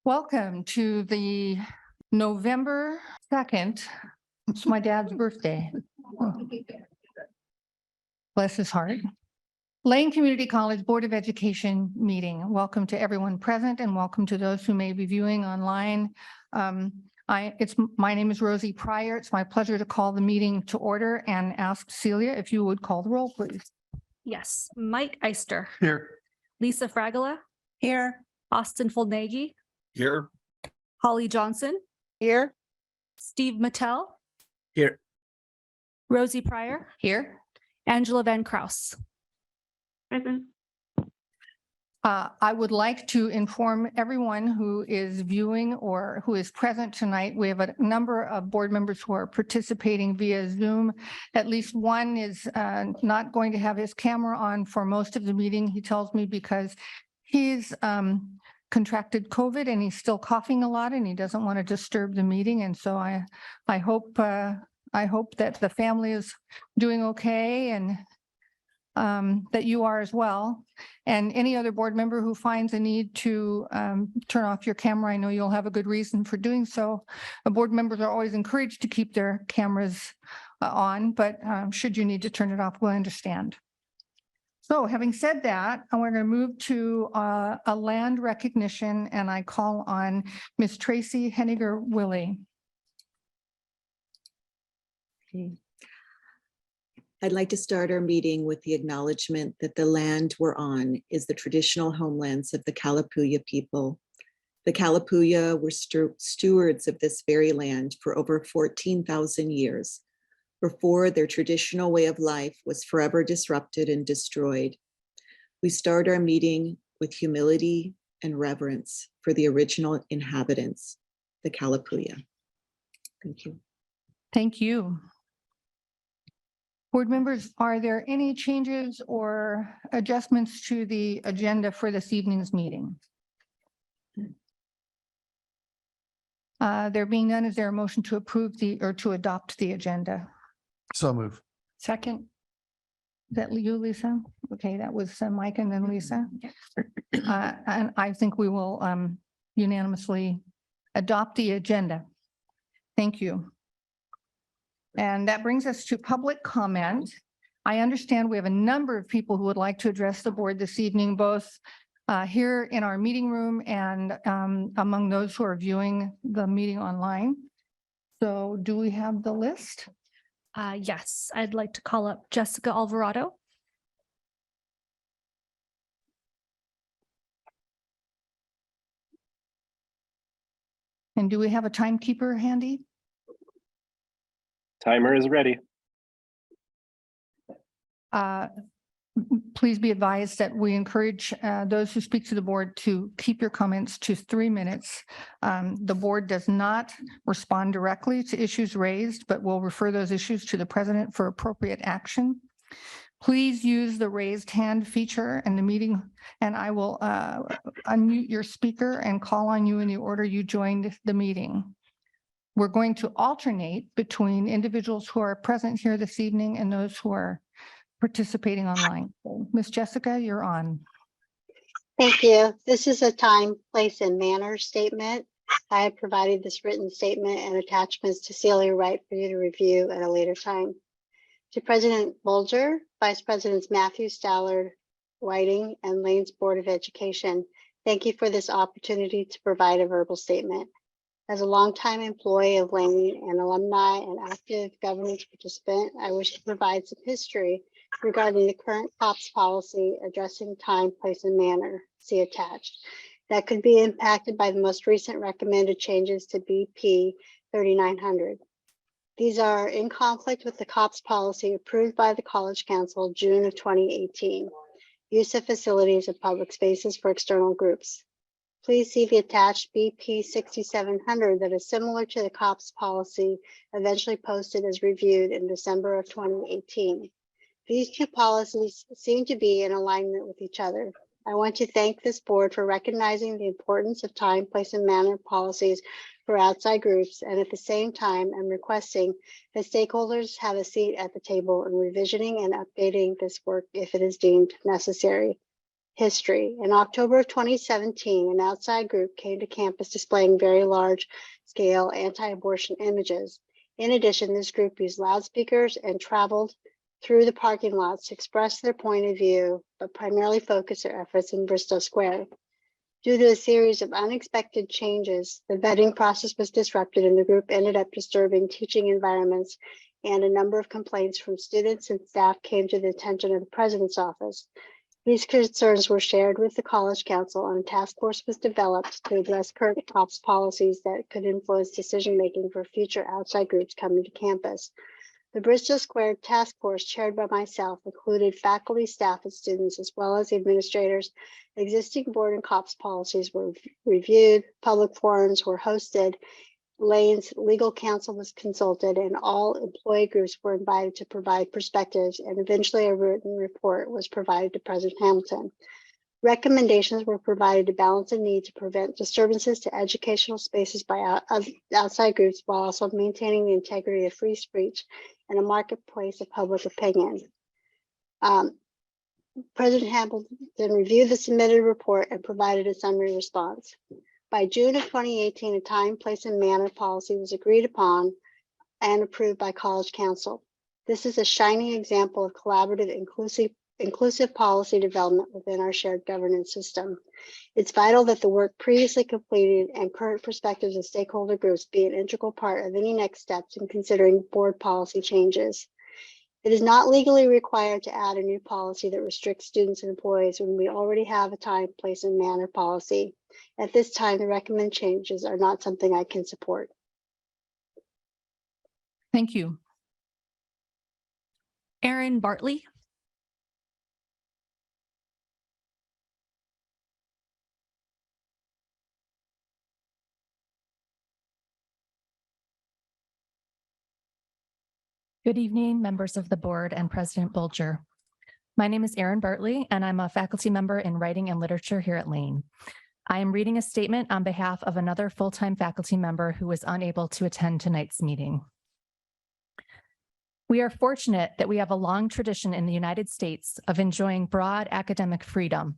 Welcome to the November 2nd. It's my dad's birthday. Bless his heart. Lane Community College Board of Education meeting. Welcome to everyone present and welcome to those who may be viewing online. My name is Rosie Pryor. It's my pleasure to call the meeting to order and ask Celia if you would call the roll, please. Yes, Mike Eister, Here. Lisa Fragola, Here. Austin Foldnagi, Here. Holly Johnson, Here. Steve Mattel, Here. Rosie Pryor, Here. Angela Van Kraus. Present. I would like to inform everyone who is viewing or who is present tonight. We have a number of board members who are participating via Zoom. At least one is not going to have his camera on for most of the meeting, he tells me, because he's contracted COVID and he's still coughing a lot and he doesn't want to disturb the meeting. And so I hope that the family is doing okay and that you are as well. And any other board member who finds a need to turn off your camera, I know you'll have a good reason for doing so. Board members are always encouraged to keep their cameras on, but should you need to turn it off, we'll understand. So having said that, we're going to move to a land recognition, and I call on Ms. Tracy Henniger-Willie. Okay. I'd like to start our meeting with the acknowledgement that the land we're on is the traditional homelands of the Kalapuya people. The Kalapuya were stewards of this very land for over 14,000 years, before their traditional way of life was forever disrupted and destroyed. We start our meeting with humility and reverence for the original inhabitants, the Kalapuya. Thank you. Thank you. Board members, are there any changes or adjustments to the agenda for this evening's meeting? There being none, is there a motion to approve or to adopt the agenda? So move. Second. Is that you, Lisa? Okay, that was Mike and then Lisa. And I think we will unanimously adopt the agenda. Thank you. And that brings us to public comment. I understand we have a number of people who would like to address the board this evening, both here in our meeting room and among those who are viewing the meeting online. So do we have the list? Yes, I'd like to call up Jessica Alvarado. And do we have a timekeeper handy? Timer is ready. Please be advised that we encourage those who speak to the board to keep your comments to 3 minutes. The board does not respond directly to issues raised, but will refer those issues to the president for appropriate action. Please use the raised hand feature in the meeting, and I will unmute your speaker and call on you in the order you joined the meeting. We're going to alternate between individuals who are present here this evening and those who are participating online. So, Ms. Jessica, you're on. Thank you. This is a time, place, and manner statement. I have provided this written statement and attachments to Celia Wright for you to review at a later time. To President Bolger, Vice Presidents Matthew Stallard, Whiting, and Lane's Board of Education, thank you for this opportunity to provide a verbal statement. As a longtime employee of Lane and alumni and active governance participant, I wish to provide some history regarding the current COPS policy addressing time, place, and manner, see attached, that could be impacted by the most recent recommended changes to BP 3900. These are in conflict with the COPS policy approved by the College Council June of 2018, use of facilities of public spaces for external groups. Please see the attached BP 6700 that is similar to the COPS policy eventually posted as reviewed in December of 2018. These two policies seem to be in alignment with each other. I want to thank this board for recognizing the importance of time, place, and manner policies for outside groups, and at the same time, I'm requesting that stakeholders have a seat at the table in revisioning and updating this work if it is deemed necessary. history. In October of 2017, an outside group came to campus displaying very large-scale anti-abortion images. In addition, this group used loudspeakers and traveled through the parking lots to express their point of view, but primarily focused their efforts in Bristol Square. Due to a series of unexpected changes, the vetting process was disrupted and the group ended up disturbing teaching environments, and a number of complaints from students and staff came to the attention of the president's office. These concerns were shared with the College Council, and a task force was developed to address current COPS policies that could influence decision-making for future outside groups coming to campus. The Bristol Square Task Force, chaired by myself, included faculty, staff, and students, as well as administrators. Existing board and COPS policies were reviewed, public forums were hosted, Lane's legal counsel was consulted, and all employee groups were invited to provide perspectives, and eventually a written report was provided to President Hamilton. Recommendations were provided to balance the need to prevent disturbances to educational spaces by outside groups while also maintaining the integrity of free speech and a marketplace of public opinion. President Hamilton reviewed the submitted report and provided a summary response. By June of 2018, a time, place, and manner policy was agreed upon and approved by College Council. This is a shining example of collaborative, inclusive policy development within our shared governance system. It's vital that the work previously completed and current perspectives of stakeholder groups be an integral part of any next steps in considering board policy changes. It is not legally required to add a new policy that restricts students and employees when we already have a time, place, and manner policy. At this time, the recommended changes are not something I can support. Thank you. Aaron Bartley. Good evening, members of the board and President Bulger. My name is Erin Bartley, and I'm a faculty member in writing and literature here at Lane. I am reading a statement on behalf of another full-time faculty member who was unable to attend tonight's meeting. We are fortunate that we have a long tradition in the United States of enjoying broad academic freedom,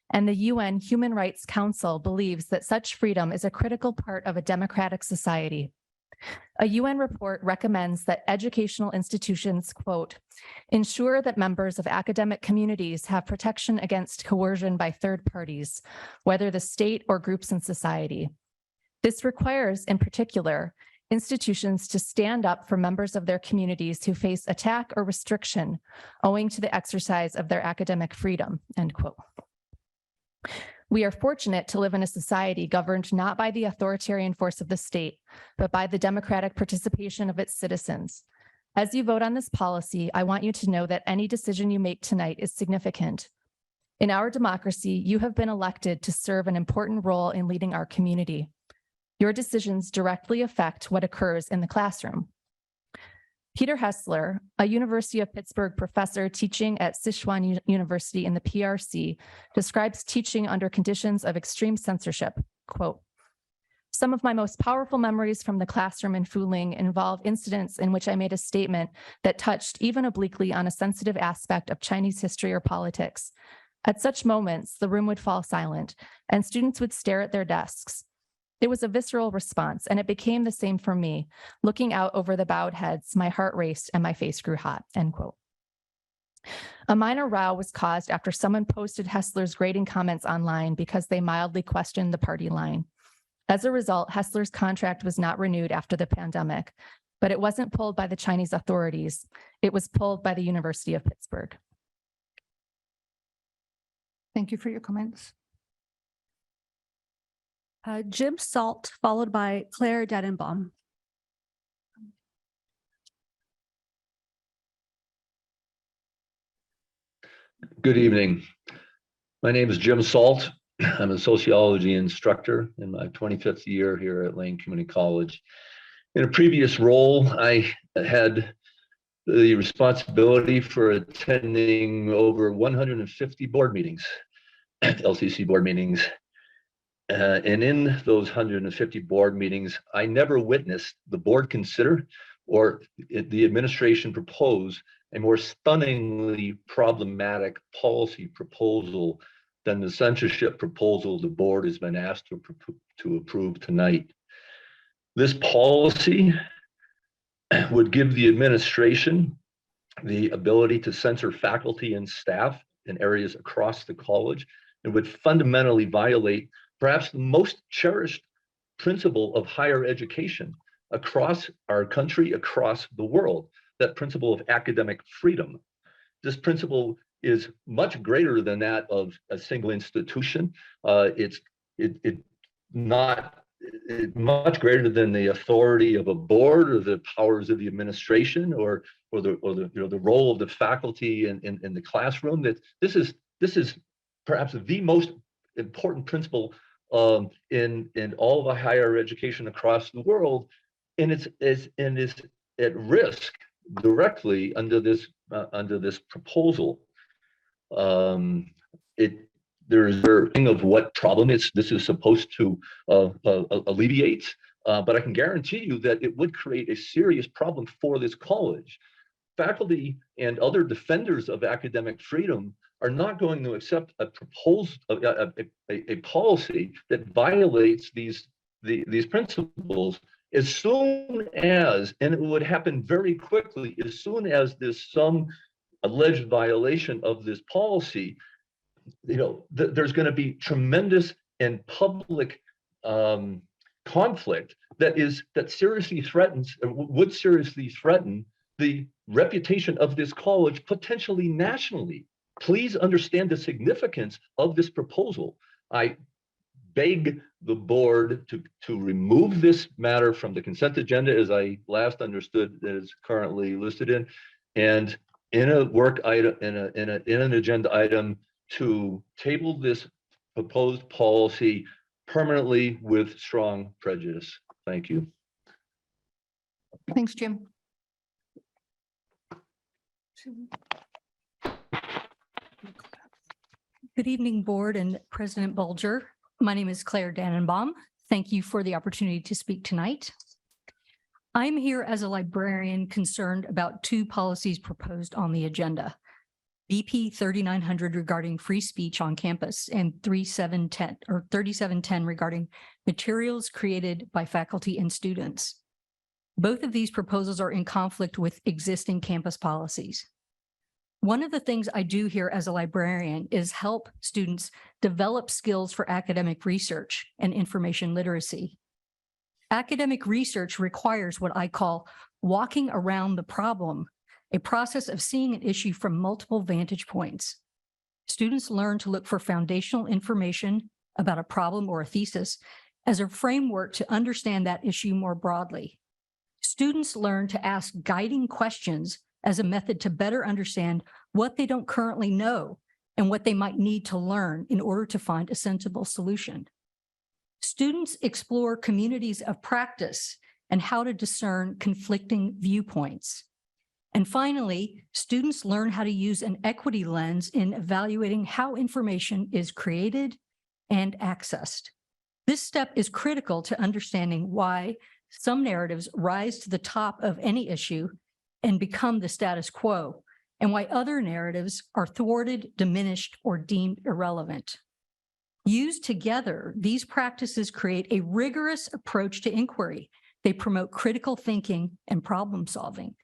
and the UN Human Rights Council believes that such freedom is a critical part of a democratic society. A UN report recommends that educational institutions, quote, ensure that members of academic communities have protection against coercion by third parties, whether the state or groups in society. This requires, in particular, institutions to stand up for members of their communities who face attack or restriction owing to the exercise of their academic freedom, end quote. We are fortunate to live in a society governed not by the authoritarian force of the state, but by the democratic participation of its citizens. As you vote on this policy, I want you to know that any decision you make tonight is significant. In our democracy, you have been elected to serve an important role in leading our community. Your decisions directly affect what occurs in the classroom. Peter Hessler, a University of Pittsburgh professor teaching at Sichuan University in the PRC, describes teaching under conditions of extreme censorship. Quote, some of my most powerful memories from the classroom in Fuling involve incidents in which I made a statement that touched even obliquely on a sensitive aspect of Chinese history or politics. At such moments, the room would fall silent and students would stare at their desks. It was a visceral response, and it became the same for me. Looking out over the bowed heads, my heart raced and my face grew hot, end quote. A minor row was caused after someone posted Hessler's grading comments online because they mildly questioned the party line. As a result, Hessler's contract was not renewed after the pandemic, but it wasn't pulled by the Chinese authorities. It was pulled by the University of Pittsburgh. Thank you for your comments. Jim Salt, followed by Claire Dedenbaum. Good evening. My name is Jim Salt. I'm a sociology instructor in my 25th year here at Lane Community College. In a previous role, I had the responsibility for attending over 150 board meetings, LCC board meetings. And in those 150 board meetings, I never witnessed the board consider or the administration propose a more stunningly problematic policy proposal than the censorship proposal the board has been asked to approve tonight. This policy would give the administration the ability to censor faculty and staff in areas across the college. It would fundamentally violate perhaps the most cherished principle of higher education across our country, across the world, that principle of academic freedom. This principle is much greater than that of a single institution. It's much greater than the authority of a board or the powers of the administration or the role of the faculty in the classroom. That this is perhaps the most important principle in all of the higher education across the world, and is at risk directly under this proposal. There's a thing of what problem this is supposed to alleviate, but I can guarantee you that it would create a serious problem for this college. Faculty and other defenders of academic freedom are not going to accept a policy that violates these principles as soon as, and it would happen very quickly, as soon as there's some alleged violation of this policy. There's going to be tremendous and public conflict that seriously threatens, or would seriously threaten, the reputation of this college, potentially nationally. Please understand the significance of this proposal. I beg the board to remove this matter from the consent agenda, as I last understood that is currently listed in, and in a work item, in an agenda item, to table this proposed policy permanently with strong prejudice. Thank you. Thanks, Jim. Good evening, Board and President Bulger. My name is Claire Dannenbaum. Thank you for the opportunity to speak tonight. I'm here as a librarian concerned about two policies proposed on the agenda. BP 3900 regarding free speech on campus and 3710 regarding materials created by faculty and students. Both of these proposals are in conflict with existing campus policies. One of the things I do here as a librarian is help students develop skills for academic research and information literacy. Academic research requires what I call walking around the problem, a process of seeing an issue from multiple vantage points. Students learn to look for foundational information about a problem or a thesis as a framework to understand that issue more broadly. Students learn to ask guiding questions as a method to better understand what they don't currently know and what they might need to learn in order to find a sensible solution. Students explore communities of practice and how to discern conflicting viewpoints. And finally, students learn how to use an equity lens in evaluating how information is created and accessed. This step is critical to understanding why some narratives rise to the top of any issue and become the status quo, and why other narratives are thwarted, diminished, or deemed irrelevant. Used together, these practices create a rigorous approach to inquiry. They promote critical thinking and problem solving.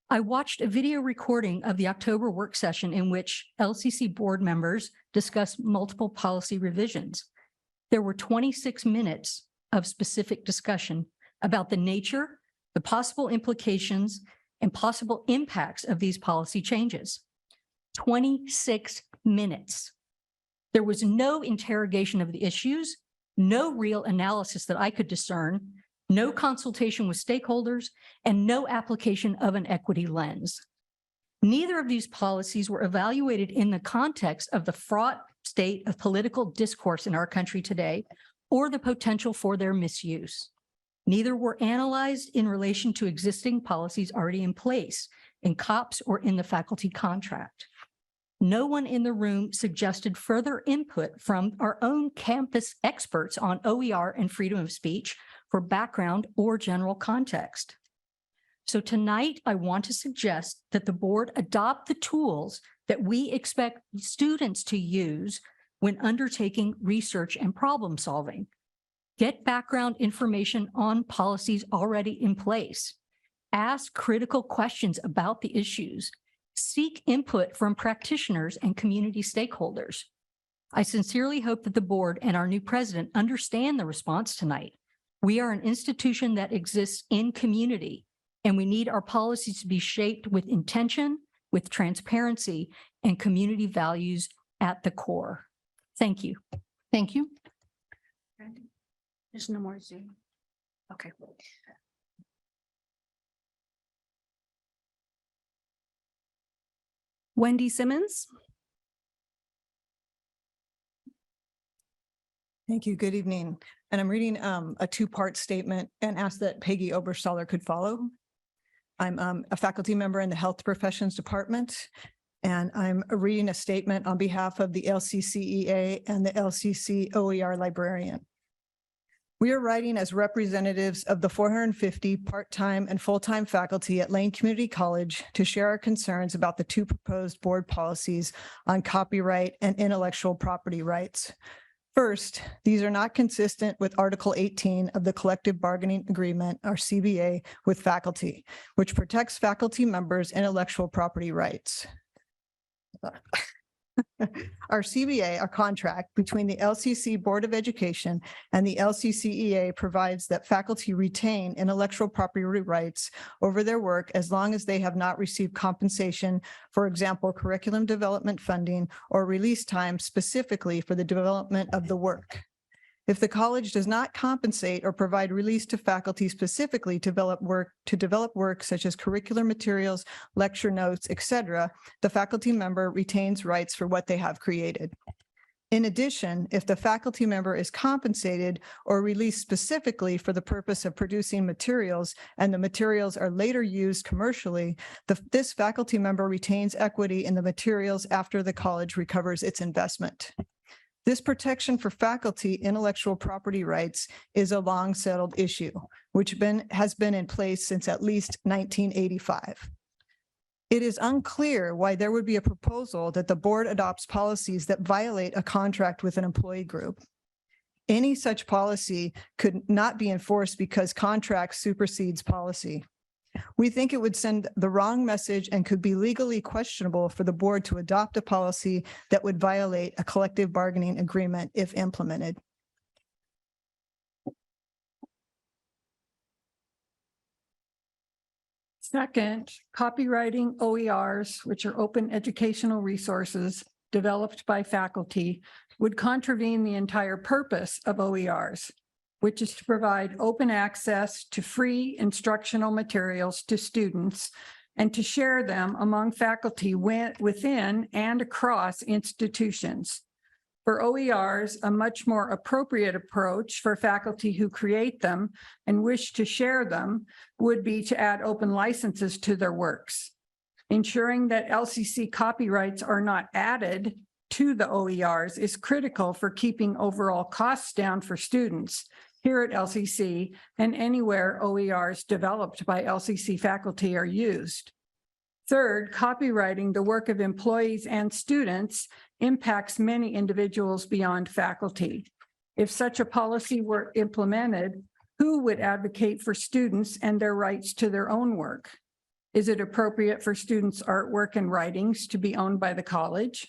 I watched a video recording of the October work session in which LCC board members discussed multiple policy revisions. There were 26 minutes of specific discussion about the nature, the possible implications, and possible impacts of these policy changes. 26 minutes. There was no interrogation of the issues, no real analysis that I could discern, no consultation with stakeholders, and no application of an equity lens. Neither of these policies were evaluated in the context of the fraught state of political discourse in our country today, or the potential for their misuse. Neither were analyzed in relation to existing policies already in place in COPS or in the faculty contract. No one in the room suggested further input from our own campus experts on OER and freedom of speech for background or general context. So tonight, I want to suggest that the board adopt the tools that we expect students to use when undertaking research and problem solving. Get background information on policies already in place. Ask critical questions about the issues. Seek input from practitioners and community stakeholders. I sincerely hope that the board and our new president understand the response tonight. We are an institution that exists in community, and we need our policies to be shaped with intention, with transparency, and community values at the core. Thank you. Thank you. There's no more Zoom. Okay. Wendy Simmons. Thank you. Good evening. And I'm reading a two-part statement and ask that Peggy Oberstaller could follow. I'm a faculty member in the Health Professions Department, and I'm reading a statement on behalf of the LCCEA and the LCC OER librarian. We are writing as representatives of the 450 part-time and full-time faculty at Lane Community College to share our concerns about the two proposed board policies on copyright and intellectual property rights. First, these are not consistent with Article 18 of the Collective Bargaining Agreement, or CBA, with faculty, which protects faculty members' intellectual property rights. Our CBA, our contract between the LCC Board of Education and the LCCEA, provides that faculty retain intellectual property rights over their work as long as they have not received compensation, for example, curriculum development funding or release time specifically for the development of the work. If the college does not compensate or provide release to faculty specifically to develop work such as curricular materials, lecture notes, etc., the faculty member retains rights for what they have created. In addition, if the faculty member is compensated or released specifically for the purpose of producing materials and the materials are later used commercially, this faculty member retains equity in the materials after the college recovers its investment. This protection for faculty intellectual property rights is a long settled issue, which has been in place since at least 1985. It is unclear why there would be a proposal that the board adopts policies that violate a contract with an employee group. Any such policy could not be enforced because contract supersedes policy. We think it would send the wrong message and could be legally questionable for the board to adopt a policy that would violate a collective bargaining agreement if implemented. Second, copywriting OERs, which are open educational resources developed by faculty, would contravene the entire purpose of OERs, which is to provide open access to free instructional materials to students and to share them among faculty within and across institutions. For OERs, a much more appropriate approach for faculty who create them and wish to share them would be to add open licenses to their works. Ensuring that LCC copyrights are not added to the OERs is critical for keeping overall costs down for students here at LCC and anywhere OERs developed by LCC faculty are used. Third, copyrighting the work of employees and students impacts many individuals beyond faculty. If such a policy were implemented, who would advocate for students and their rights to their own work? Is it appropriate for students' artwork and writings to be owned by the college?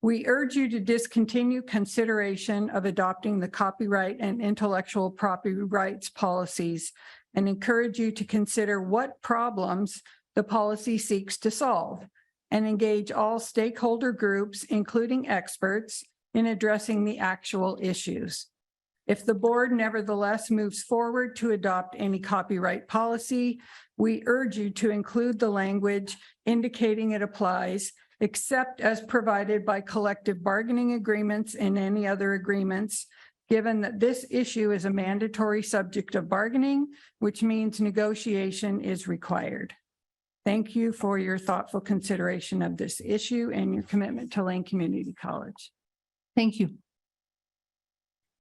We urge you to discontinue consideration of adopting the copyright and intellectual property rights policies and encourage you to consider what problems the policy seeks to solve and engage all stakeholder groups, including experts, in addressing the actual issues. If the board nevertheless moves forward to adopt any copyright policy, we urge you to include the language indicating it applies, except as provided by collective bargaining agreements and any other agreements, given that this issue is a mandatory subject of bargaining, which means negotiation is required. Thank you for your thoughtful consideration of this issue and your commitment to Lane Community College. Thank you.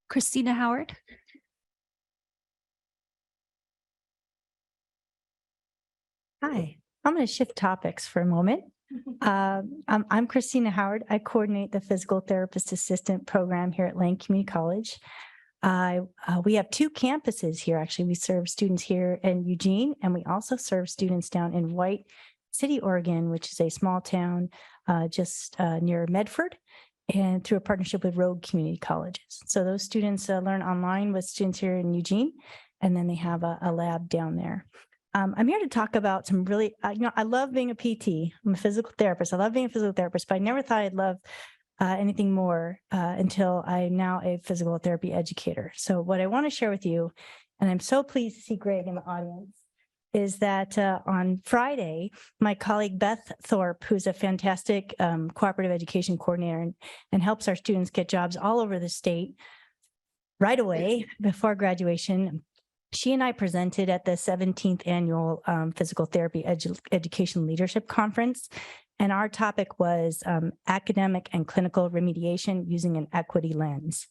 Christina Howard. Hi, I'm going to shift topics for a moment. I'm Christina Howard. I coordinate the physical therapist assistant program here at Lane Community College. We have two campuses here. Actually, we serve students here in Eugene, and we also serve students down in White City, Oregon, which is a small town just near Medford, and through a partnership with Rogue Community Colleges. So those students learn online with students here in Eugene, and then they have a lab down there. I'm here to talk about some really, I love being a PT. I'm a physical therapist. I love being a physical therapist, but I never thought I'd love anything more until I'm now a physical therapy educator. So what I want to share with you, and I'm so pleased to see Greg in the audience, is that on Friday, my colleague Beth Thorpe, who's a fantastic cooperative education coordinator and helps our students get jobs all over the state right away before graduation, she and I presented at the 17th annual Physical Therapy Education Leadership Conference. And our topic was academic and clinical remediation using an equity lens.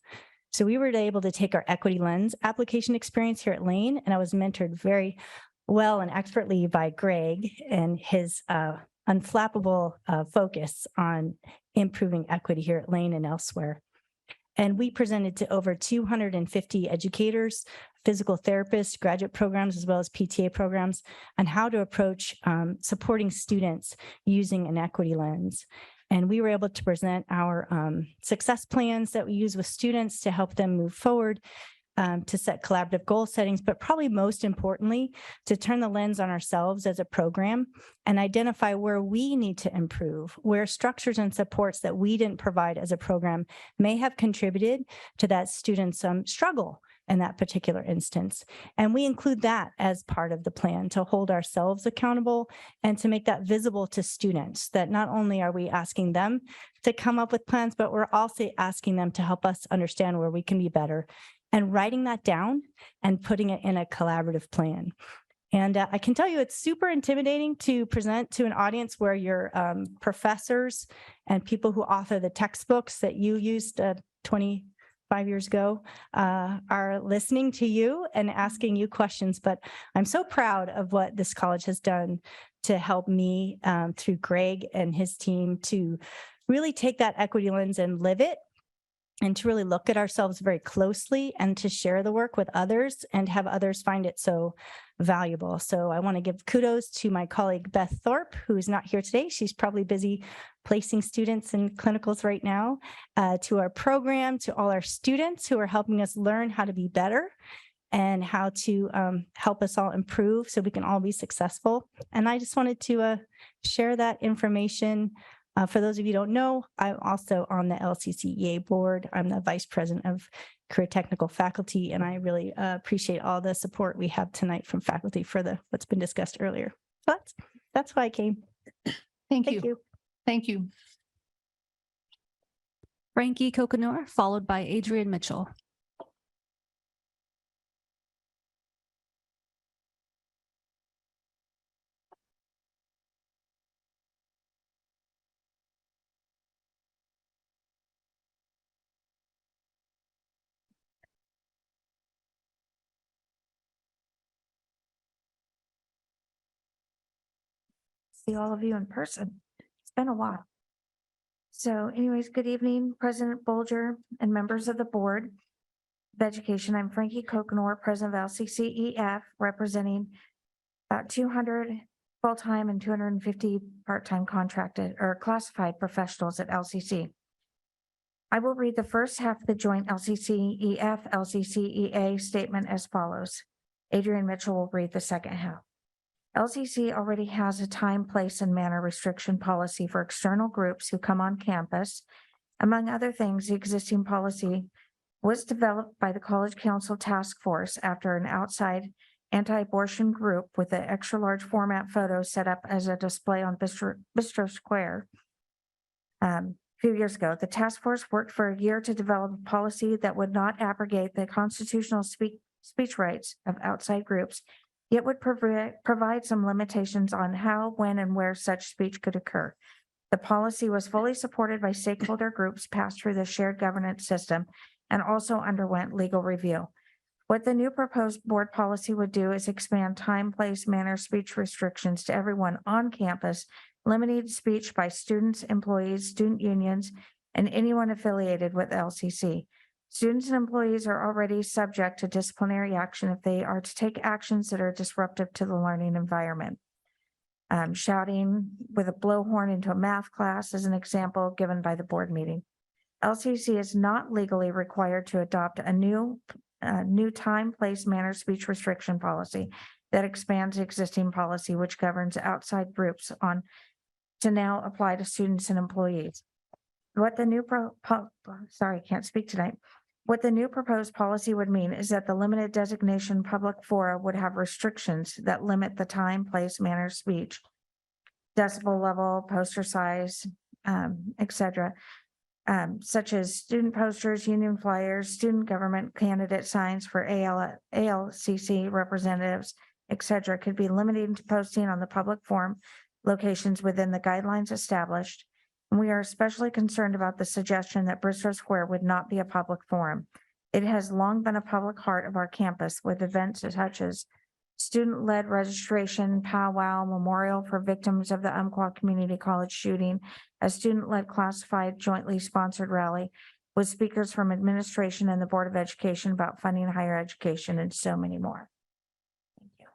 So we were able to take our equity lens application experience here at Lane, and I was mentored very well and expertly by Greg and his unflappable focus on improving equity here at Lane and elsewhere. And we presented to over 250 educators, physical therapists, graduate programs, as well as PTA programs, on how to approach supporting students using an equity lens. And we were able to present our success plans that we use with students to help them move forward, to set collaborative goal settings, but probably most importantly, to turn the lens on ourselves as a program and identify where we need to improve, where structures and supports that we didn't provide as a program may have contributed to that student's struggle in that particular instance. And we include that as part of the plan to hold ourselves accountable and to make that visible to students, that not only are we asking them to come up with plans, but we're also asking them to help us understand where we can be better, and writing that down and putting it in a collaborative plan. And I can tell you it's super intimidating to present to an audience where your professors and people who author the textbooks that you used 25 years ago are listening to you and asking you questions. But I'm so proud of what this college has done to help me through Greg and his team to really take that equity lens and live it, and to really look at ourselves very closely and to share the work with others and have others find it so valuable. So I want to give kudos to my colleague Beth Thorpe, who is not here today. She's probably busy placing students in clinicals right now, to our program, to all our students who are helping us learn how to be better and how to help us all improve so we can all be successful. And I just wanted to share that information. For those of you who don't know, I'm also on the LCCEA board. I'm the vice president of career technical faculty, and I really appreciate all the support we have tonight from faculty for what's been discussed earlier. But that's why I came. Thank you. Thank you. Frankie Kokanor, followed by Adrian Mitchell. See all of you in person. It's been a while. So anyways, good evening, President Bolger and members of the Board of Education. I'm Frankie Kokanor, President of LCCEF, representing about 200 full-time and 250 part-time contracted or classified professionals at LCC. I will read the first half of the joint LCCEF, LCCEA statement as follows. Adrian Mitchell will read the second half. LCC already has a time, place, and manner restriction policy for external groups who come on campus. Among other things, the existing policy was developed by the College Council Task Force after an outside anti-abortion group with an extra-large format photo set up as a display on Bistro Square. A few years ago, the task force worked for a year to develop a policy that would not abrogate the constitutional speech rights of outside groups, yet would provide some limitations on how, when, and where such speech could occur. The policy was fully supported by stakeholder groups passed through the shared governance system and also underwent legal review. What the new proposed board policy would do is expand time, place, manner, speech restrictions to everyone on campus limiting speech by students, employees, student unions, and anyone affiliated with LCC. Students and employees are already subject to disciplinary action if they are to take actions that are disruptive to the learning environment. Shouting with a blowhorn into a math class is an example given by the board meeting. LCC is not legally required to adopt a new time, place, manner, speech restriction policy that expands the existing policy which governs outside groups on to now apply to students and employees. What the new can't speak tonight. What the new proposed policy would mean is that the limited designation public fora would have restrictions that limit the time, place, manner, speech, decibel level, poster size, etc., such as student posters, union flyers, student government candidate signs for ALCC representatives, etc., could be limited to posting on the public forum locations within the guidelines established. And we are especially concerned about the suggestion that Bristow Square would not be a public forum. It has long been a public heart of our campus with events such as student-led registration, powwow, memorial for victims of the Umpqua Community College shooting, a student-led classified jointly sponsored rally with speakers from administration and the Board of Education about funding higher education and so many more. Thank you.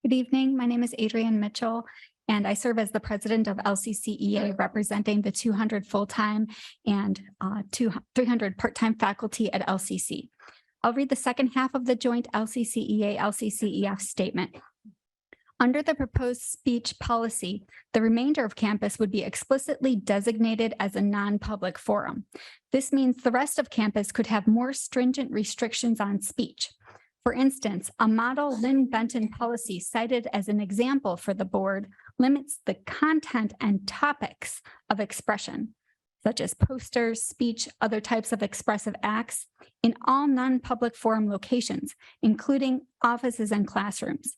Good evening. My name is Adrienne Mitchell, and I serve as the president of LCCEA, representing the 200 full-time and 300 part-time faculty at LCC. I'll read the second half of the joint LCCEA-LCCEF statement. Under the proposed speech policy, the remainder of campus would be explicitly designated as a non-public forum. This means the rest of campus could have more stringent restrictions on speech. For instance, a model Lynn Benton policy cited as an example for the board limits the content and topics of expression, such as posters, speech, other types of expressive acts, in all non-public forum locations, including offices and classrooms.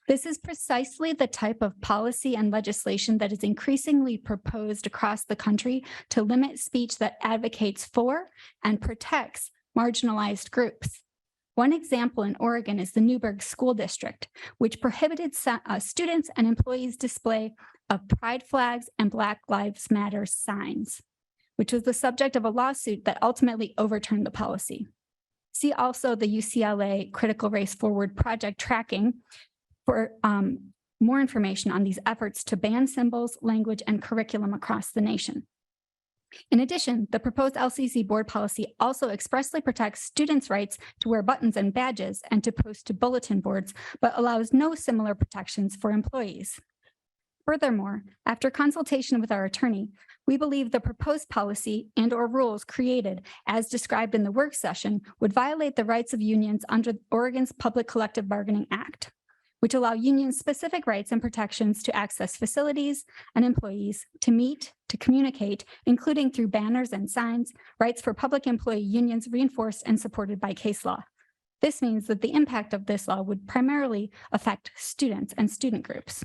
This is precisely the type of policy and legislation that is increasingly proposed across the country to limit speech that advocates for and protects marginalized groups. One example in Oregon is the Newburgh School District, which prohibited students and employees' display of pride flags and Black Lives Matter signs, which was the subject of a lawsuit that ultimately overturned the policy. See also the UCLA Critical Race Forward project tracking for more information on these efforts to ban symbols, language, and curriculum across the nation. In addition, the proposed LCC board policy also expressly protects students' rights to wear buttons and badges and to post to bulletin boards, but allows no similar protections for employees. Furthermore, after consultation with our attorney, we believe the proposed policy and/or rules created as described in the work session would violate the rights of unions under Oregon's Public Collective Bargaining Act, which allow unions specific rights and protections to access facilities and employees, to meet, to communicate, including through banners and signs, rights for public employee unions reinforced and supported by case law. This means that the impact of this law would primarily affect students and student groups,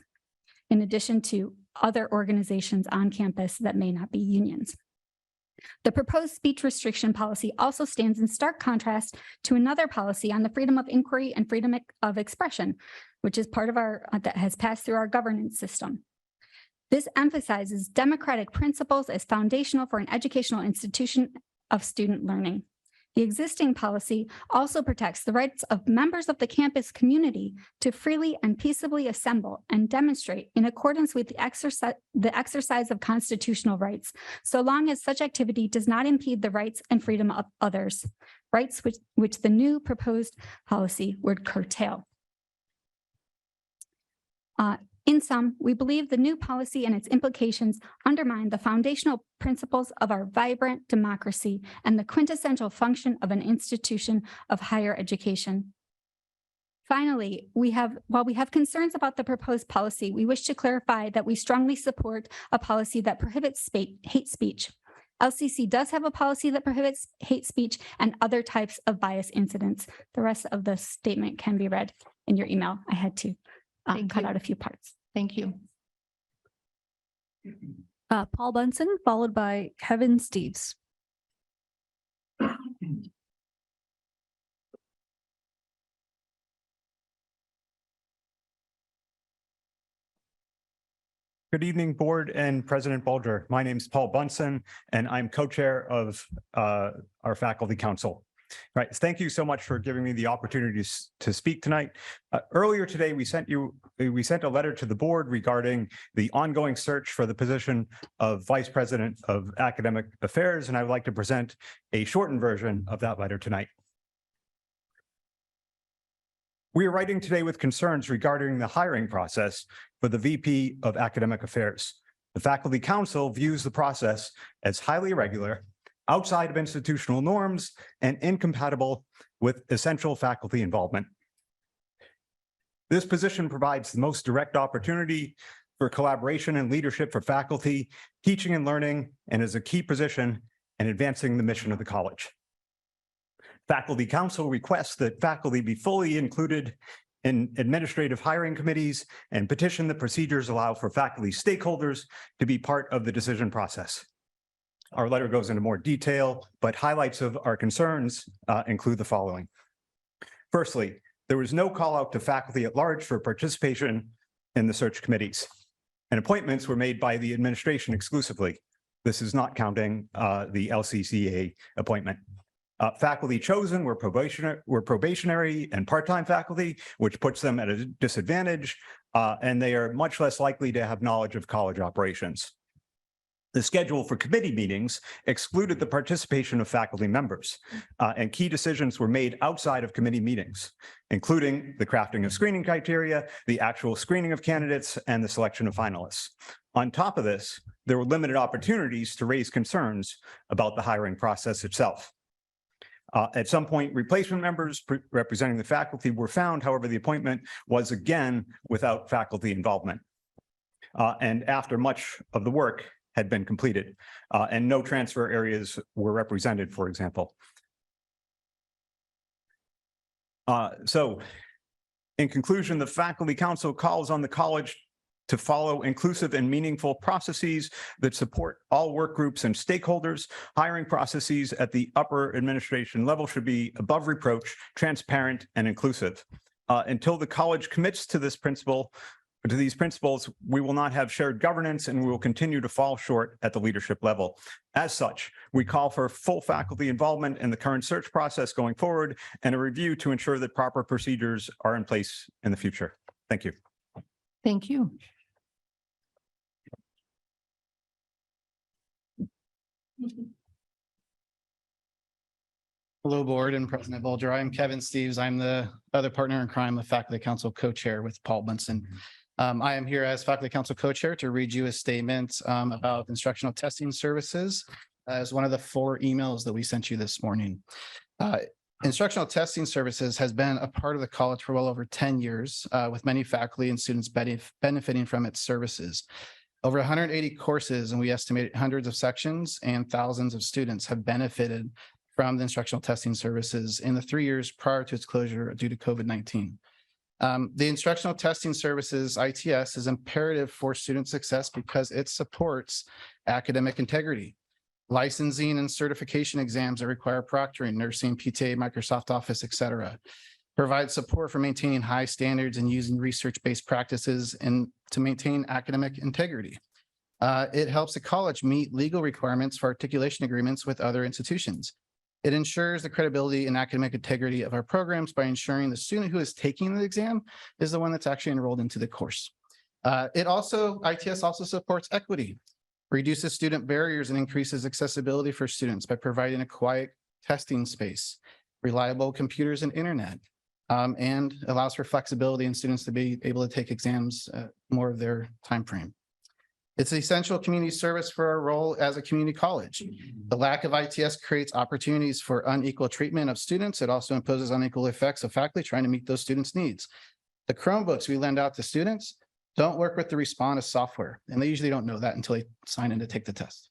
in addition to other organizations on campus that may not be unions. The proposed speech restriction policy also stands in stark contrast to another policy on the freedom of inquiry and freedom of expression, which is part of our, that has passed through our governance system. This emphasizes democratic principles as foundational for an educational institution of student learning. The existing policy also protects the rights of members of the campus community to freely and peaceably assemble and demonstrate in accordance with the exercise of constitutional rights, so long as such activity does not impede the rights and freedom of others, rights which the new proposed policy would curtail. In sum, we believe the new policy and its implications undermine the foundational principles of our vibrant democracy and the quintessential function of an institution of higher education. Finally, while we have concerns about the proposed policy, we wish to clarify that we strongly support a policy that prohibits hate speech. LCC does have a policy that prohibits hate speech and other types of bias incidents. The rest of the statement can be read in your email. I had to cut out a few parts. Thank you. Paul Bunson, followed by Kevin Steves. Good evening, Board and President Bulger. My name is Paul Bunson, and I'm co-chair of our Faculty Council. Right. Thank you so much for giving me the opportunity to speak tonight. Earlier today, we sent a letter to the board regarding the ongoing search for the position of Vice President of Academic Affairs, and I would like to present a shortened version of that letter tonight. We are writing today with concerns regarding the hiring process for the VP of Academic Affairs. The Faculty Council views the process as highly irregular, outside of institutional norms, and incompatible with essential faculty involvement. This position provides the most direct opportunity for collaboration and leadership for faculty, teaching and learning, and is a key position in advancing the mission of the college. Faculty Council requests that faculty be fully included in administrative hiring committees and petition that procedures allow for faculty stakeholders to be part of the decision process. Our letter goes into more detail, but highlights of our concerns include the following. Firstly, there was no call out to faculty at large for participation in the search committees, and appointments were made by the administration exclusively. This is not counting the LCCA appointment. Faculty chosen were probationary and part-time faculty, which puts them at a disadvantage, and they are much less likely to have knowledge of college operations. The schedule for committee meetings excluded the participation of faculty members, and key decisions were made outside of committee meetings, including the crafting of screening criteria, the actual screening of candidates, and the selection of finalists. On top of this, there were limited opportunities to raise concerns about the hiring process itself. At some point, replacement members representing the faculty were found. However, the appointment was again without faculty involvement. And after much of the work had been completed, and no transfer areas were represented, for example. So in conclusion, the Faculty Council calls on the college to follow inclusive and meaningful processes that support all work groups and stakeholders. Hiring processes at the upper administration level should be above reproach, transparent, and inclusive. Until the college commits to this principle, to these principles, we will not have shared governance and we will continue to fall short at the leadership level. As such, we call for full faculty involvement in the current search process going forward and a review to ensure that proper procedures are in place in the future. Thank you. Thank you. Hello, Board and President Bulger. I'm Kevin Steves. I'm the other partner in crime of Faculty Council co-chair with Paul Bunson. I am here as Faculty Council co-chair to read you a statement about instructional testing services as one of the 4 emails that we sent you this morning. Instructional testing services has been a part of the college for well over 10 years, with many faculty and students benefiting from its services. Over 180 courses, and we estimate hundreds of sections and thousands of students have benefited from the instructional testing services in the 3 years prior to its closure due to COVID-19. The instructional testing services, ITS, is imperative for student success because it supports academic integrity. Licensing and certification exams that require proctoring, nursing, PTA, Microsoft Office, et cetera. Provides support for maintaining high standards and using research-based practices and to maintain academic integrity. It helps the college meet legal requirements for articulation agreements with other institutions. It ensures the credibility and academic integrity of our programs by ensuring the student who is taking the exam is the one that's actually enrolled into the course. ITS also supports equity, reduces student barriers, and increases accessibility for students by providing a quiet testing space, reliable computers and internet, and allows for flexibility in students to be able to take exams more of their time frame. It's an essential community service for our role as a community college. The lack of ITS creates opportunities for unequal treatment of students. It also imposes unequal effects of faculty trying to meet those students' needs. The Chromebooks we lend out to students don't work with the Respondus software, and they usually don't know that until they sign in to take the test.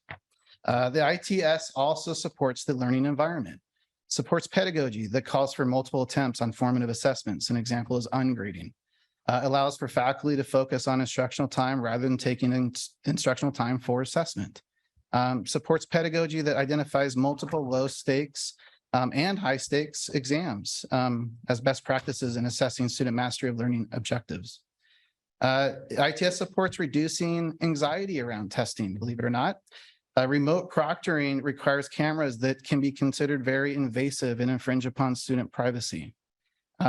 The ITS also supports the learning environment, supports pedagogy that calls for multiple attempts on formative assessments. An example is ungrading. Allows for faculty to focus on instructional time rather than taking instructional time for assessment. Supports pedagogy that identifies multiple low stakes and high stakes exams as best practices in assessing student mastery of learning objectives. ITS supports reducing anxiety around testing, believe it or not. Remote proctoring requires cameras that can be considered very invasive and infringe upon student privacy.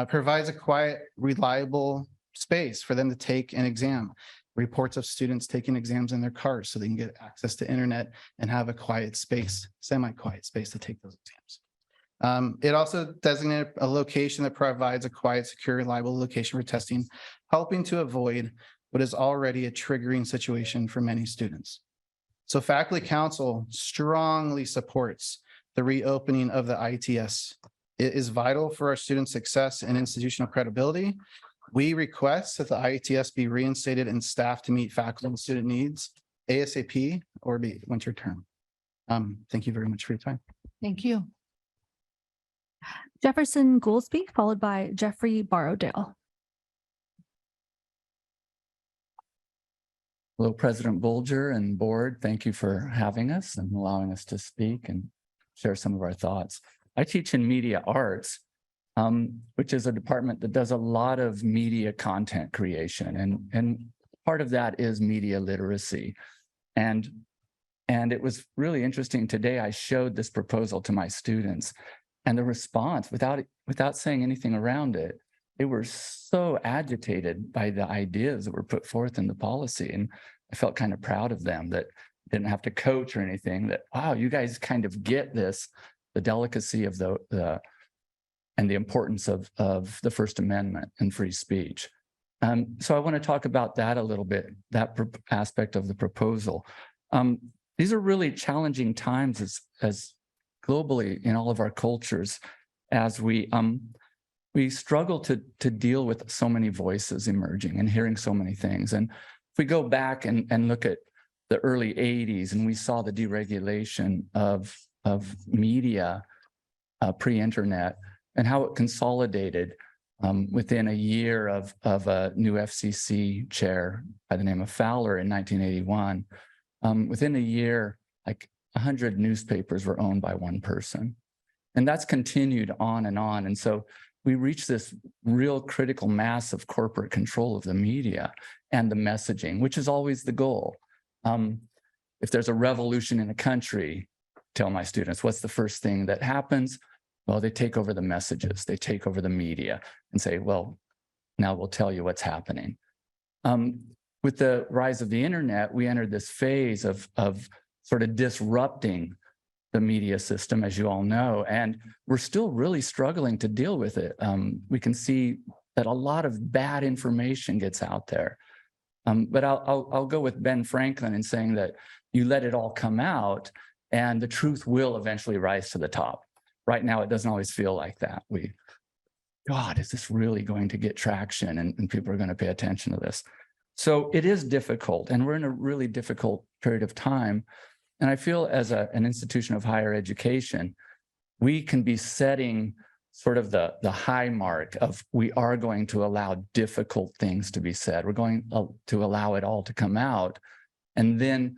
Provides a quiet, reliable space for them to take an exam. Reports of students taking exams in their cars so they can get access to internet and have a quiet space, semi-quiet space to take those exams. It also designated a location that provides a quiet, secure, reliable location for testing, helping to avoid what is already a triggering situation for many students. So Faculty Council strongly supports the reopening of the ITS. It is vital for our students' success and institutional credibility. We request that the ITS be reinstated and staffed to meet faculty and student needs ASAP or be winter term. Thank you very much for your time. Thank you. Jefferson Goolsby, followed by Jeffrey Borrowdale. Hello, President Bolger and board. Thank you for having us and allowing us to speak and share some of our thoughts. I teach in media arts, which is a department that does a lot of media content creation. And part of that is media literacy. And it was really interesting today. I showed this proposal to my students and the response without saying anything around it. They were so agitated by the ideas that were put forth in the policy. And I felt kind of proud of them that didn't have to coach or anything, that, wow, you guys kind of get this, the delicacy of the and the importance of the First Amendment and free speech. So I want to talk about that a little bit, that aspect of the proposal. These are really challenging times as globally in all of our cultures, as we struggle to deal with so many voices emerging and hearing so many things. And if we go back and look at the early 80s, and we saw the deregulation of media pre-internet and how it consolidated within a year of a new FCC chair by the name of Fowler in 1981. Within a year, like 100 newspapers were owned by one person. And that's continued on. And so we reach this real critical mass of corporate control of the media and the messaging, which is always the goal. If there's a revolution in a country, tell my students, what's the first thing that happens? Well, they take over the messages, they take over the media and say, well, now we'll tell you what's happening. With the rise of the internet, we entered this phase of sort of disrupting the media system, as you all know, and we're still really struggling to deal with it. We can see that a lot of bad information gets out there. But I'll go with Ben Franklin in saying that you let it all come out and the truth will eventually rise to the top. Right now, it doesn't always feel like that. God, is this really going to get traction and people are going to pay attention to this? So it is difficult, and we're in a really difficult period of time. And I feel as an institution of higher education, we can be setting sort of the high mark of we are going to allow difficult things to be said. We're going to allow it all to come out and then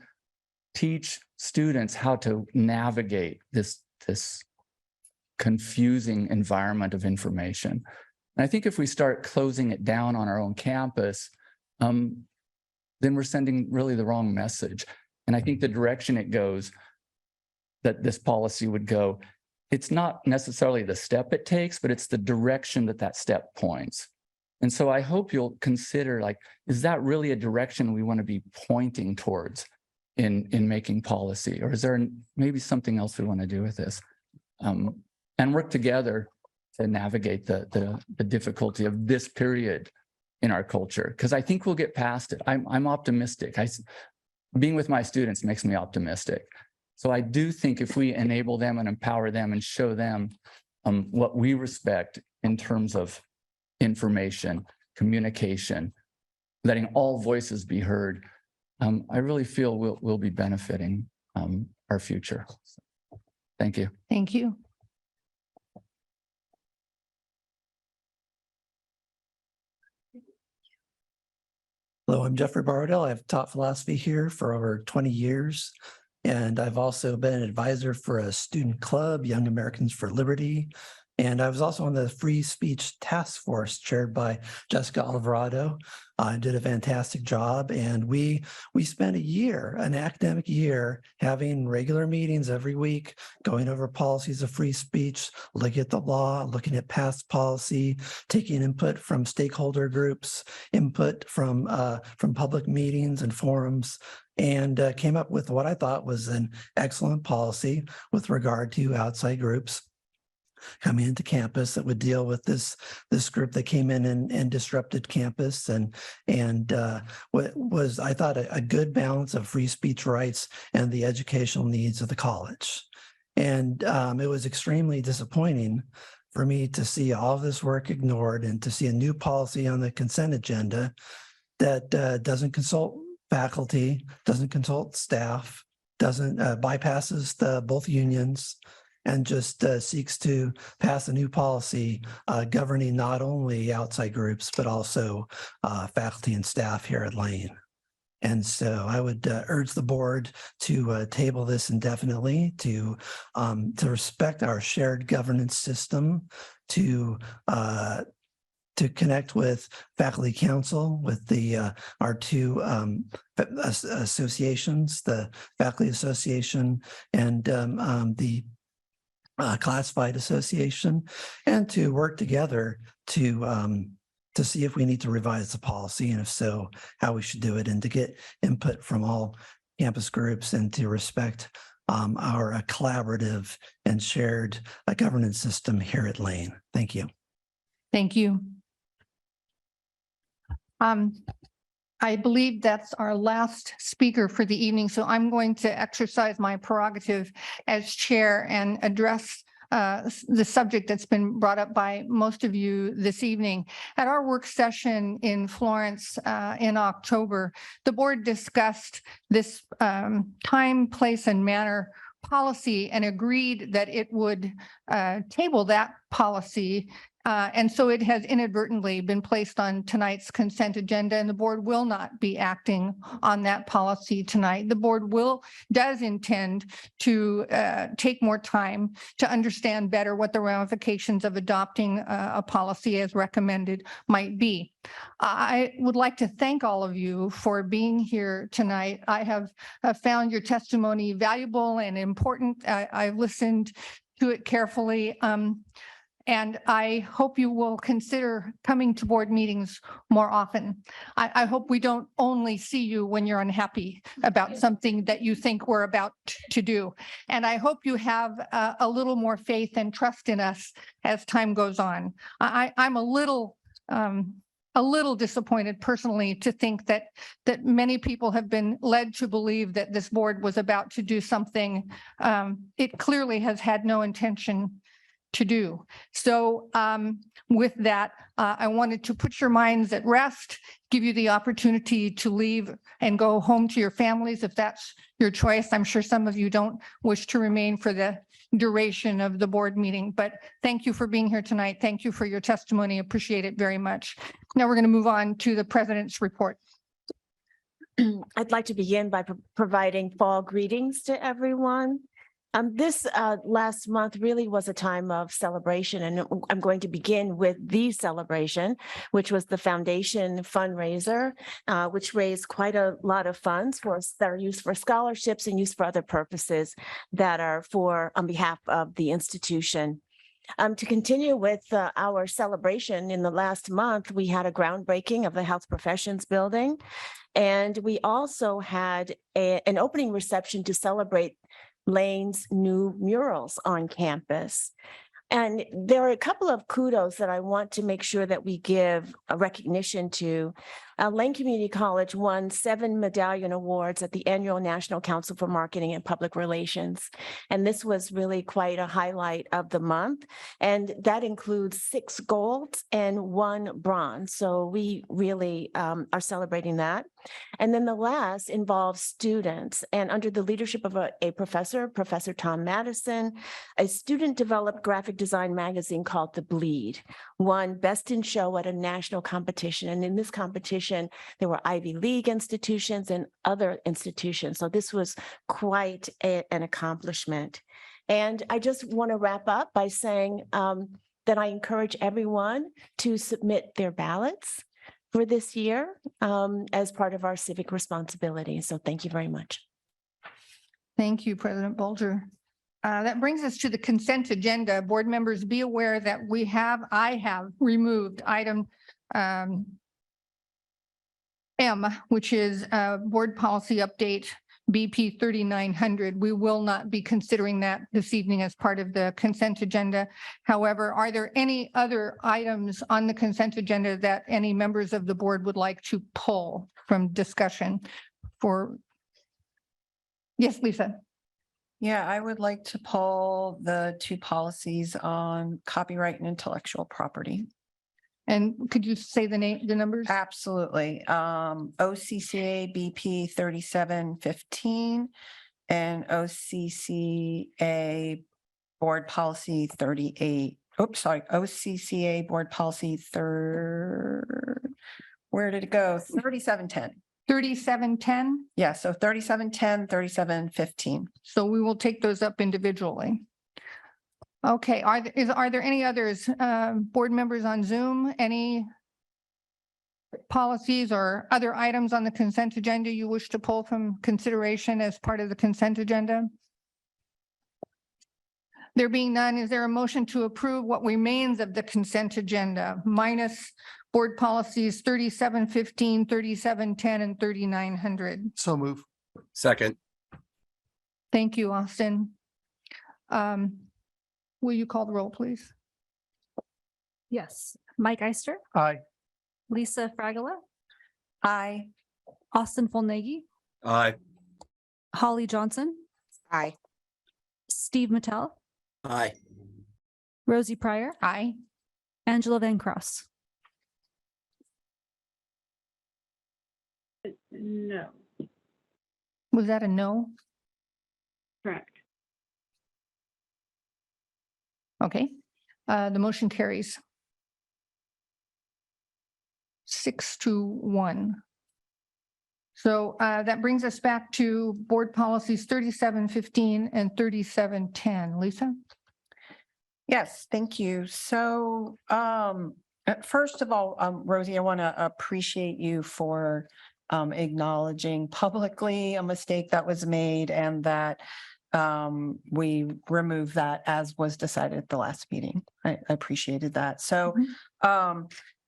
teach students how to navigate this confusing environment of information. And I think if we start closing it down on our own campus, then we're sending really the wrong message. And I think the direction it goes, that this policy would go, it's not necessarily the step it takes, but it's the direction that step points. And so I hope you'll consider, like, is that really a direction we want to be pointing towards in making policy? Or is there maybe something else we want to do with this? And work together to navigate the difficulty of this period in our culture, because I think we'll get past it. I'm optimistic. Being with my students makes me optimistic. So I do think if we enable them and empower them and show them what we respect in terms of information, communication, letting all voices be heard, I really feel we'll be benefiting our future. So, thank you. Thank you. Hello, I'm Jeffrey Borrowdale. I've taught philosophy here for over 20 years, and I've also been an advisor for a student club, Young Americans for Liberty, And I was also on the Free Speech Task Force chaired by Jessica Alvarado. Did a fantastic job. And we spent a year, an academic year, having regular meetings every week, going over policies of free speech, looking at the law, looking at past policy, taking input from stakeholder groups, input from public meetings and forums, and came up with what I thought was an excellent policy with regard to outside groups coming into campus that would deal with this group that came in and disrupted campus and what was, I thought, a good balance of free speech rights and the educational needs of the college. And it was extremely disappointing for me to see all of this work ignored and to see a new policy on the consent agenda that doesn't consult faculty, doesn't consult staff, doesn't bypasses both unions, and just seeks to pass a new policy governing not only outside groups, but also faculty and staff here at Lane. And so I would urge the board to table this indefinitely, to respect our shared governance system, to connect with faculty council, with our two associations, the Faculty Association and the Classified Association, and to work together to see if we need to revise the policy, and if so, how we should do it, and to get input from all campus groups, and to respect our collaborative and shared governance system here at Lane. Thank you. Thank you. I believe that's our last speaker for the evening, so I'm going to exercise my prerogative as chair and address the subject that's been brought up by most of you this evening. At our work session in Florence in October, the board discussed this time, place, and manner policy and agreed that it would table that policy. And so it has inadvertently been placed on tonight's consent agenda, and the board will not be acting on that policy tonight. The board does intend to take more time to understand better what the ramifications of adopting a policy as recommended might be. I would like to thank all of you for being here tonight. I have found your testimony valuable and important. I've listened to it carefully. And I hope you will consider coming to board meetings more often. I hope we don't only see you when you're unhappy about something that you think we're about to do. And I hope you have a little more faith and trust in us as time goes on. I'm a little disappointed personally to think that many people have been led to believe that this board was about to do something it clearly has had no intention to do. So with that, I wanted to put your minds at rest, give you the opportunity to leave and go home to your families if that's your choice. I'm sure some of you don't wish to remain for the duration of the board meeting, but thank you for being here tonight. Thank you for your testimony. Appreciate it very much. Now we're going to move on to the president's report. I'd like to begin by providing fall greetings to everyone. This last month really was a time of celebration, and I'm going to begin with the celebration, which was the foundation fundraiser, which raised quite a lot of funds that are used for scholarships and used for other purposes that are on behalf of the institution. To continue with our celebration in the last month, we had a groundbreaking of the Health Professions Building, and we also had an opening reception to celebrate Lane's new murals on campus. And there are a couple of kudos that I want to make sure that we give a recognition to. Lane Community College won 7 medallion awards at the annual National Council for Marketing and Public Relations. And this was really quite a highlight of the month. And that includes 6 golds and 1 bronze. So we really are celebrating that. And then the last involves students. And under the leadership of a professor, Professor Tom Madison, a student-developed graphic design magazine called The Bleed won Best in Show at a national competition. And in this competition, there were Ivy League institutions and other institutions. So this was quite an accomplishment. And I just want to wrap up by saying then I encourage everyone to submit their ballots for this year as part of our civic responsibility. So thank you very much. Thank you, President Bolger. That brings us to the consent agenda. Board members, be aware that I have removed item M, which is board policy update BP 3900. We will not be considering that this evening as part of the consent agenda. However, are there any other items on the consent agenda that any members of the board would like to pull from discussion for? Yes, Lisa. Yeah, I would like to pull the two policies on copyright and intellectual property. And could you say the numbers? Absolutely. OCCA BP 3715 and OCCA Board Policy 38. Oops, sorry, OCCA Board Policy where did it go? 3710. 3710. Yeah, so 3710, 3715. So we will take those up individually. Okay, are there any others, board members on Zoom, any policies or other items on the consent agenda you wish to pull from consideration as part of the consent agenda? There being none, is there a motion to approve what remains of the consent agenda minus board policies 3715, 3710, and 3900? So move. Second. Thank you, Austin. Will you call the roll, please? Yes. Mike Eister, Aye. Lisa Fragala, Aye. Austin Fullnagy, Aye. Holly Johnson, Aye. Steve Mattel, Aye. Rosie Pryor, Aye. Angela Van Cross. No. Was that a no? Correct. Okay, the motion carries 6-1. So that brings us back to board policies 3715 and 3710. Lisa? Yes, thank you. So first of all, Rosie, I want to appreciate you for acknowledging publicly a mistake that was made and that we removed that as was decided at the last meeting. I appreciated that. So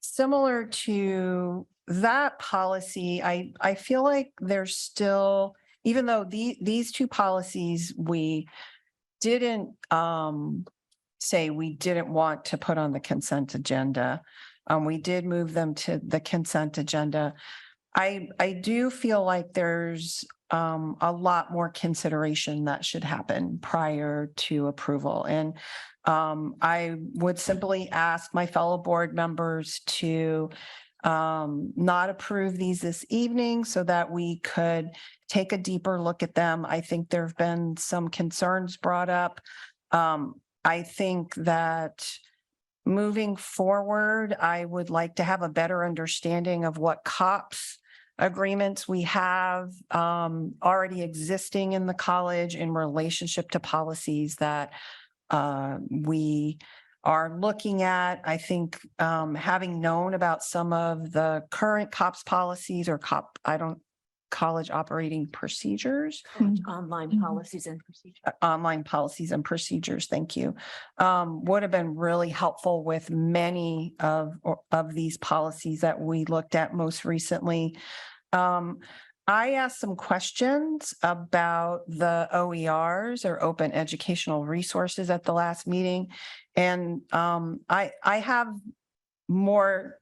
similar to that policy, I feel like there's still, even though these two policies we didn't say we didn't want to put on the consent agenda, we did move them to the consent agenda. I do feel like there's a lot more consideration that should happen prior to approval. And I would simply ask my fellow board members to not approve these this evening so that we could take a deeper look at them. I think there have been some concerns brought up. I think that moving forward, I would like to have a better understanding of what COPS agreements we have already existing in the college in relationship to policies that we are looking at. I think having known about some of the current COPS policies or college operating procedures. Online policies and procedures. Online policies and procedures, thank you, would have been really helpful with many of these policies that we looked at most recently. I asked some questions about the OERs or open educational resources at the last meeting. And I have more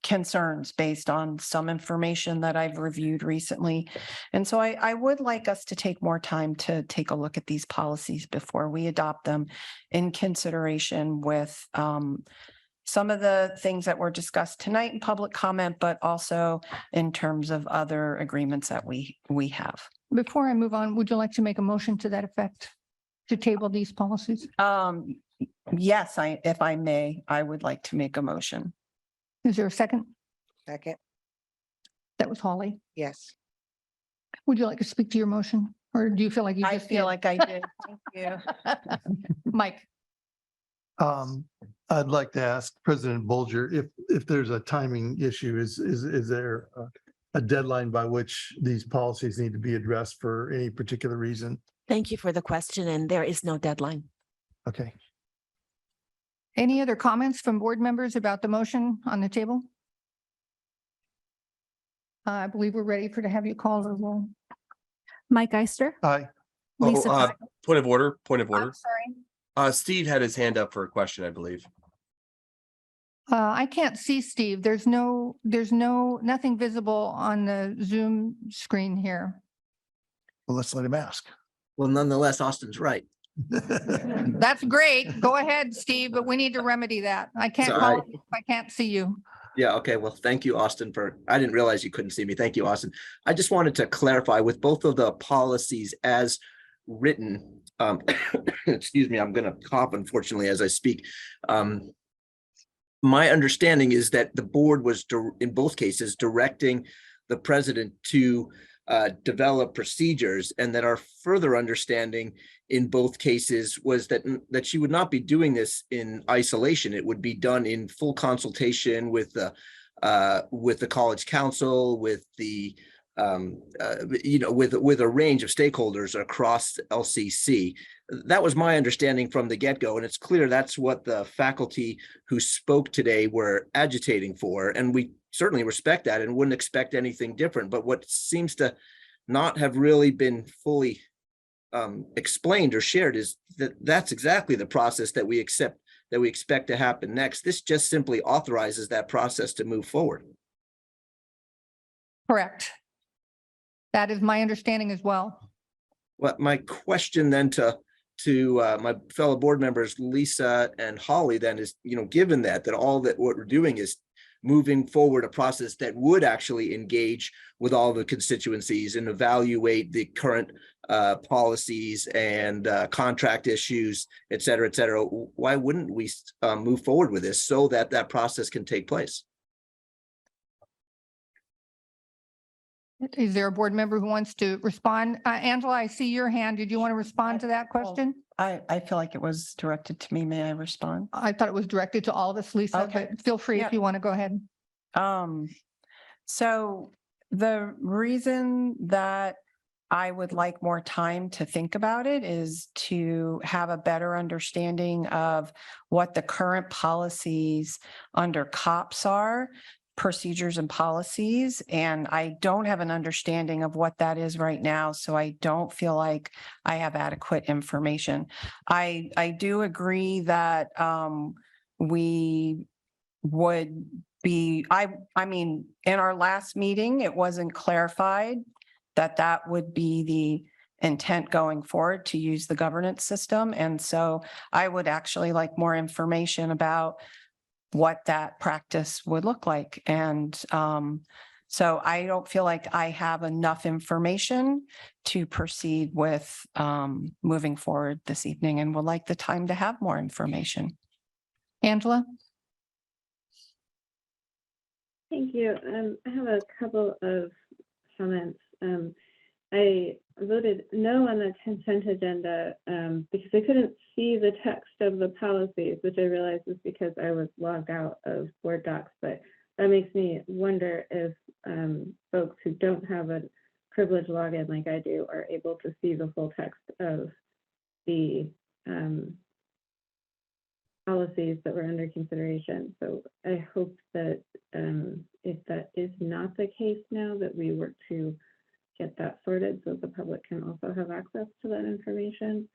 concerns based on some information that I've reviewed recently. And so I would like us to take more time to take a look at these policies before we adopt them in consideration with some of the things that were discussed tonight in public comment, but also in terms of other agreements that we have. Before I move on, would you like to make a motion to that effect to table these policies? Yes, if I may, I would like to make a motion. Is there a second? Second. That was Holly. Yes. Would you like to speak to your motion or do you feel like you I just feel did? like I did. Thank you. Mike? I'd like to ask President Bolger if there's a timing issue, is there a deadline by which these policies need to be addressed for any particular reason? Thank you for the question, and there is no deadline. Okay. Any other comments from board members about the motion on the table? I believe we're ready to have you call the roll. Mike Eister, Aye. Lisa. Oh, point of order, point of I'm order. sorry. Steve had his hand up for a question, I believe. I can't see Steve. There's nothing visible on the Zoom screen here. Well, let's let him ask. Well, nonetheless, Austin's right. That's great. Go ahead, Steve, but we need to remedy that. I can't It's all call right. you if I can't see you. Yeah, okay. Well, thank you, Austin, I didn't realize you couldn't see me. Thank you, Austin. I just wanted to clarify with both of the policies as written. Excuse me, I'm going to cough, unfortunately, as I speak. My understanding is that the board was, in both cases, directing the president to develop procedures, and that our further understanding in both cases was that she would not be doing this in isolation. It would be done in full consultation with the college council, with the with a range of stakeholders across LCC. That was my understanding from the get-go, and it's clear that's what the faculty who spoke today were agitating for, and we certainly respect that and wouldn't expect anything different. But what seems to not have really been fully explained or shared is that that's exactly the process that we expect to happen next. This just simply authorizes that process to move forward. Correct. That is my understanding as well. Well, my question then to my fellow board members, Lisa and Holly, then is, given that all that what we're doing is moving forward a process that would actually engage with all the constituencies and evaluate the current policies and contract issues, et cetera, why wouldn't we move forward with this so that that process can take place? Is there a board member who wants to respond? Angela, I see your hand. Did you want to respond to that question? I feel like it was directed to me. May I respond? I thought it was directed to all of us, Lisa, Okay. but feel free Yeah. if you want to go ahead. So the reason that I would like more time to think about it is to have a better understanding of what the current policies under COPS are, procedures and policies, and I don't have an understanding of what that is right now, so I don't feel like I have adequate information. I do agree that we would be, I mean, in our last meeting, it wasn't clarified that would be the intent going forward to use the governance system, and so I would actually like more information about what that practice would look like. And so I don't feel like I have enough information to proceed with moving forward this evening, and would like the time to have more information. Angela? Thank you. I have a couple of comments. I voted no on the consent agenda because I couldn't see the text of the policies, which I realize is because I was logged out of Board Docs, but that makes me wonder if folks who don't have a privileged login like I do are able to see the full text of the policies that were under consideration. So I hope that if that is not the case now, that we work to get that sorted so the public can also have access to that information.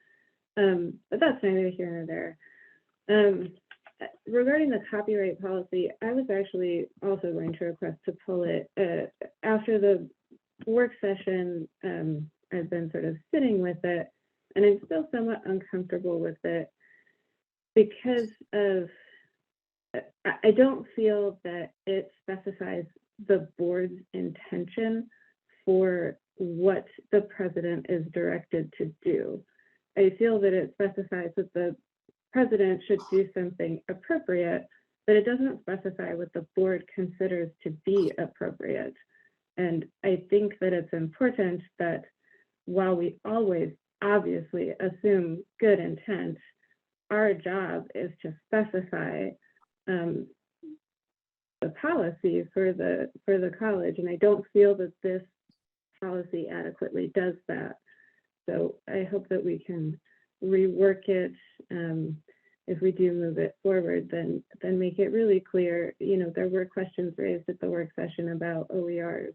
But that's neither here nor there. Regarding the copyright policy, I was actually also going to request to pull it after the work session. I've been sort of sitting with it, and I'm still somewhat uncomfortable with it because of, I don't feel that it specifies the board's intention for what the president is directed to do. I feel that it specifies that the president should do something appropriate, but it doesn't specify what the board considers to be appropriate. And I think that it's important that while we always obviously assume good intent, our job is to specify the policy for the college, and I don't feel that this policy adequately does that. So I hope that we can rework it. If we do move it forward, then make it really clear. You know, there were questions raised at the work session about OERs,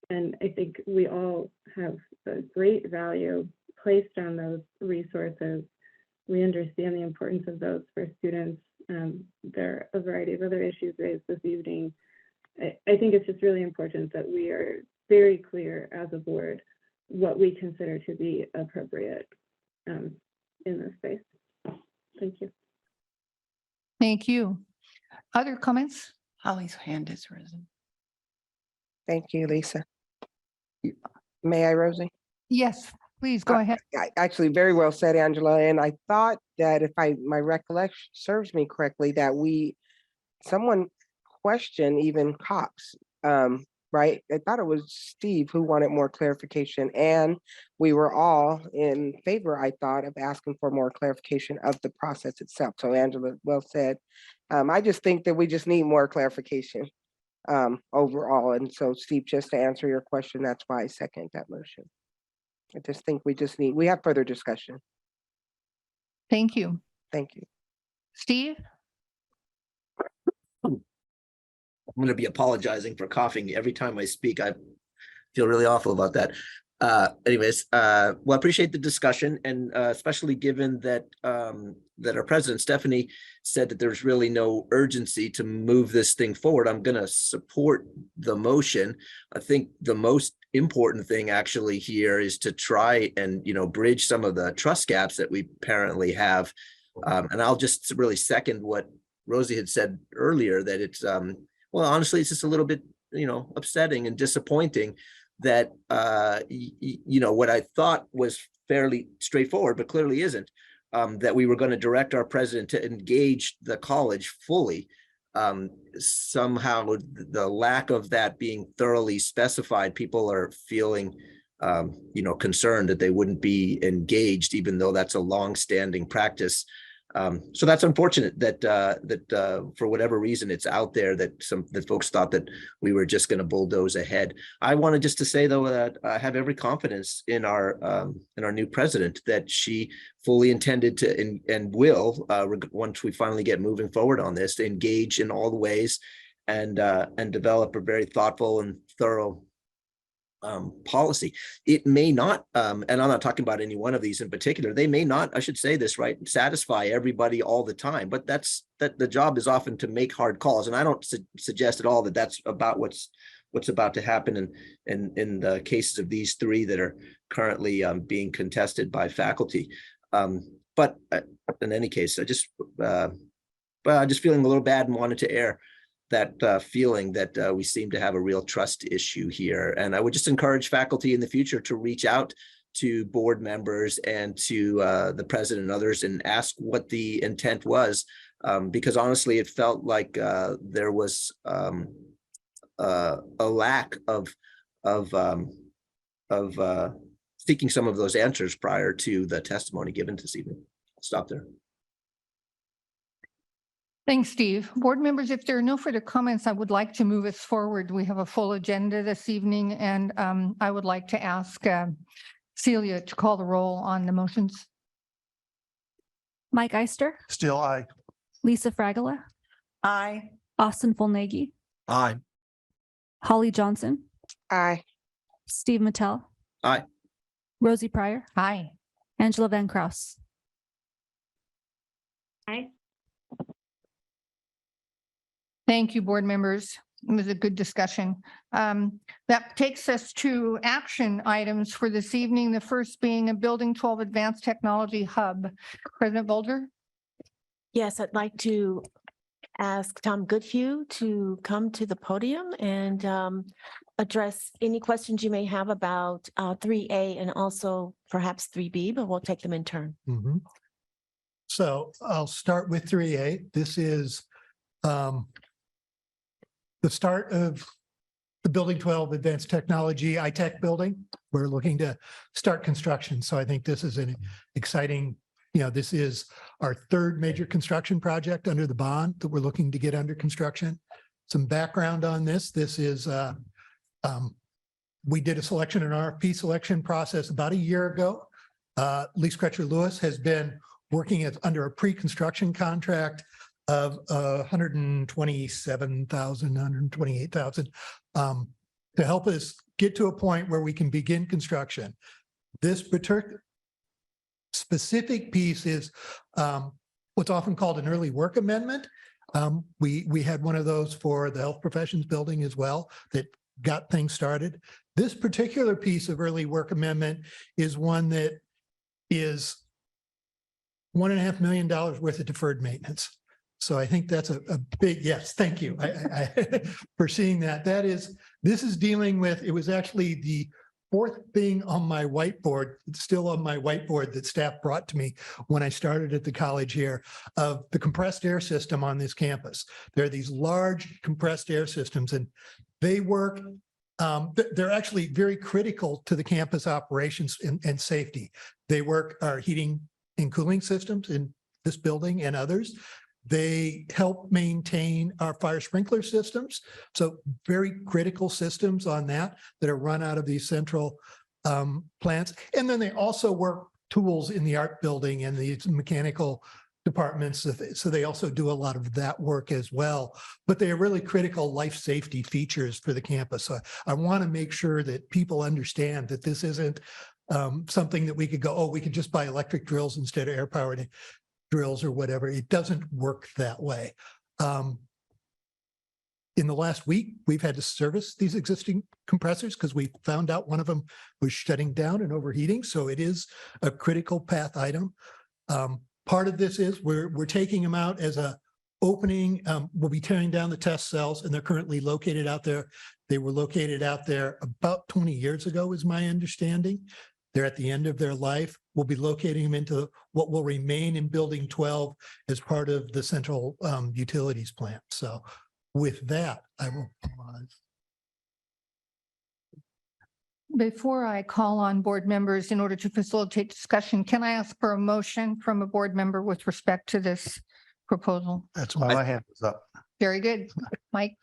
and I think we all have a great value placed on those resources. We understand the importance of those for students. There are a variety of other issues raised this evening. I think it's just really important that we are very clear as a board what we consider to be appropriate in this space. Thank you. Thank you. Other comments? Holly's hand is risen. Thank you, Lisa. May I, Rosie? Yes, please go ahead. Actually, very well said, Angela. And I thought that if my recollection serves me correctly, that someone questioned even Cox, right? I thought it was Steve who wanted more clarification, and we were all in favor, I thought, of asking for more clarification of the process itself. So Angela, well said. I just think that we just need more clarification overall. And so Steve, just to answer your question, that's why I second that motion. I just think we have further discussion. Thank you. Thank you. Steve? I'm going to be apologizing for coughing every time I speak. I feel really awful about that. Anyways, well, I appreciate the discussion, and especially given that that our president, Stephanie, said that there's really no urgency to move this thing forward. I'm going to support the motion. I think the most important thing actually here is to try and, bridge some of the trust gaps that we apparently have. And I'll just really second what Rosie had said earlier, that it's, well, honestly, it's just a little bit, upsetting and disappointing that, what I thought was fairly straightforward, but clearly isn't, that we were going to direct our president to engage the college fully. Somehow the lack of that being thoroughly specified, people are feeling, concerned that they wouldn't be engaged, even though that's a long-standing practice. So that's unfortunate that for whatever reason it's out there, that folks thought that we were just going to bulldoze ahead. I wanted just to say, though, that I have every confidence in our new president, that she fully intended to and will, once we finally get moving forward on this, to engage in all the ways and develop a very thoughtful and thorough policy. It may not, and I'm not talking about any one of these in particular, they may not, I should say this right, satisfy everybody all the time, but that the job is often to make hard calls. And I don't suggest at all that that's about what's about to happen in the cases of these three that are currently being contested by faculty. But in any case, I just feeling a little bad and wanted to air that feeling that we seem to have a real trust issue here. And I would just encourage faculty in the future to reach out to board members and to the president and others and ask what the intent was, because honestly, it felt like there was a lack of seeking some of those answers prior to the testimony given this evening. I'll stop there. Thanks, Steve. Board members, if there are no further comments, I would like to move us forward. We have a full agenda this evening, and I would like to ask Celia to call the roll on the motions. Mike Eister, Still aye. Lisa Fragola, Aye. Austin Fulnagi, Aye. Holly Johnson, Aye. Steve Mattel, Aye. Rosie Pryor, Aye. Angela Van Kraus. Aye. Thank you, board members. It was a good discussion. That takes us to action items for this evening. The first being a Building 12 Advanced Technology Hub. President Bolger? Yes, I'd like to ask Tom Goodhue to come to the podium and address any questions you may have about 3A and also perhaps 3B, but we'll take them in turn. Mm-hmm. So I'll start with 3A. This is the start of the Building 12 Advanced Technology ITech building. We're looking to start construction. So I think this is an exciting This is our third major construction project under the bond that we're looking to get under construction. Some background on this. This is, we did a selection, an RFP selection process about a year ago. Lee Scratcher Lewis has been working under a pre-construction contract of 127,000, 128,000 to help us get to a point where we can begin construction. This particular specific piece is what's often called an early work amendment. We had one of those for the health professions building as well that got things started. This particular piece of early work amendment is one that is $1.5 million worth of deferred maintenance. So I think that's a big yes. Thank you for seeing that. This is dealing with, it was actually the fourth thing on my whiteboard, still on my whiteboard that staff brought to me when I started at the college here, of the compressed air system on this campus. There are these large compressed air systems and they work, they're actually very critical to the campus operations and safety. They work our heating and cooling systems in this building and others. They help maintain our fire sprinkler systems. So very critical systems on that are run out of these central plants. And then they also work tools in the art building and the mechanical departments. So they also do a lot of that work as well. But they are really critical life safety features for the campus. So I want to make sure that people understand that this isn't something that we could go, oh, we could just buy electric drills instead of air powered drills or whatever. It doesn't work that way. In the last week, we've had to service these existing compressors because we found out one of them was shutting down and overheating. So it is a critical path item. Part of this is we're taking them out as a opening. We'll be tearing down the test cells and they're currently located out there. They were located out there about 20 years ago is my understanding. They're at the end of their life. We'll be locating them into what will remain in building 12 as part of the central utilities plant. So with that, I will pause. Before I call on board members in order to facilitate discussion, can I ask for a motion from a board member with respect to this proposal? That's why my hand was up. Very good. Mike?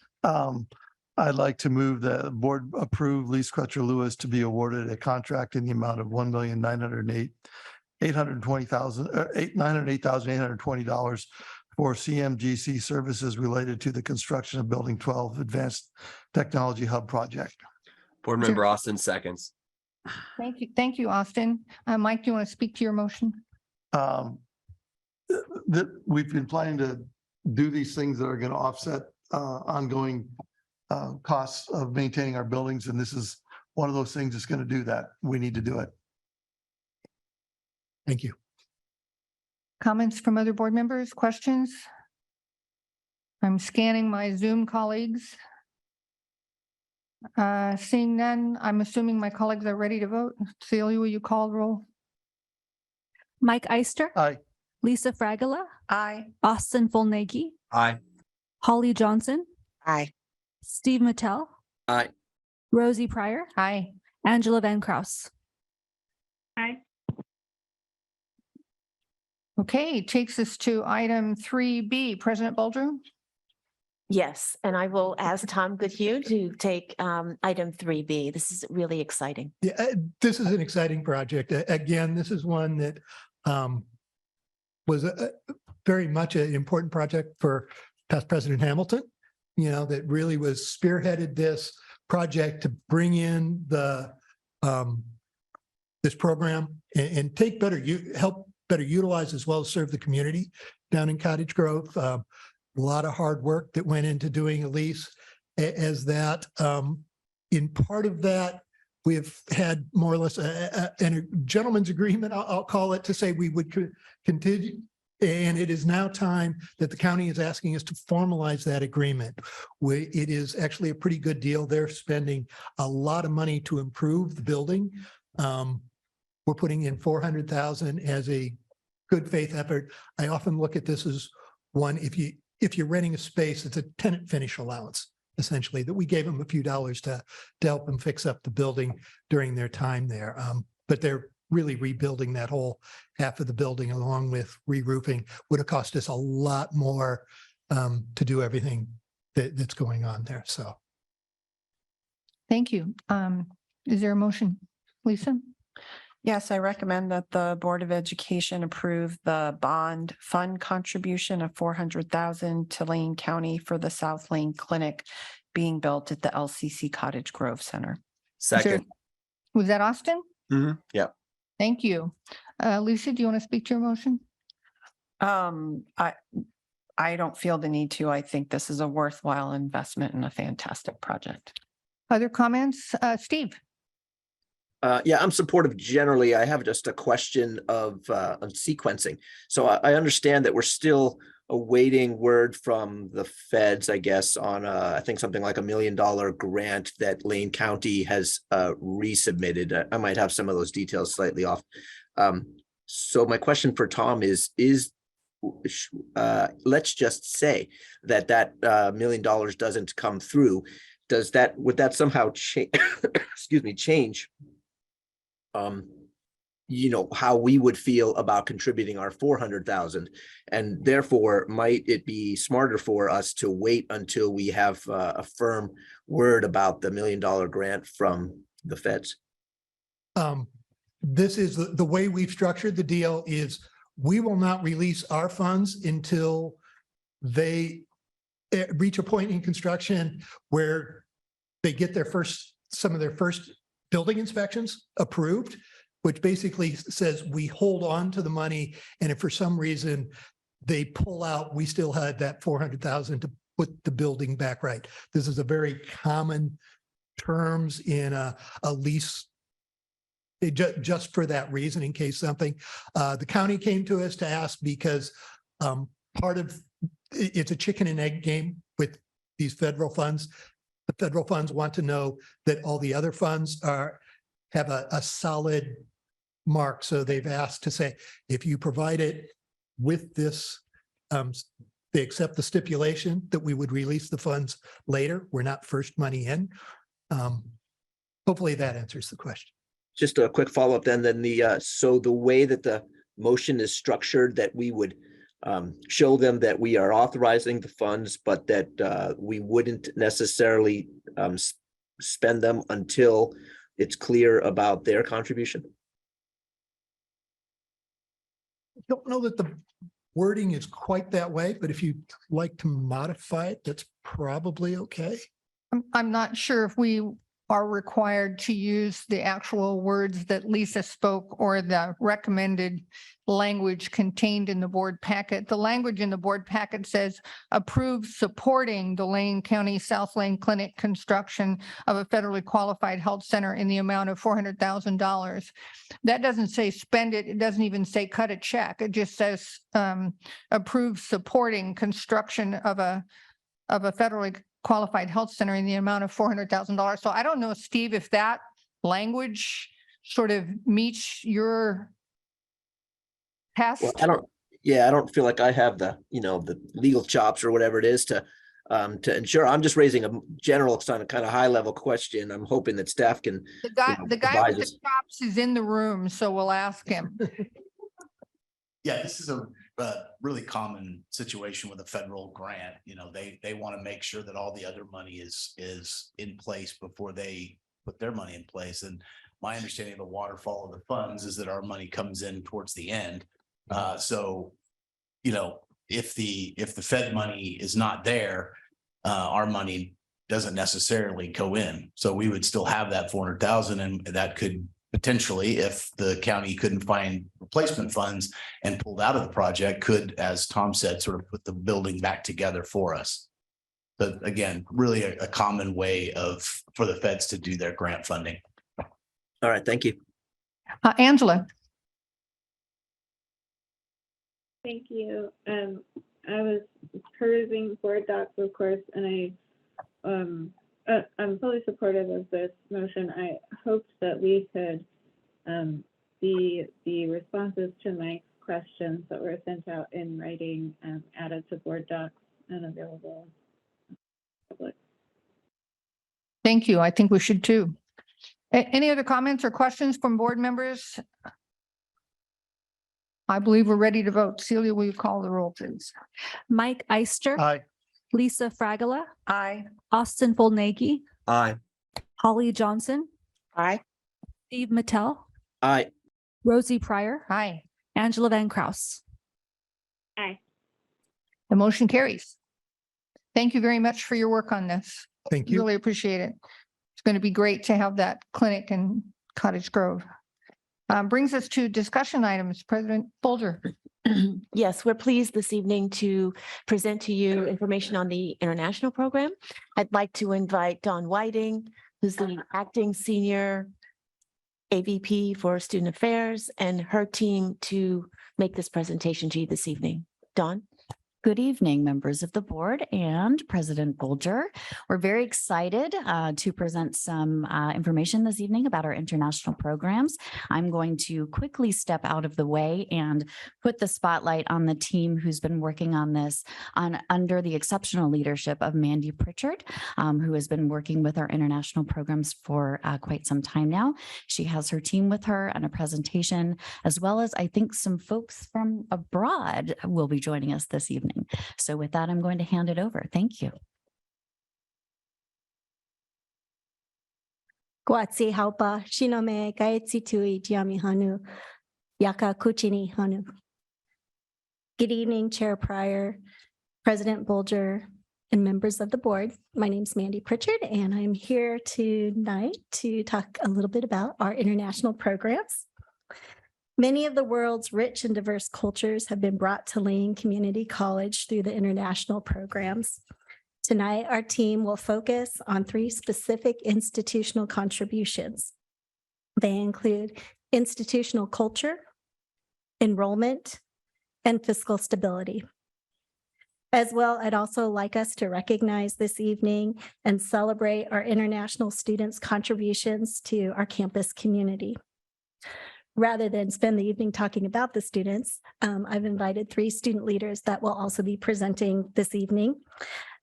I'd like to move the board approve Lee Scratcher Lewis to be awarded a contract in the amount of $908,820 for CMGC services related to the construction of Building 12 Advanced Technology Hub project. Board Member Austin seconds. Thank you. Thank you, Austin. Mike, do you want to speak to your motion? We've been planning to do these things that are going to offset ongoing costs of maintaining our buildings. And this is one of those things that's going to do that. We need to do it. Thank you. Comments from other board members? Questions? I'm scanning my Zoom colleagues. Seeing none, I'm assuming my colleagues are ready to vote. Celia, will you call the roll? Mike Eister. Aye. Lisa Fragala. Aye. Austin Volneggi. Aye. Holly Johnson. Aye. Steve Mattel. Aye. Rosie Pryor. Aye. Angela Van Kraus. Aye. Okay, takes us to item 3B. President Bolger? Yes, and I will ask Tom Goodhue to take item 3B. This is really exciting. Yeah, this is an exciting project. Again, this is one that was very much an important project for past President Hamilton, that really was spearheaded this project to bring in the this program and take help better utilize as well as serve the community down in Cottage Grove. A lot of hard work that went into doing a lease as that. In part of that, we've had more or less a gentleman's agreement, I'll call it, to say we would continue. And it is now time that the county is asking us to formalize that agreement. It is actually a pretty good deal. They're spending a lot of money to improve the building. We're putting in $400,000 as a good faith effort. I often look at this as one, if you're renting a space, it's a tenant finish allowance, essentially, that we gave them a few dollars to help them fix up the building during their time there. But they're really rebuilding that whole half of the building along with re-roofing would have cost us a lot more to do everything that's going on there. So. Thank you. Is there a motion? Lisa? Yes, I recommend that the Board of Education approve the bond fund contribution of 400,000 to Lane County for the South Lane Clinic being built at the LCC Cottage Grove Center. Second. Was that Austin? Yeah. Thank you. Lisa, do you want to speak to your motion? I don't feel the need to. I think this is a worthwhile investment and a fantastic project. Other comments? Steve? Yeah, I'm supportive generally. I have just a question of sequencing. So I understand that we're still awaiting word from the feds, I guess, on I think something like $1 million grant that Lane County has resubmitted. I might have some of those details slightly off. So my question for Tom is let's just say that $1 million doesn't come through. Would that somehow change? Excuse me, change how we would feel about contributing our 400,000, and therefore might it be smarter for us to wait until we have a firm word about the $1 million grant from the feds? This is the way we've structured the deal is we will not release our funds until they reach a point in construction where they get some of their first building inspections approved, which basically says we hold on to the money. And if for some reason they pull out, we still had that 400,000 to put the building back right. This is a very common terms in a lease. Just for that reason, in case something, the county came to us to ask because part of it's a chicken and egg game with these federal funds. The federal funds want to know that all the other funds have a solid mark. So they've asked to say, if you provide it with this, they accept the stipulation that we would release the funds later. We're not first money in. Hopefully that answers the question. Just a quick follow-up then so the way that the motion is structured, that we would show them that we are authorizing the funds, but that we wouldn't necessarily spend them until it's clear about their contribution. I don't know that the wording is quite that way, but if you'd like to modify it, that's probably okay. I'm not sure if we are required to use the actual words that Lisa spoke or the recommended language contained in the board packet. The language in the board packet says approve supporting the Lane County South Lane Clinic construction of a federally qualified health center in the amount of $400,000. That doesn't say spend it. It doesn't even say cut a check. It just says approve supporting construction of a federally qualified health center in the amount of $400,000. So I don't know, Steve, if that language sort of meets your test. Well, I don't feel like I have the legal chops or whatever it is to ensure. I'm just raising a general kind of high level question. I'm hoping that staff can. The guy with the chops is in the room, so we'll ask him. Yeah, this is a really common situation with a federal grant. They want to make sure that all the other money is in place before they put their money in place. And my understanding of the waterfall of the funds is that our money comes in towards the end. So, if the Fed money is not there, our money doesn't necessarily go in. So we would still have that 400,000, and that could potentially, if the county couldn't find replacement funds and pulled out of the project, could, as Tom said, sort of put the building back together for us. But again, really a common way for the feds to do their grant funding. All right, thank you. Angela. Thank you. I was perusing board docs, of course, and I'm fully supportive of this motion. I hoped that we could the responses to my questions that were sent out in writing added to board docs and available to the public. Thank you. I think we should too. Any other comments or questions from board members I believe we're ready to vote. Celia, will you call the roll, please? Mike Ister. Aye. Lisa Fragala, Aye. Austin Fullnagy, Aye. Holly Johnson, Aye. Steve Mattel, Aye. Rosie Pryor, Aye. Angela Van Kraus. Aye. The motion carries. Thank you very much for your work on this. Thank you. Really appreciate it. It's going to be great to have that clinic in Cottage Grove. Brings us to discussion items. President Bolger. Yes, we're pleased this evening to present to you information on the international program. I'd like to invite Dawn Whiting, who's the acting senior AVP for Student Affairs, and her team to make this presentation to you this evening. Dawn? Good evening, members of the board and President Bolger. We're very excited to present some information this evening about our international programs. I'm going to quickly step out of the way and put the spotlight on the team who's been working on this under the exceptional leadership of Mandy Pritchard, who has been working with our international programs for quite some time now. She has her team with her and a presentation, as well as I think some folks from abroad will be joining us this evening. So with that, I'm going to hand it over. Thank you. Guatsi haupa shinome gaetsi tui diami hanu yaka kuchini hanu. Good evening, Chair Pryor, President Bolger, and members of the board. My name is Mandy Pritchard, and I'm here tonight to talk a little bit about our international programs. Many of the world's rich and diverse cultures have been brought to Lane Community College through the international programs. Tonight, our team will focus on 3 specific institutional contributions. They include institutional culture, enrollment, and fiscal stability. As well, I'd also like us to recognize this evening and celebrate our international students' contributions to our campus community. Rather than spend the evening talking about the students, I've invited 3 student leaders that will also be presenting this evening.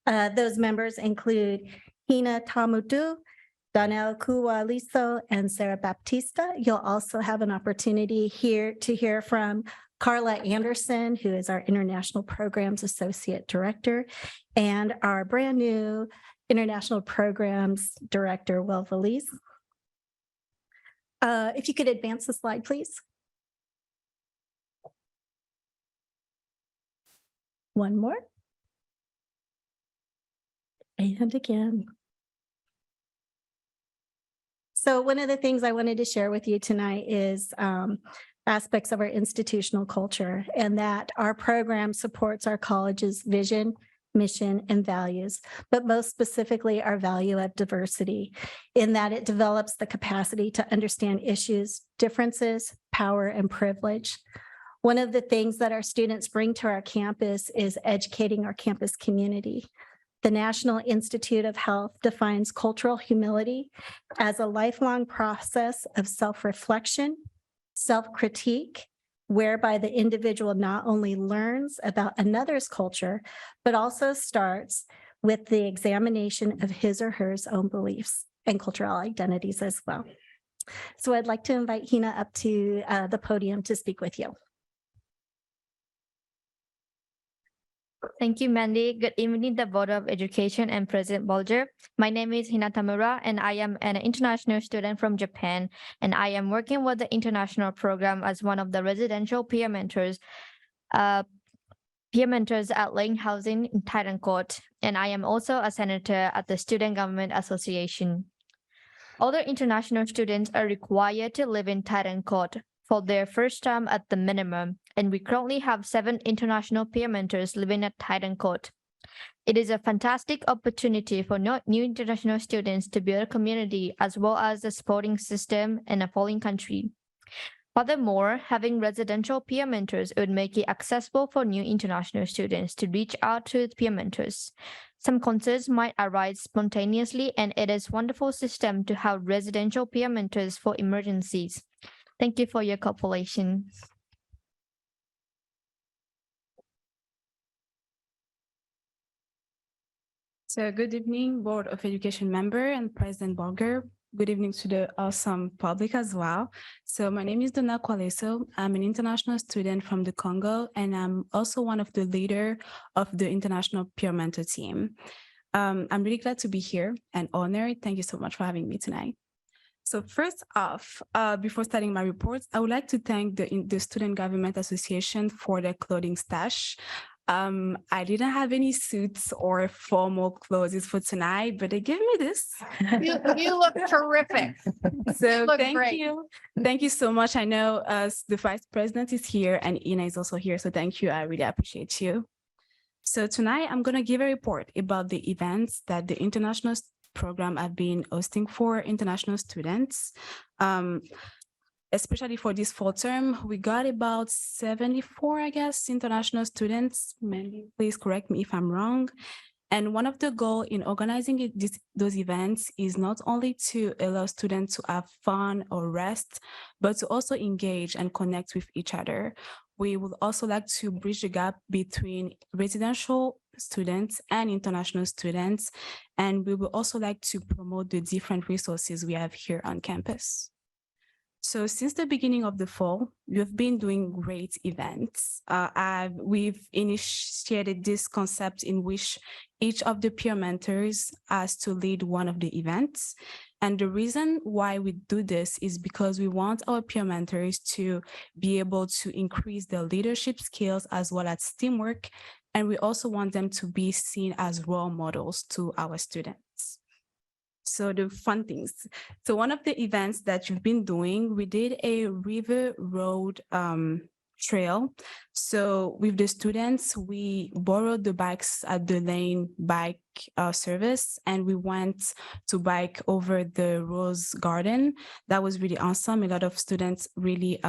Those members include Hina Tamudu, Donnell Kuwa-Liso, and Sarah Baptista. You'll also have an opportunity here to hear from Carla Anderson, who is our International Programs Associate Director, and our brand new International Programs Director, Will Valise. If you could advance the slide, please. One more. And again. So one of the things I wanted to share with you tonight is aspects of our institutional culture, and that our program supports our college's vision, mission, and values, but most specifically our value of diversity, in that it develops the capacity to understand issues, differences, power, and privilege. One of the things that our students bring to our campus is educating our campus community. The National Institute of Health defines cultural humility as a lifelong process of self-reflection, self-critique, whereby the individual not only learns about another's culture, but also starts with the examination of his or her own beliefs and cultural identities as well. So I'd like to invite Hina up to the podium to speak with you. Thank you, Mandy. Good evening, the Board of Education and President Bolger. My name is Hina Tamura, and I am an international student from Japan, and I am working with the international program as one of the residential peer mentors at Lane Housing in Titan Court, and I am also a senator at the Student Government Association. Other international students are required to live in Titan Court for their first term at the minimum, and we currently have 7 international peer mentors living at Titan Court. It is a fantastic opportunity for new international students to build a community as well as a supporting system in a foreign country. Furthermore, having residential peer mentors would make it accessible for new international students to reach out to peer mentors. Some concerns might arise spontaneously, and it is a wonderful system to have residential peer mentors for emergencies. Thank you for your cooperation. So good evening, Board of Education member and President Bolger. Good evening to the awesome public as well. So my name is Donna Kwaleso. I'm an international student from the Congo, and I'm also one of the leader of the International Peer Mentor team. I'm really glad to be here and honored. Thank you so much for having me tonight. So first off, before starting my report, I would like to thank the Student Government Association for their clothing stash. I didn't have any suits or formal clothes for tonight, but they gave me this. You look terrific. So look thank great. you. Thank you so much. I know the Vice President is here and Ina is also here. So thank you. I really appreciate you. So tonight I'm going to give a report about the events that the international program I've been hosting for international students. Especially for this fall term, we got about 74, I guess, international students. Maybe please correct me if I'm wrong. And one of the goals in organizing those events is not only to allow students to have fun or rest, but to also engage and connect with each other. We would also like to bridge the gap between residential students and international students. And we would also like to promote the different resources we have here on campus. So since the beginning of the fall, we've been doing great events. We've initiated this concept in which each of the peer mentors has to lead one of the events. And the reason why we do this is because we want our peer mentors to be able to increase their leadership skills as well as teamwork. And we also want them to be seen as role models to our students. So the fun things. So one of the events that you've been doing, we did a river road trail. So with the students, we borrowed the bikes at the Lane bike service, and we went to bike over the Rose Garden. That was really awesome. A lot of students really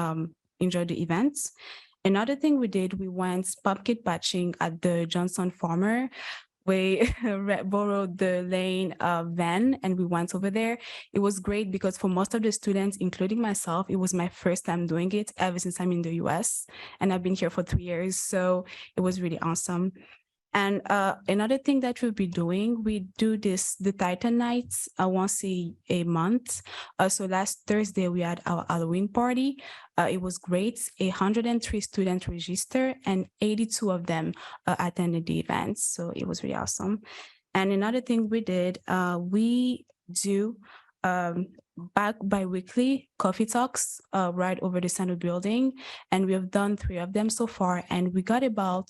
enjoyed the events. Another thing we did, we went pumpkin patching at the Johnson Farmer. We borrowed the Lane van and we went over there. It was great because for most of the students, including myself, it was my first time doing it ever since I'm in the US, and I've been here for 3 years. So it was really awesome. And another thing that we'll be doing, we do the Titan Nights once a month. So last Thursday, we had our Halloween party. It was great. 103 students registered and 82 of them attended the event. So it was really awesome. And another thing we did, we do bi-weekly coffee talks right over the Senate building. And we have done 3 of them so far. And we got about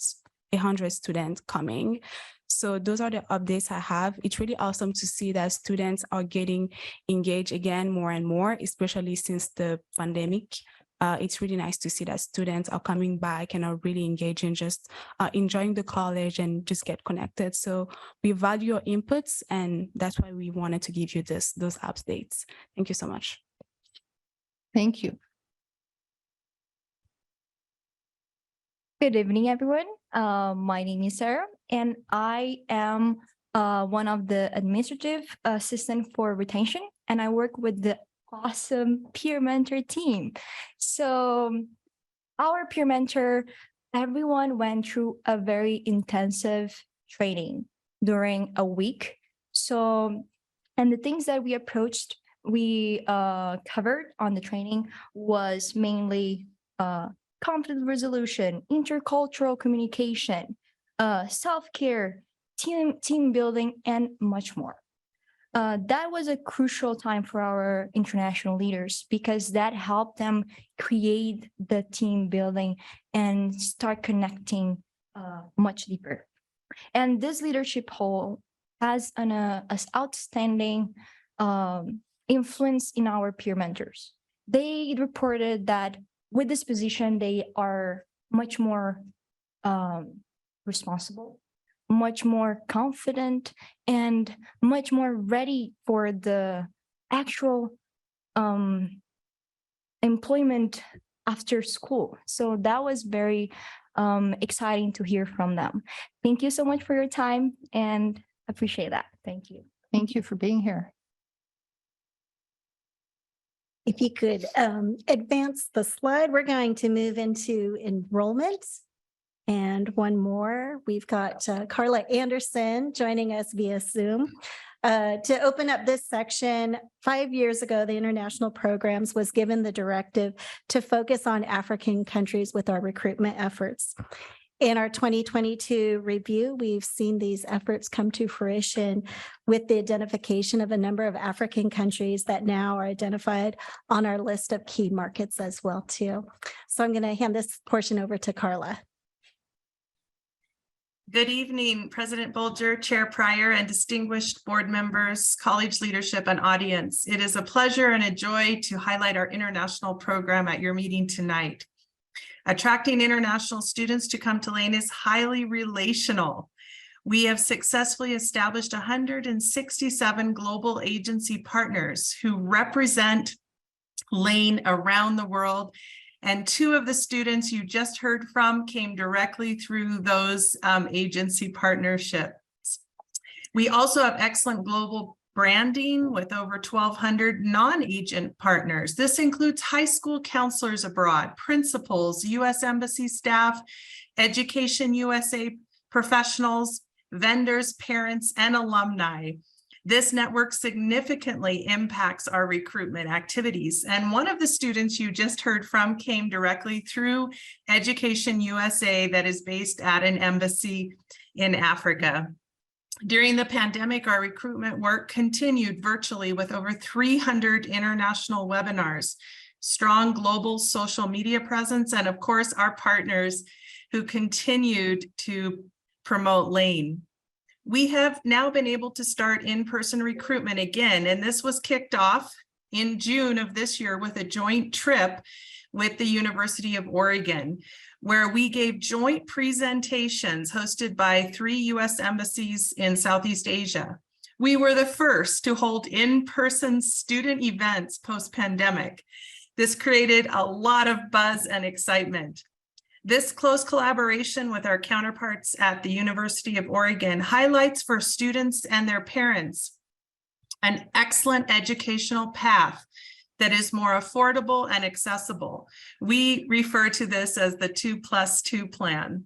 100 students coming. So those are the updates I have. It's really awesome to see that students are getting engaged again more and more, especially since the pandemic. It's really nice to see that students are coming back and are really engaging, just enjoying the college and just get connected. So we value your inputs, and that's why we wanted to give you those updates. Thank you so much. Thank you. Good evening, everyone. My name is Sarah, and I am one of the administrative assistant for retention, and I work with the awesome peer mentor team. So our peer mentor, everyone went through a very intensive training during a week. So, and the things that we covered on the training was mainly conflict resolution, intercultural communication, self-care, team building, and much more. That was a crucial time for our international leaders because that helped them create the team building and start connecting much deeper. And this leadership role has an outstanding influence in our peer mentors. They reported that with this position, they are much more responsible, much more confident, and much more ready for the actual employment after school. So that was very exciting to hear from them. Thank you so much for your time and appreciate that. Thank you. Thank you for being here. If you could advance the slide, we're going to move into enrollment. And one more, we've got Carla Anderson joining us via Zoom. To open up this section, 5 years ago, the international programs was given the directive to focus on African countries with our recruitment efforts. In our 2022 review, we've seen these efforts come to fruition with the identification of a number of African countries that now are identified on our list of key markets as well too. So I'm going to hand this portion over to Carla. Good evening, President Bolger, Chair Pryor, and distinguished board members, college leadership, and audience. It is a pleasure and a joy to highlight our international program at your meeting tonight. Attracting international students to come to Lane is highly relational. We have successfully established 167 global agency partners who represent Lane around the world. And 2 of the students you just heard from came directly through those agency partnerships. We also have excellent global branding with over 1,200 non-agent partners. This includes high school counselors abroad, principals, U.S. Embassy staff, Education USA professionals, vendors, parents, and alumni. This network significantly impacts our recruitment activities. And one of the students you just heard from came directly through Education USA that is based at an embassy in Africa. During the pandemic, our recruitment work continued virtually with over 300 international webinars, strong global social media presence, and of course, our partners who continued to promote Lane. We have now been able to start in-person recruitment again, and this was kicked off in June of this year with a joint trip with the University of Oregon, where we gave joint presentations hosted by 3 U.S. embassies in Southeast Asia. We were the first to hold in-person student events post-pandemic. This created a lot of buzz and excitement. This close collaboration with our counterparts at the University of Oregon highlights for students and their parents an excellent educational path that is more affordable and accessible. We refer to this as the 2+2 plan.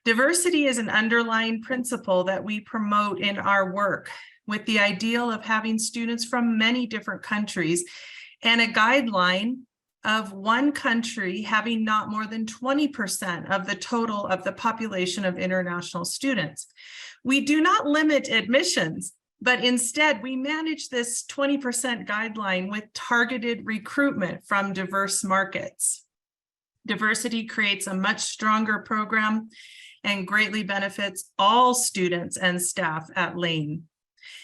Diversity is an underlying principle that we promote in our work, with the ideal of having students from many different countries and a guideline of one country having not more than 20% of the total of the population of international students. We do not limit admissions, but instead we manage this 20% guideline with targeted recruitment from diverse markets. Diversity creates a much stronger program and greatly benefits all students and staff at Lane.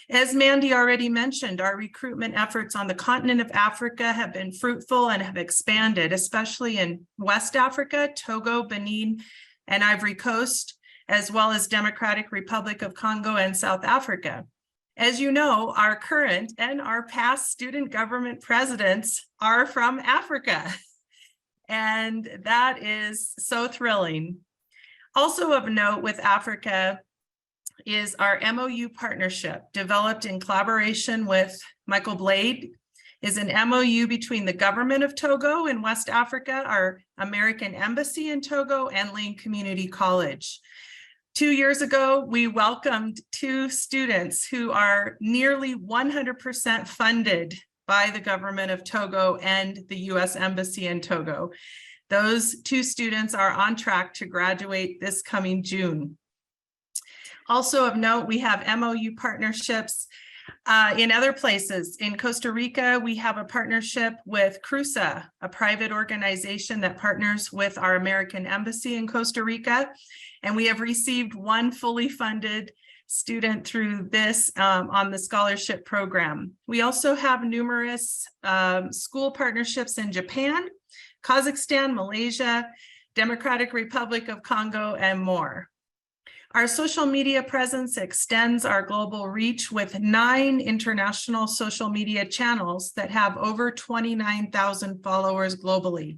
As Mandy already mentioned, our recruitment efforts on the continent of Africa have been fruitful and have expanded, especially in West Africa, Togo, Benin, and Ivory Coast, as well as Democratic Republic of Congo and South Africa. As you know, our current and our past student government presidents are from Africa, and that is so thrilling. Also of note with Africa is our MOU partnership developed in collaboration with Michael Blade, is an MOU between the government of Togo in West Africa, our American Embassy in Togo, and Lane Community College. 2 years ago, we welcomed 2 students who are nearly 100% funded by the government of Togo and the U.S. Embassy in Togo. Those 2 students are on track to graduate this coming June. Also of note, we have MOU partnerships in other places. In Costa Rica, we have a partnership with CRUSA, a private organization that partners with our American Embassy in Costa Rica. And we have received 1 fully funded student through this on the scholarship program. We also have numerous school partnerships in Japan, Kazakhstan, Malaysia, Democratic Republic of Congo, and more. Our social media presence extends our global reach with 9 international social media channels that have over 29,000 followers globally.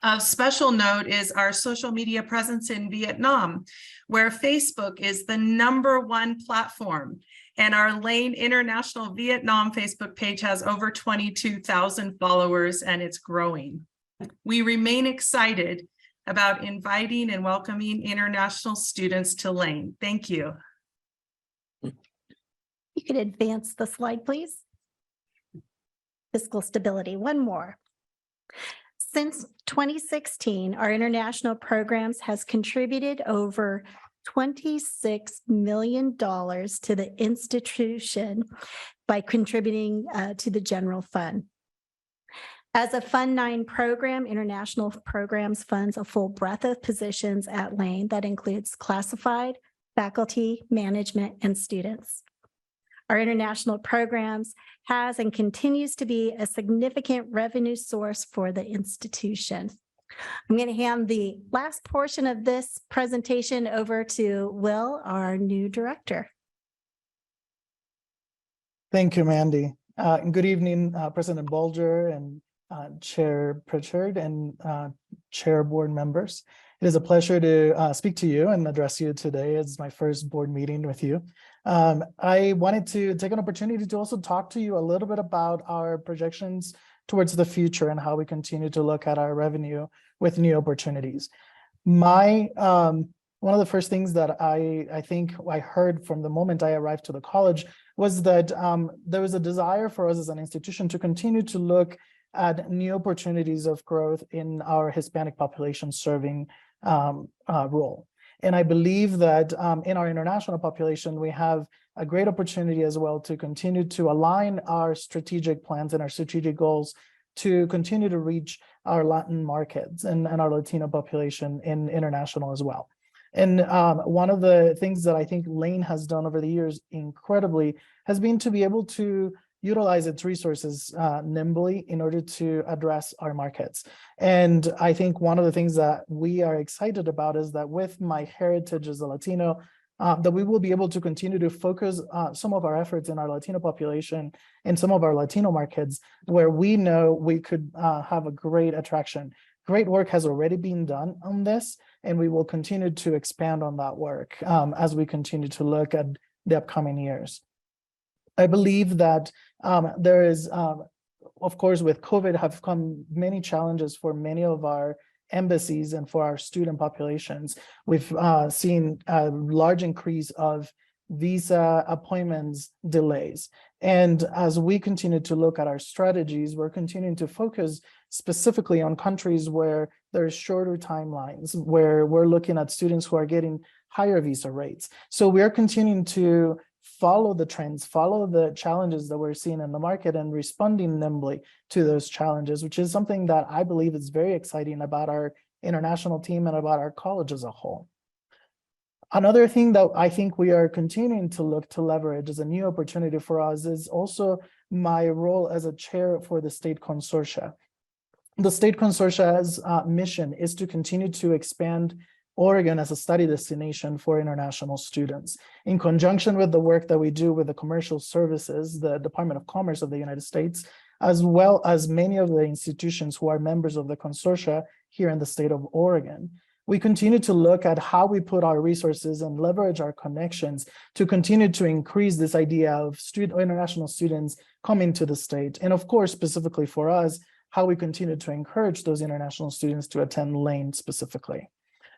Of special note is our social media presence in Vietnam, where Facebook is the #1 platform, and our Lane International Vietnam Facebook page has over 22,000 followers, and it's growing. We remain excited about inviting and welcoming international students to Lane. Thank you. You could advance the slide, please. Fiscal stability, one more. Since 2016, our international programs has contributed over $26 million to the institution by contributing to the general fund. As a Fund 9 program, international programs funds a full breadth of positions at Lane that includes classified, faculty, management, and students. Our international programs has and continues to be a significant revenue source for the institution. I'm going to hand the last portion of this presentation over to Will, our new director. Thank you, Mandy. Good evening, President Bolger and Chair Pritchard and Chair board members. It is a pleasure to speak to you and address you today. It's my first board meeting with you. I wanted to take an opportunity to also talk to you a little bit about our projections towards the future and how we continue to look at our revenue with new opportunities. One of the first things that I think I heard from the moment I arrived to the college was that there was a desire for us as an institution to continue to look at new opportunities of growth in our Hispanic population serving role. And I believe that in our international population, we have a great opportunity as well to continue to align our strategic plans and our strategic goals to continue to reach our Latin markets and our Latino population in international as well. And one of the things that I think Lane has done over the years incredibly has been to be able to utilize its resources nimbly in order to address our markets. And I think one of the things that we are excited about is that with my heritage as a Latino, that we will be able to continue to focus some of our efforts in our Latino population and some of our Latino markets where we know we could have a great attraction. Great work has already been done on this, and we will continue to expand on that work as we continue to look at the upcoming years. I believe that there is, of course, with COVID have come many challenges for many of our embassies and for our student populations. We've seen a large increase of visa appointments delays. And as we continue to look at our strategies, we're continuing to focus specifically on countries where there's shorter timelines, where we're looking at students who are getting higher visa rates. So we are continuing to follow the trends, follow the challenges that we're seeing in the market and responding nimbly to those challenges, which is something that I believe is very exciting about our international team and about our college as a whole. Another thing that I think we are continuing to look to leverage as a new opportunity for us is also my role as a chair for the state consortia. The state consortia's mission is to continue to expand Oregon as a study destination for international students. In conjunction with the work that we do with the Commercial Services, the Department of Commerce of the United States, as well as many of the institutions who are members of the consortia here in the state of Oregon, we continue to look at how we put our resources and leverage our connections to continue to increase this idea of international students coming to the state. And of course, specifically for us, how we continue to encourage those international students to attend Lane specifically.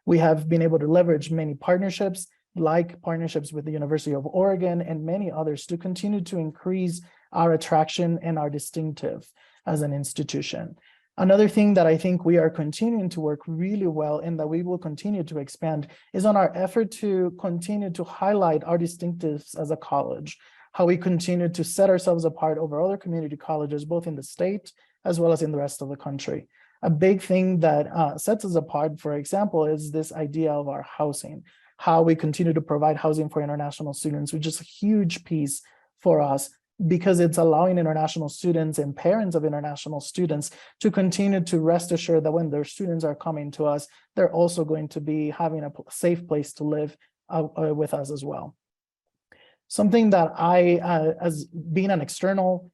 We have been able to leverage many partnerships, like partnerships with the University of Oregon and many others, to continue to increase our attraction and our distinctive as an institution. Another thing that I think we are continuing to work really well and that we will continue to expand is on our effort to continue to highlight our distinctives as a college, how we continue to set ourselves apart over other community colleges, both in the state as well as in the rest of the country. A big thing that sets us apart, for example, is this idea of our housing, how we continue to provide housing for international students, which is a huge piece for us because it's allowing international students and parents of international students to continue to rest assured that when their students are coming to us, they're also going to be having a safe place to live with us as well. Something that I, as being an external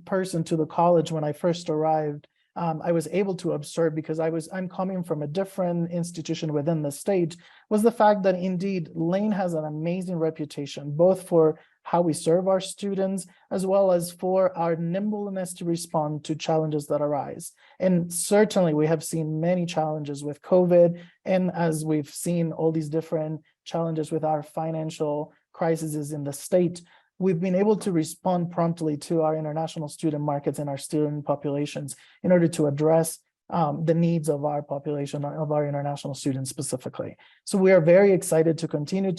person to the college when I first arrived, I was able to observe, because I'm coming from a different institution within the state, was the fact that indeed Lane has an amazing reputation, both for how we serve our students, as well as for our nimbleness to respond to challenges that arise. And certainly we have seen many challenges with COVID, and as we've seen all these different challenges with our financial crises in the state, we've been able to respond promptly to our international student markets and our student populations in order to address the needs of our population, of our international students specifically. So we are very excited to continue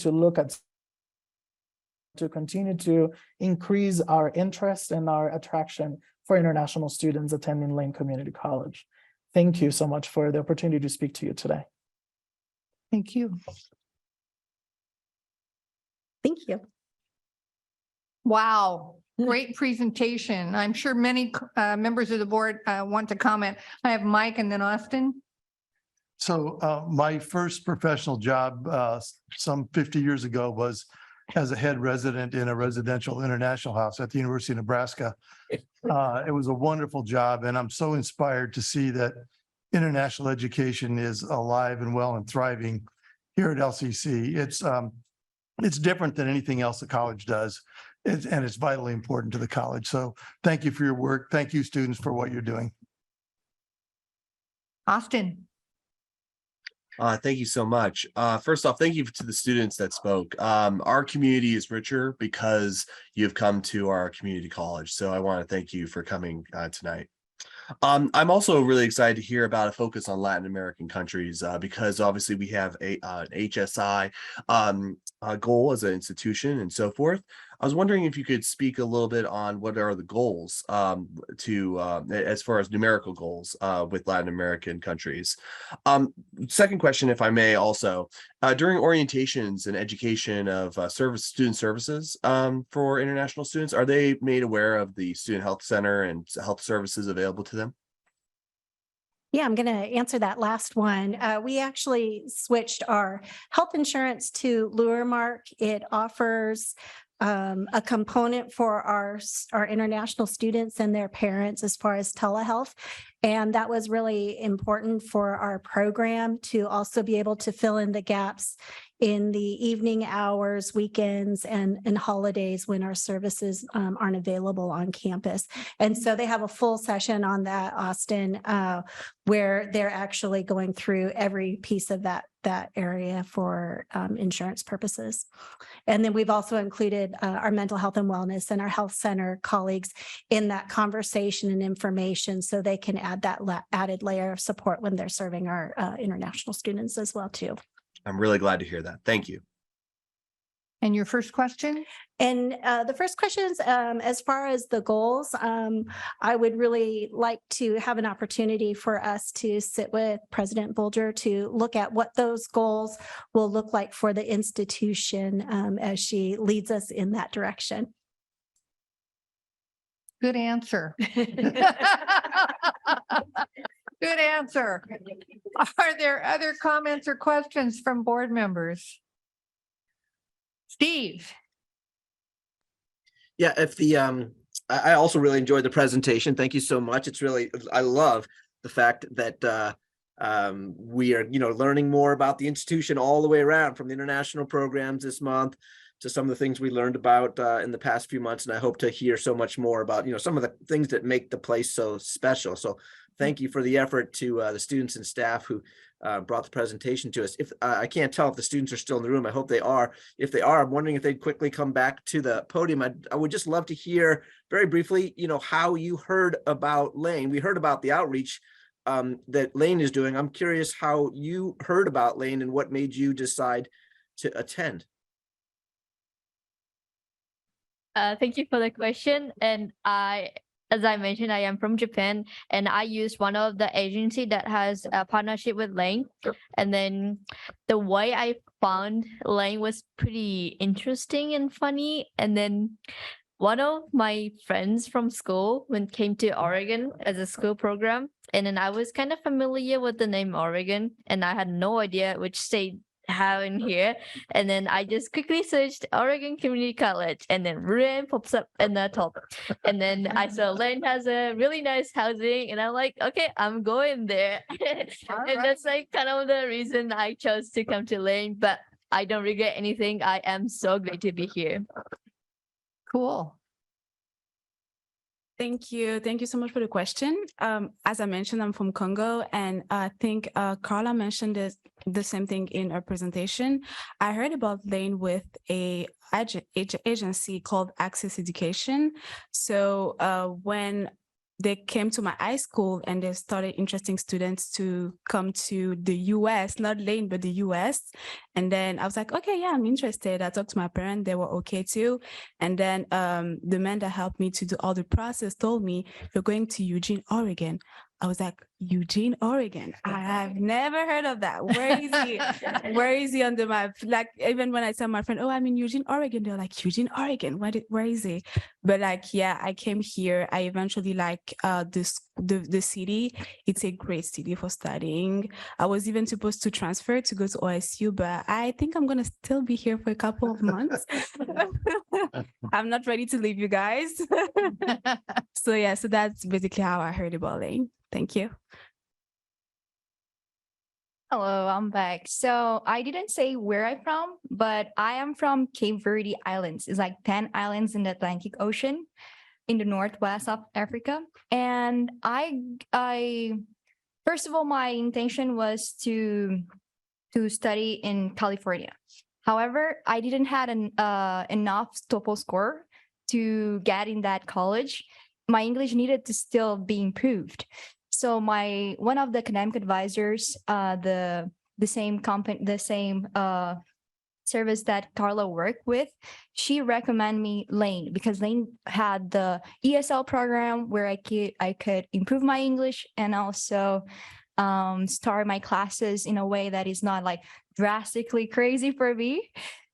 to increase our interest and our attraction for international students attending Lane Community College. Thank you so much for the opportunity to speak to you today. Thank you. Thank you. Wow, great presentation. I'm sure many members of the board want to comment. I have Mike and then Austin. So my first professional job some 50 years ago was as a head resident in a residential international house at the University of Nebraska. It was a wonderful job, and I'm so inspired to see that international education is alive and well and thriving here at LCC. It's different than anything else the college does, and it's vitally important to the college. So thank you for your work. Thank you, students, for what you're doing. Austin. Thank you so much. First off, thank you to the students that spoke. Our community is richer because you've come to our community college. So I want to thank you for coming tonight. I'm also really excited to hear about a focus on Latin American countries because obviously we have an HSI goal as an institution and so forth. I was wondering if you could speak a little bit on what are the goals as far as numerical goals with Latin American countries. Second question, if I may also, during orientations and education of student services for international students, are they made aware of the Student Health Center and health services available to them? Yeah, I'm going to answer that last one. We actually switched our health insurance to Luremark. It offers a component for our international students and their parents as far as telehealth. And that was really important for our program to also be able to fill in the gaps in the evening hours, weekends, and holidays when our services aren't available on campus. And so they have a full session on that, Austin, where they're actually going through every piece of that area for insurance purposes. And then we've also included our mental health and wellness and our health center colleagues in that conversation and information so they can add that added layer of support when they're serving our international students as well too. I'm really glad to hear that. Thank you. And your first question? And the first question is, as far as the goals, I would really like to have an opportunity for us to sit with President Bolger to look at what those goals will look like for the institution as she leads us in that direction. Good answer. Good answer. Are there other comments or questions from board members? Steve. Yeah, I also really enjoyed the presentation. Thank you so much. I love the fact that we are, learning more about the institution all the way around, from the international programs this month to some of the things we learned about in the past few months. And I hope to hear so much more about, some of the things that make the place so special. So thank you for the effort to the students and staff who brought the presentation to us. If I can't tell if the students are still in the room, I hope they are. If they are, I'm wondering if they'd quickly come back to the podium. I would just love to hear very briefly, how you heard about Lane. We heard about the outreach that Lane is doing. I'm curious how you heard about Lane and what made you decide to attend. Thank you for the question. And as I mentioned, I am from Japan, and I used one of the agency that has a partnership with Lane. And then the way I found Lane was pretty interesting and funny. And then one of my friends from school came to Oregon as a school program, and then I was kind of familiar with the name Oregon, and I had no idea which state have in here. And then I just quickly searched Oregon Community College, and then Lane pops up in the top. And then I saw Lane has a really nice housing, and I'm like, okay, I'm going there. And that's like kind of the reason I chose to come to Lane, but I don't regret anything. I am so glad to be here. Cool. Thank you. Thank you so much for the question. As I mentioned, I'm from Congo, and I think Carla mentioned this the same thing in our presentation. I heard about Lane with a agency called Access Education. So when they came to my high school and they started interesting students to come to the US, not Lane, but the US. And then I was like, okay, yeah, I'm interested. I talked to my parents, they were okay too. And then the man that helped me to do all the process told me, you're going to Eugene, Oregon. I was like, Eugene, Oregon. I have never heard of that. Where is he? Where is he on the map? Like, even when I tell my friend, oh, I'm in Eugene, Oregon, they're like, Eugene, Oregon, where is he? But like, yeah, I came here. I eventually like the city. It's a great city for studying. I was even supposed to transfer to go to OSU, but I think I'm going to still be here for a couple of months. I'm not ready to leave you guys. So yeah, so that's basically how I heard about Lane. Thank you. Hello, I'm back. So I didn't say where I'm from, but I am from Cape Verde Islands. It's like 10 islands in the Atlantic Ocean in the northwest of Africa. And I first of all, my intention was to study in California. However, I didn't have enough TOEFL score to get in that college. My English needed to still be improved. So one of the academic advisors, the same company, the same service that Carla worked with, she recommended me Lane because Lane had the ESL program where I could improve my English and also start my classes in a way that is not like drastically crazy for me.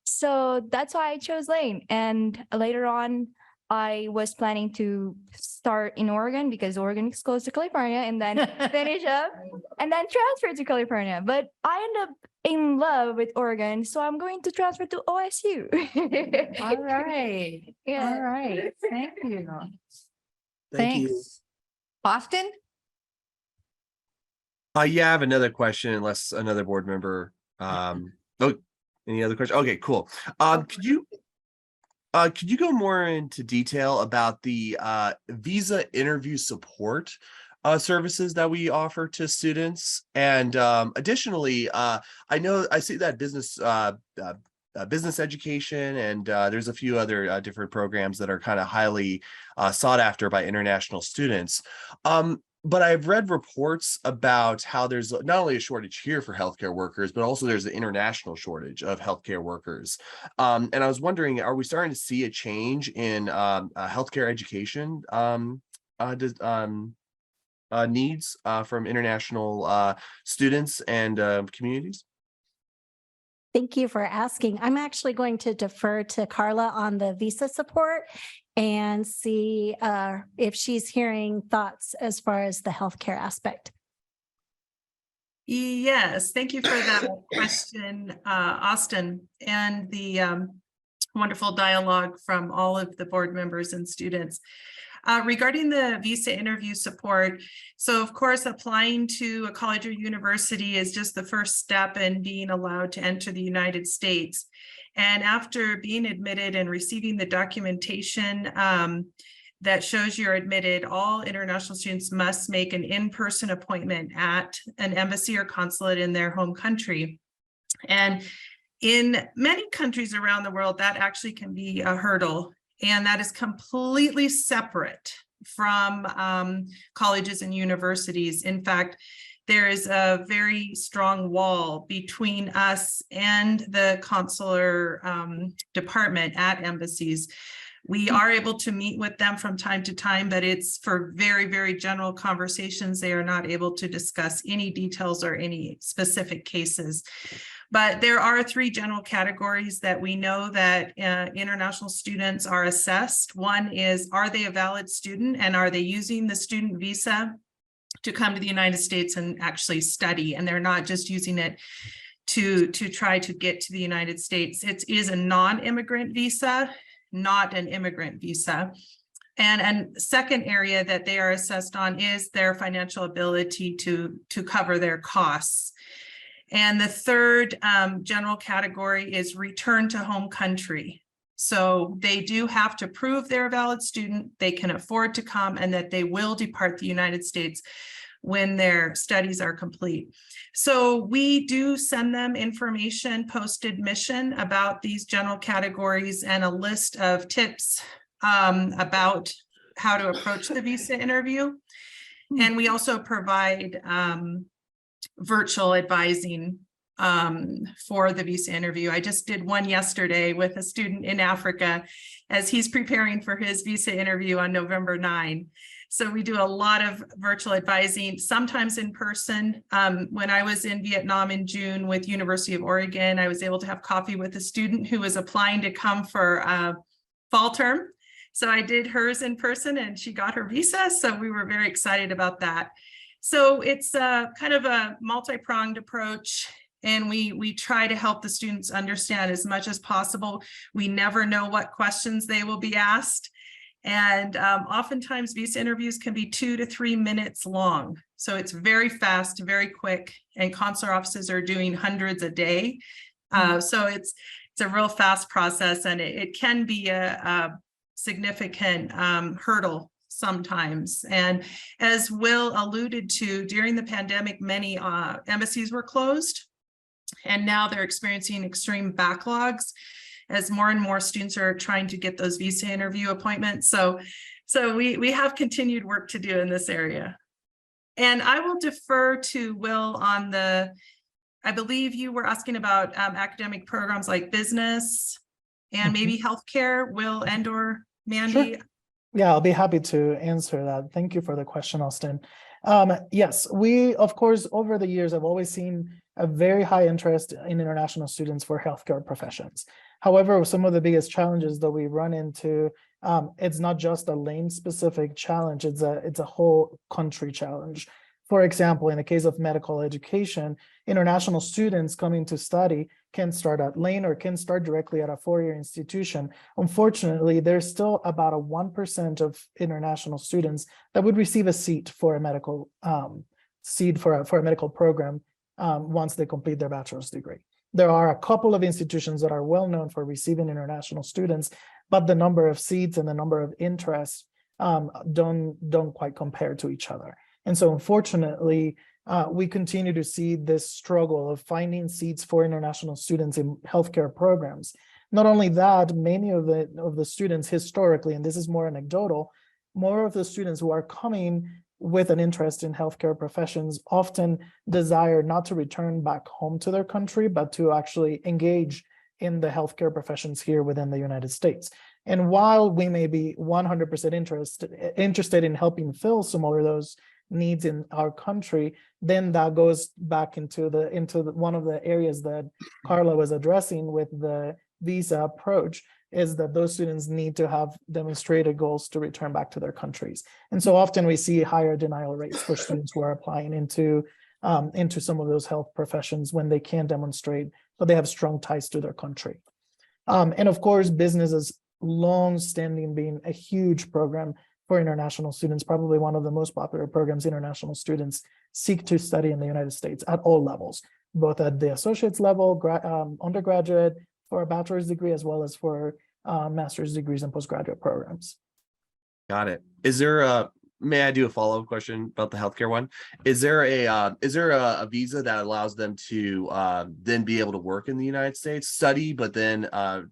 So that's why I chose Lane. And later on, I was planning to start in Oregon because Oregon is close to California and then finish up and then transfer to California. But I ended up in love with Oregon, so I'm going to transfer to OSU. All right. Yeah. All right. Thank you. Thank you. Thanks. Austin? Yeah, I have another question unless another board member, any other questions? Okay, cool. Could you go more into detail about the visa interview support services that we offer to students? And additionally, I see that business education and there's a few other different programs that are kind of highly sought after by international students. But I've read reports about how there's not only a shortage here for healthcare workers, but also there's an international shortage of healthcare workers. And I was wondering, are we starting to see a change in healthcare education needs from international students and communities? Thank you for asking. I'm actually going to defer to Carla on the visa support and see if she's hearing thoughts as far as the healthcare aspect. Yes, thank you for that question, Austin, and the wonderful dialogue from all of the board members and students. Regarding the visa interview support, so of course, applying to a college or university is just the first step in being allowed to enter the United States. And after being admitted and receiving the documentation that shows you're admitted, all international students must make an in-person appointment at an embassy or consulate in their home country. And in many countries around the world, that actually can be a hurdle. And that is completely separate from colleges and universities. In fact, there is a very strong wall between us and the consular department at embassies. We are able to meet with them from time to time, but it's for very, very general conversations. They are not able to discuss any details or any specific cases. But there are 3 general categories that we know that international students are assessed. One is, are they a valid student and are they using the student visa to come to the United States and actually study? And they're not just using it to try to get to the United States. It is a non-immigrant visa, not an immigrant visa. And second area that they are assessed on is their financial ability to cover their costs. And the third general category is return to home country. So they do have to prove they're a valid student, they can afford to come, and that they will depart the United States when their studies are complete. So we do send them information post-admission about these general categories and a list of tips about how to approach the visa interview. And we also provide virtual advising for the visa interview. I just did one yesterday with a student in Africa as he's preparing for his visa interview on November 9. So we do a lot of virtual advising, sometimes in person. When I was in Vietnam in June with University of Oregon, I was able to have coffee with a student who was applying to come for fall term. So I did hers in person and she got her visa. So we were very excited about that. So it's kind of a multi-pronged approach. And we try to help the students understand as much as possible. We never know what questions they will be asked. And oftentimes visa interviews can be 2 to 3 minutes long. So it's very fast, very quick, and consular offices are doing hundreds a day. So it's a real fast process, and it can be a significant hurdle sometimes. And as Will alluded to, during the pandemic, many embassies were closed. And now they're experiencing extreme backlogs as more and more students are trying to get those visa interview appointments. So we have continued work to do in this area. And I will defer to Will on I believe you were asking about academic programs like business and maybe healthcare, Will and/or Mandy. Sure. Yeah, I'll be happy to answer that. Thank you for the question, Austin. Yes, we, of course, over the years, I've always seen a very high interest in international students for healthcare professions. However, some of the biggest challenges that we run into, it's not just a lane-specific challenge, it's a whole country challenge. For example, in the case of medical education, international students coming to study can start at Lane or can start directly at a four-year institution. Unfortunately, there's still about a 1% of international students that would receive a seat for a medical for a medical program once they complete their bachelor's degree. There are a couple of institutions that are well known for receiving international students, but the number of seats and the number of interests don't quite compare to each other. And so unfortunately, we continue to see this struggle of finding seats for international students in healthcare programs. Not only that, many of the students historically, and this is more anecdotal, more of the students who are coming with an interest in healthcare professions often desire not to return back home to their country, but to actually engage in the healthcare professions here within the United States. And while we may be 100% interested in helping fill some of those needs in our country, then that goes back into one of the areas that Carla was addressing with the visa approach, is that those students need to have demonstrated goals to return back to their countries. And so often we see higher denial rates for students who are applying into some of those health professions when they can demonstrate that they have strong ties to their country. And of course, business has long-standing been a huge program for international students, probably one of the most popular programs international students seek to study in the United States at all levels, both at the associate's level, undergraduate, for a bachelor's degree, as well as for master's degrees and postgraduate programs. Got it. Is there may I do a follow-up question about the healthcare one? Is there a visa that allows them to then be able to work in the United States, study, but then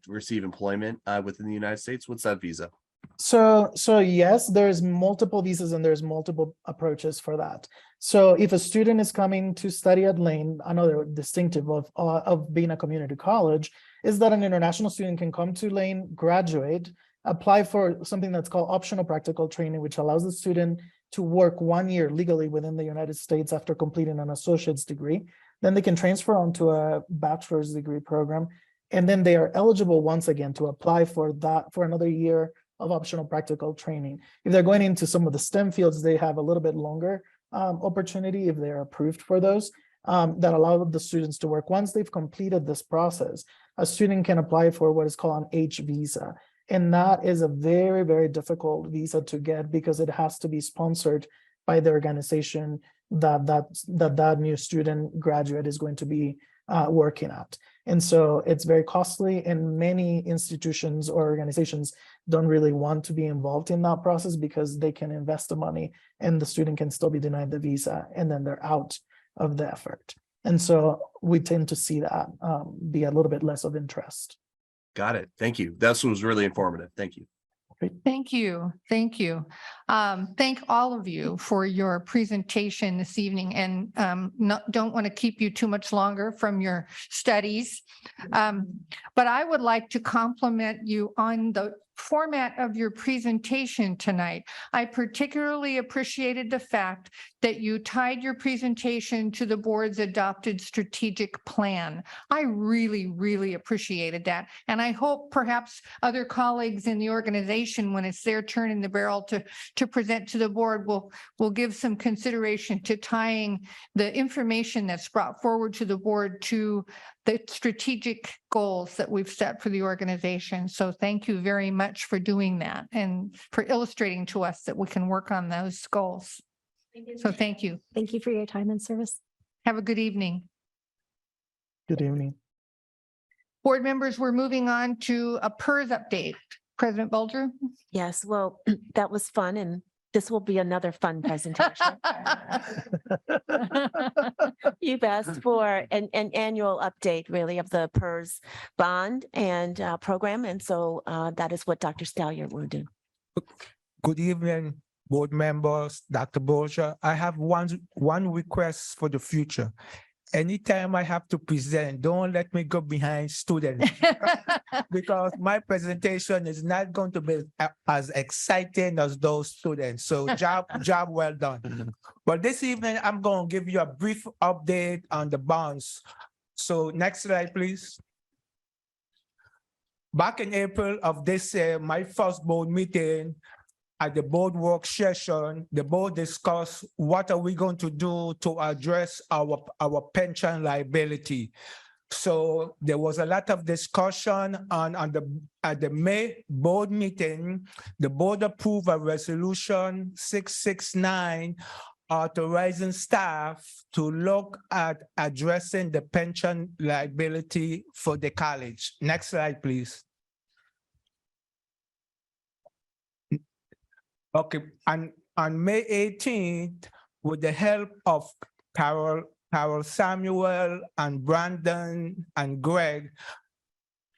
receive employment within the United States? What's that visa? So yes, there's multiple visas and there's multiple approaches for that. So if a student is coming to study at Lane, another distinctive of being a community college is that an international student can come to Lane, graduate, apply for something that's called optional practical training, which allows the student to work 1 year legally within the United States after completing an associate's degree. Then they can transfer onto a bachelor's degree program, and then they are eligible once again to apply for another year of optional practical training. If they're going into some of the STEM fields, they have a little bit longer opportunity if they're approved for those that allow the students to work. Once they've completed this process, a student can apply for what is called an H visa. And that is a very, very difficult visa to get because it has to be sponsored by the organization that new student graduate is going to be working at. And so it's very costly, and many institutions or organizations don't really want to be involved in that process because they can invest the money and the student can still be denied the visa, and then they're out of the effort. And so we tend to see that be a little bit less of interest. Got it. Thank you. This was really informative. Thank you. Thank you. Thank you. Thank all of you for your presentation this evening, and don't want to keep you too much longer from your studies. But I would like to compliment you on the format of your presentation tonight. I particularly appreciated the fact that you tied your presentation to the board's adopted strategic plan. I really, really appreciated that. And I hope perhaps other colleagues in the organization, when it's their turn in the barrel to present to the board, will give some consideration to tying the information that's brought forward to the board to the strategic goals that we've set for the organization. So thank you very much for doing that and for illustrating to us that we can work on those goals. So thank you. Thank you for your time and service. Have a good evening. Good evening. Board members, we're moving on to a PERS update. President Bulger? Yes, well, that was fun, and this will be another fun presentation. You've asked for an annual update, really, of the PERS bond and program, and so that is what Dr. Stalliard will do. Good evening, board members, Dr. Bolger. I have one request for the future. Anytime I have to present, don't let me go behind students because my presentation is not going to be as exciting as those students. So job well done. But this evening, I'm going to give you a brief update on the bonds. So next slide, please. Back in April of this year, my first board meeting, at the board work session, the board discussed what are we going to do to address our pension liability. So there was a lot of discussion at the May board meeting. The board approved a resolution 669 authorizing staff to look at addressing the pension liability for the college. Next slide, please. Okay, and on May 18th, with the help of Carol Samuel and Brandon and Greg,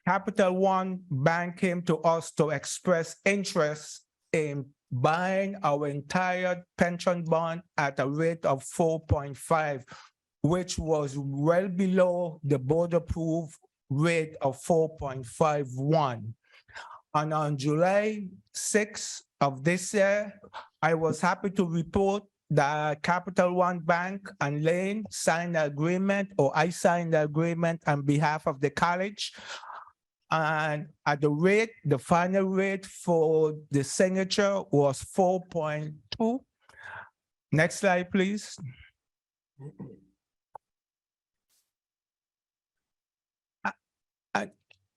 Capital One Bank came to us to express interest in buying our entire pension bond at a rate of 4.5, which was well below the board approved rate of 4.51. And on July 6th of this year, I was happy to report that Capital One Bank and Lane signed an agreement, or I signed the agreement on behalf of the college. And at the rate, the final rate for the signature was 4.2. Next slide, please.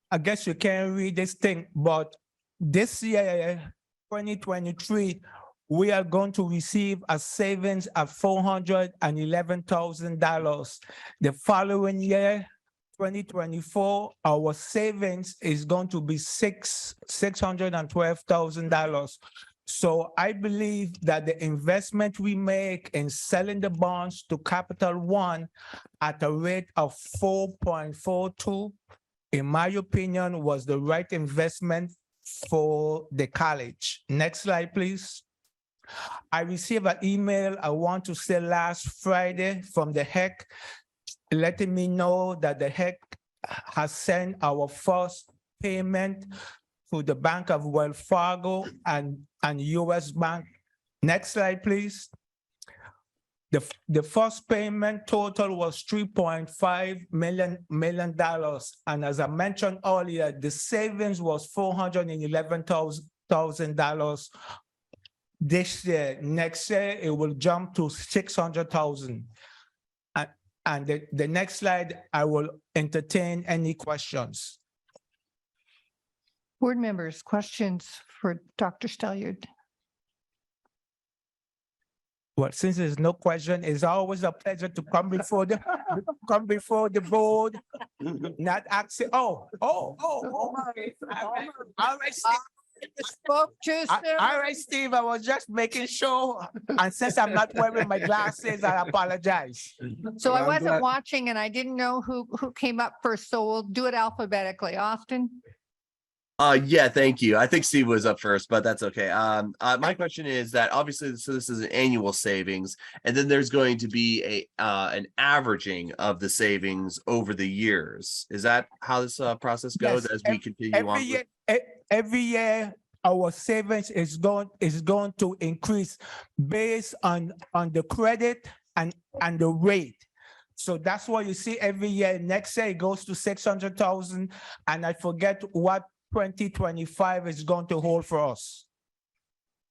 I guess you can't read this thing, but this year, 2023, we are going to receive a savings of $411,000. The following year, 2024, our savings is going to be $612,000. So I believe that the investment we make in selling the bonds to Capital One at a rate of 4.42, in my opinion, was the right investment for the college. Next slide, please. I received an email, I want to say last Friday, from the HEC, letting me know that the HEC has sent our first payment to the Bank of Wells Fargo and US Bank. Next slide, please. The first payment total was $3.5 million. And as I mentioned earlier, the savings was $411,000 this year. Next year, it will jump to $600,000. And the next slide, I will entertain any questions. Board members, questions for Dr. Stalliard? Well, since there's no question, it's always a pleasure to come before the board Not actually, oh. All right, Steve. Spoke too soon. All right, Steve, I was just making sure. And since I'm not wearing my glasses, I apologize. So I I'm wasn't glad- watching and I didn't know who came up first, so we'll do it alphabetically. Austin? Yeah, thank you. I think Steve was up first, but that's okay. My question is that obviously, so this is an annual savings, and then there's going to be an averaging of the savings over the years. Is that how this process goes Yes, as we continue on? Every year, our savings is going to increase based on the credit and the rate. So that's why you see every year. Next year it goes to 600,000, and I forget what 2025 is going to hold for us.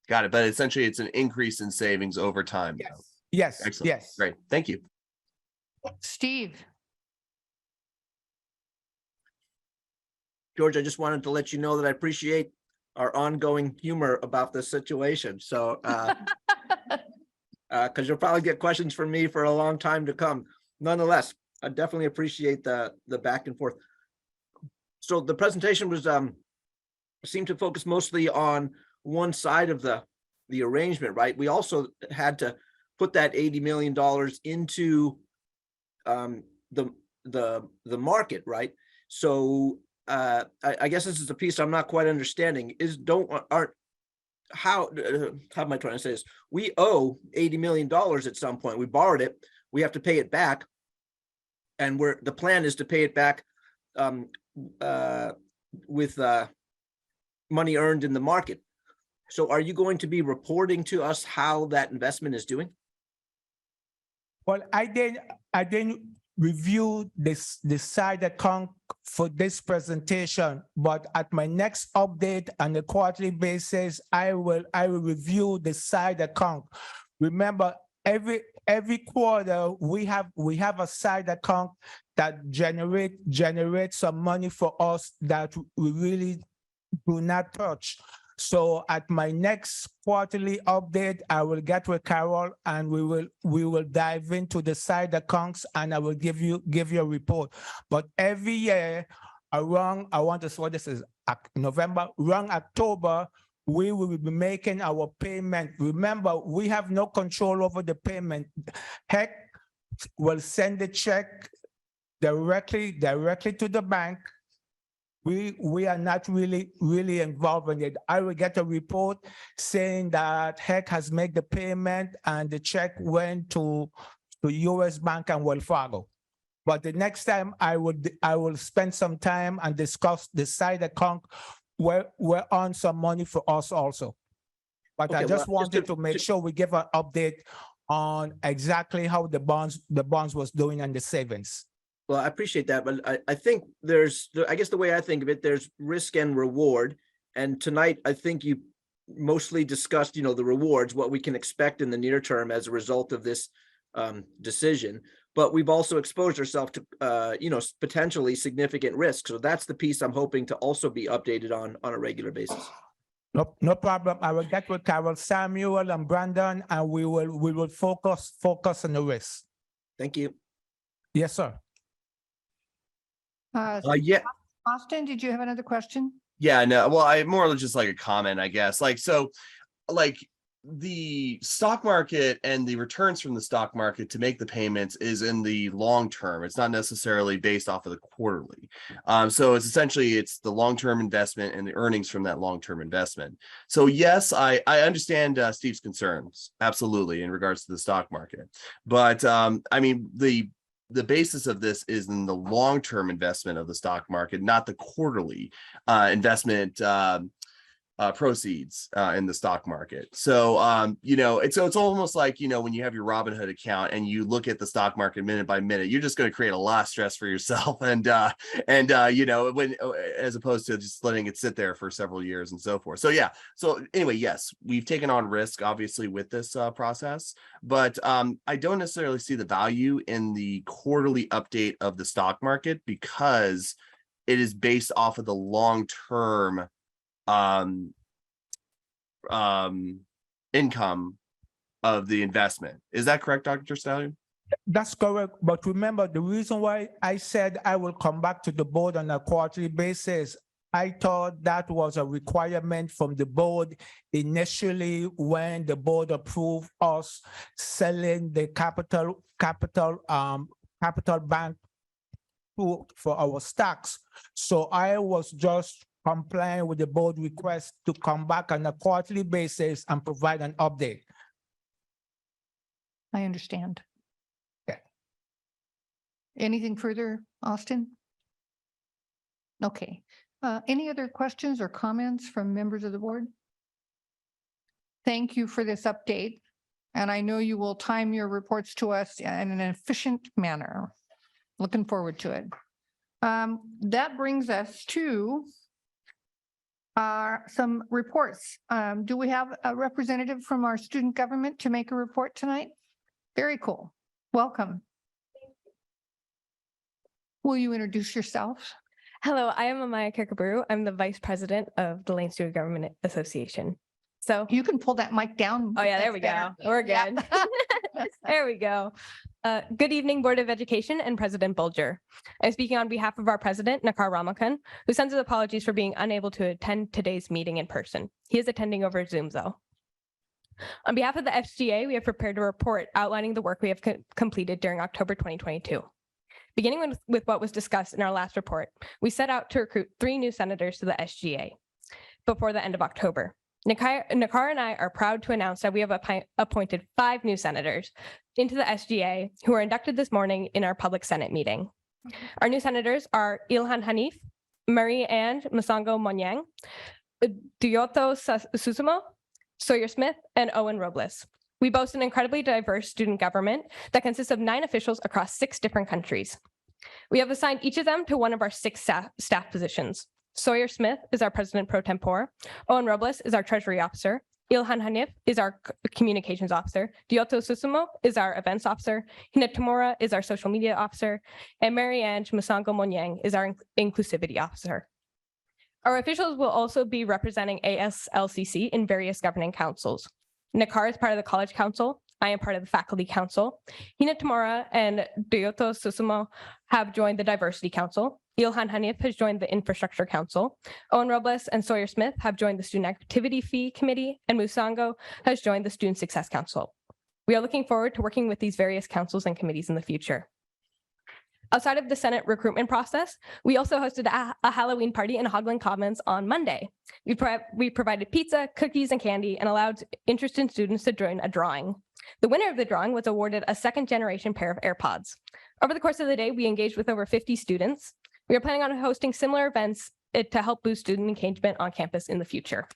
Got it. But essentially, it's an increase in savings over time. Though. Yes. Excellent. Yes. Great. Thank you. Steve? George, I just wanted to let you know that I appreciate our ongoing humor about this situation. So, because you'll probably get questions from me for a long time to come. Nonetheless, I definitely appreciate the back and forth. So the presentation was seemed to focus mostly on one side of the arrangement, right? We also had to put that $80 million into the market, right? So I guess this is a piece I'm not quite understanding. How am I trying to say this? We owe $80 million at some point. We borrowed it. We have to pay it back, and the plan is to pay it back with money earned in the market. So are you going to be reporting to us how that investment is doing? Well, I didn't review the side account for this presentation, but at my next update on a quarterly basis, I will review the side account. Remember, every quarter we have a side account that generates some money for us that we really do not touch. So at my next quarterly update, I will get with Carol and we will dive into the side accounts and I will give you a report. But every year around, November, around October, we will be making our payment. Remember, we have no control over the payment. HEC will send the check directly to the bank. We are not really involved in it. I will get a report saying that HEC has made the payment and the check went to US Bank and Wells Fargo. But the next time I will spend some time and discuss the side account where on some money for us also. But Okay, I just well, wanted to make sure we give an update on exactly how the bonds was doing and the savings. Well, I appreciate that, but I think I guess the way I think of it, there's risk and reward. And tonight, I think you mostly discussed, the rewards, what we can expect in the near term as a result of this decision. But we've also exposed ourselves to, potentially significant risk. So that's the piece I'm hoping to also be updated on a regular basis. No problem. I will get with Carol, Samuel, and Brandon, and we will focus on the risk. Thank you. Yes, sir. Yeah. Austin, did you have another question? Yeah, no. Well, I more just like a comment, I guess. The stock market and the returns from the stock market to make the payments is in the long term. It's not necessarily based off of the quarterly. So it's the long-term investment and the earnings from that long-term investment. So yes, I understand Steve's concerns, absolutely, in regards to the stock market. But I mean, the basis of this is in the long-term investment of the stock market, not the quarterly investment proceeds in the stock market. So it's almost like when you have your Robinhood account and you look at the stock market minute by minute, you're just going to create a lot of stress for yourself and as opposed to just letting it sit there for several years and so forth. So anyway, yes, we've taken on risk obviously with this process, but I don't necessarily see the value in the quarterly update of the stock market because it is based off of the long-term income of the investment. Is that correct, Dr. Stallion? That's correct. But remember, the reason why I said I will come back to the board on a quarterly basis, I thought that was a requirement from the board initially when the board approved us selling the capital bank for our stocks. So I was just complying with the board request to come back on a quarterly basis and provide an update. I understand. Yeah. Anything further, Austin? Okay. Any other questions or comments from members of the board? Thank you for this update. And I know you will time your reports to us in an efficient manner. Looking forward to it. That brings us to some reports. Do we have a representative from our student government to make a report tonight? Very cool. Welcome. Will you introduce yourself? Hello, I am Amaya Kirkaburu. I'm the vice president of the Lane Student Government Association. So you can pull that mic down. Oh yeah, there we go. We're good. There we go. Good evening, Board of Education and President Bulger. I'm speaking on behalf of our president, Nakar Ramakan, who sends his apologies for being unable to attend today's meeting in person. He is attending over Zoom though. On behalf of the FGA, we have prepared a report outlining the work we have completed during October 2022. Beginning with what was discussed in our last report, we set out to recruit 3 new senators to the SGA before the end of October. Nakar and I are proud to announce that we have appointed 5 new senators into the SGA who were inducted this morning in our public Senate meeting. Our new senators are Ilhan Hanif, Marie-Ange Masango Monyang, Dioto Susumo, Sawyer Smith, and Owen Robles. We boast an incredibly diverse student government that consists of 9 officials across 6 different countries. We have assigned each of them to one of our 6 staff positions. Sawyer Smith is our president pro tempore. Owen Robles is our treasury officer. Ilhan Hanif is our communications officer. Dioto Susumo is our events officer. Hina Tamura is our social media officer. And Marie-Ange Masango Monyang is our inclusivity officer. Our officials will also be representing ASLCC in various governing councils. Nakar is part of the College Council. I am part of the Faculty Council. Hina Tamura and Dioto Susumo have joined the Diversity Council. Ilhan Hanif has joined the Infrastructure Council. Owen Robles and Sawyer Smith have joined the Student Activity Fee Committee, and Musango has joined the Student Success Council. We are looking forward to working with these various councils and committees in the future. Outside of the Senate recruitment process, we also hosted a Halloween party in Hogland Commons on Monday. We provided pizza, cookies, and candy and allowed interested students to join a drawing. The winner of the drawing was awarded a 2nd-generation pair of AirPods. Over the course of the day, we engaged with over 50 students. We are planning on hosting similar events to help boost student engagement on campus in the future.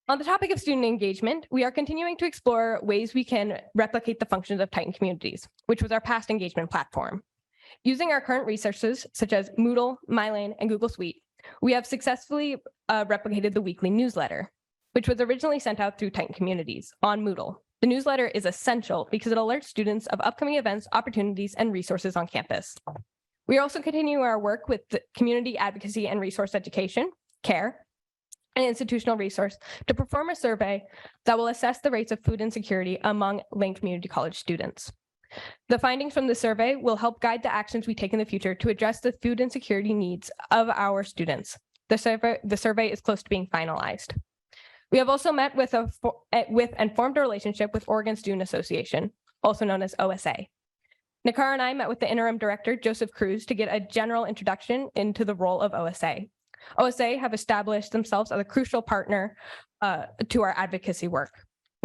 On the topic of student engagement, we are continuing to explore ways we can replicate the functions of Titan Communities, which was our past engagement platform. Using our current resources, such as Moodle, Mylane, and Google Suite, we have successfully replicated the weekly newsletter, which was originally sent out through Titan Communities on Moodle. The newsletter is essential because it alerts students of upcoming events, opportunities, and resources on campus. We are also continuing our work with the Community Advocacy and Resource Education, CARE, an institutional resource, to perform a survey that will assess the rates of food insecurity among Lane Community College students. The findings from the survey will help guide the actions we take in the future to address the food insecurity needs of our students. The survey is close to being finalized. We have also met with and formed a relationship with Oregon Student Association, also known as OSA. Nakar and I met with the interim director, Joseph Cruz, to get a general introduction into the role of OSA. OSA have established themselves as a crucial partner to our advocacy work.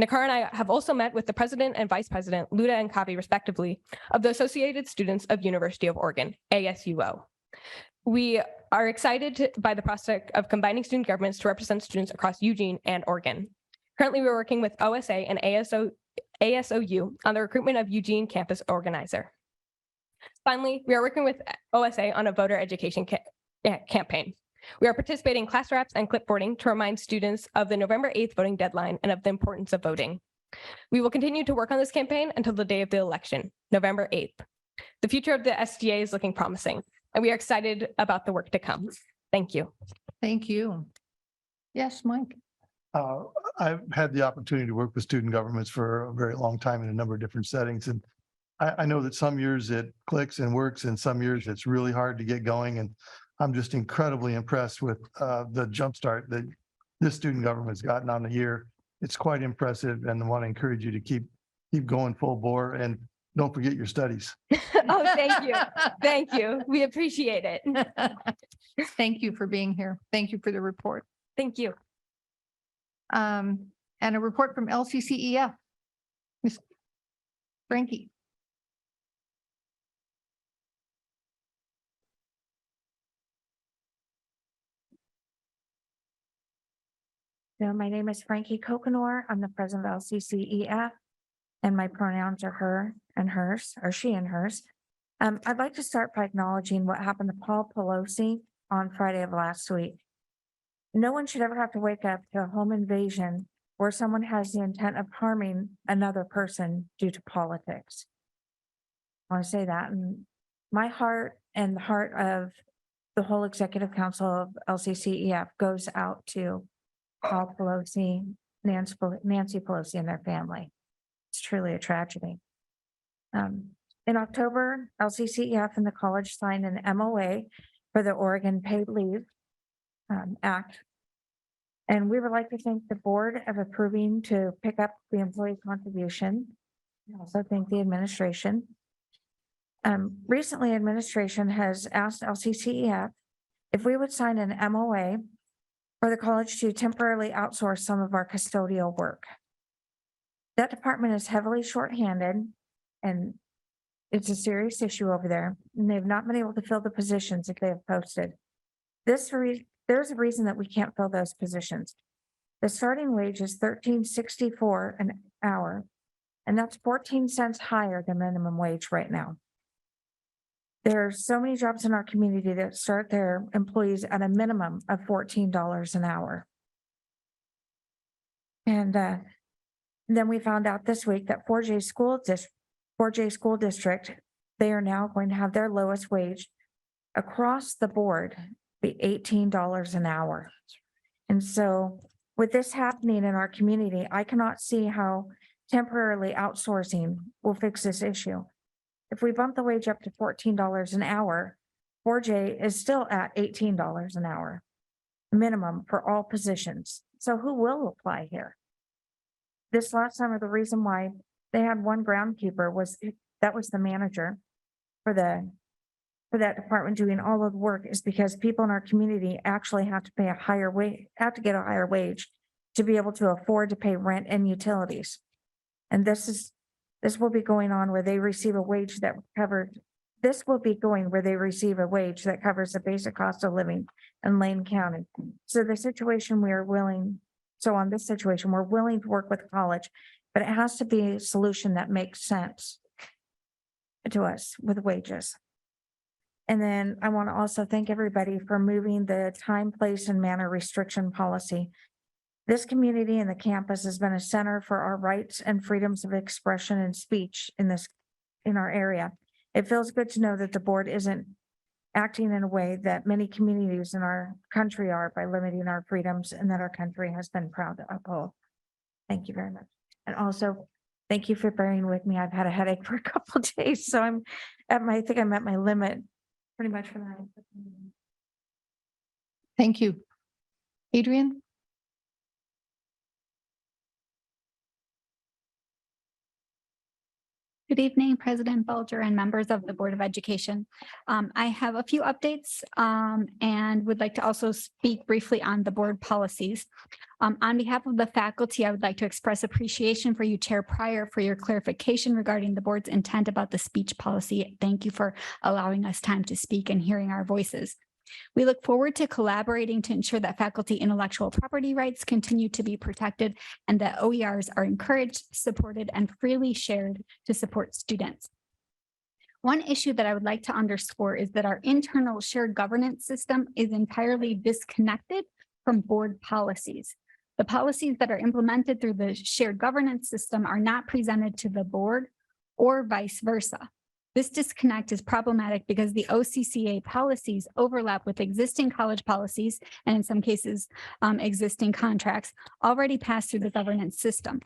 Nakar and I have also met with the president and vice president, Luda and Kavi, respectively, of the Associated Students of University of Oregon, ASUO. We are excited by the prospect of combining student governments to represent students across Eugene and Oregon. Currently, we're working with OSA and ASOU on the recruitment of Eugene campus organizer. Finally, we are working with OSA on a voter education campaign. We are participating in class reps and clipboarding to remind students of the November 8th voting deadline and of the importance of voting. We will continue to work on this campaign until the day of the election, November 8th. The future of the SGA is looking promising, and we are excited about the work to come. Thank you. Thank you. Yes, Mike. I've had the opportunity to work with student governments for a very long time in a number of different settings. And I know that some years it clicks and works and some years it's really hard to get going. And I'm just incredibly impressed with the jumpstart that this student government's gotten on the year. It's quite impressive, and I want to encourage you to keep going full bore, and don't forget your studies. Oh, thank you. Thank you. We appreciate it. Thank you for being here. Thank you for the report. Thank you. And a report from LCCEF. Ms. Frankie. So my name is Frankie Kokenor. I'm the president of LCCEF, and my pronouns are her and hers, or she and hers. I'd like to start by acknowledging what happened to Paul Pelosi on Friday of last week. No one should ever have to wake up to a home invasion where someone has the intent of harming another person due to politics. I want to say that, and my heart and the heart of the whole executive council of LCCEF goes out to Paul Pelosi, Nancy Pelosi, and their family. It's truly a tragedy. In October, LCCEF and the college signed an MOA for the Oregon Paid Leave Act. And we would like to thank the board of approving to pick up the employee contribution. I also thank the administration. Recently, administration has asked LCCEF if we would sign an MOA for the college to temporarily outsource some of our custodial work. That department is heavily shorthanded, and it's a serious issue over there, and they've not been able to fill the positions that they have posted. There's a reason that we can't fill those positions. The starting wage is $13.64 an hour, and that's 14 cents higher than minimum wage right now. There are so many jobs in our community that start their employees at a minimum of $14 an hour. And then we found out this week that 4J School District, they are now going to have their lowest wage across the board be $18 an hour. And so with this happening in our community, I cannot see how temporarily outsourcing will fix this issue. If we bump the wage up to $14 an hour, 4J is still at $18 an hour minimum for all positions. So who will apply here? This last summer, the reason why they had one groundkeeper was that was the manager for that department doing all of the work, is because people in our community actually have to pay a higher wage, have to get a higher wage to be able to afford to pay rent and utilities. And this will be going on where they receive a wage that covers the basic cost of living in Lane County. So the situation on this situation, we're willing to work with the college, but it has to be a solution that makes sense to us with wages. And then I want to also thank everybody for moving the time, place, and manner restriction policy. This community and the campus has been a center for our rights and freedoms of expression and speech in our area. It feels good to know that the board isn't acting in a way that many communities in our country are by limiting our freedoms, and that our country has been proud to uphold. Thank you very much. And also, thank you for bearing with me. I've had a headache for a couple of days, so I think I'm at my limit pretty much for the night. Thank you. Adrian? Good evening, President Bulger and members of the Board of Education. I have a few updates and would like to also speak briefly on the board policies. On behalf of the faculty, I would like to express appreciation for you, Chair Pryor, for your clarification regarding the board's intent about the speech policy. Thank you for allowing us time to speak and hearing our voices. We look forward to collaborating to ensure that faculty intellectual property rights continue to be protected and that OERs are encouraged, supported, and freely shared to support students. One issue that I would like to underscore is that our internal shared governance system is entirely disconnected from board policies. The policies that are implemented through the shared governance system are not presented to the board or vice versa. This disconnect is problematic because the OCCA policies overlap with existing college policies and in some cases, existing contracts already passed through the governance system.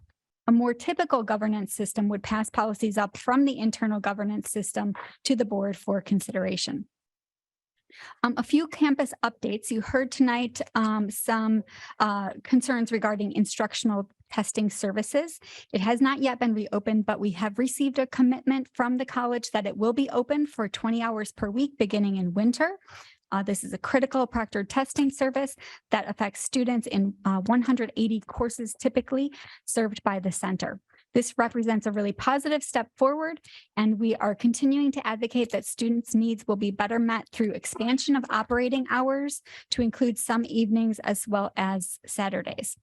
A more typical governance system would pass policies up from the internal governance system to the board for consideration. A few campus updates. You heard tonight some concerns regarding instructional testing services. It has not yet been reopened, but we have received a commitment from the college that it will be open for 20 hours per week beginning in winter. This is a critical proctored testing service that affects students in 180 courses typically served by the center. This represents a really positive step forward, and we are continuing to advocate that students' needs will be better met through expansion of operating hours to include some evenings as well as Saturdays.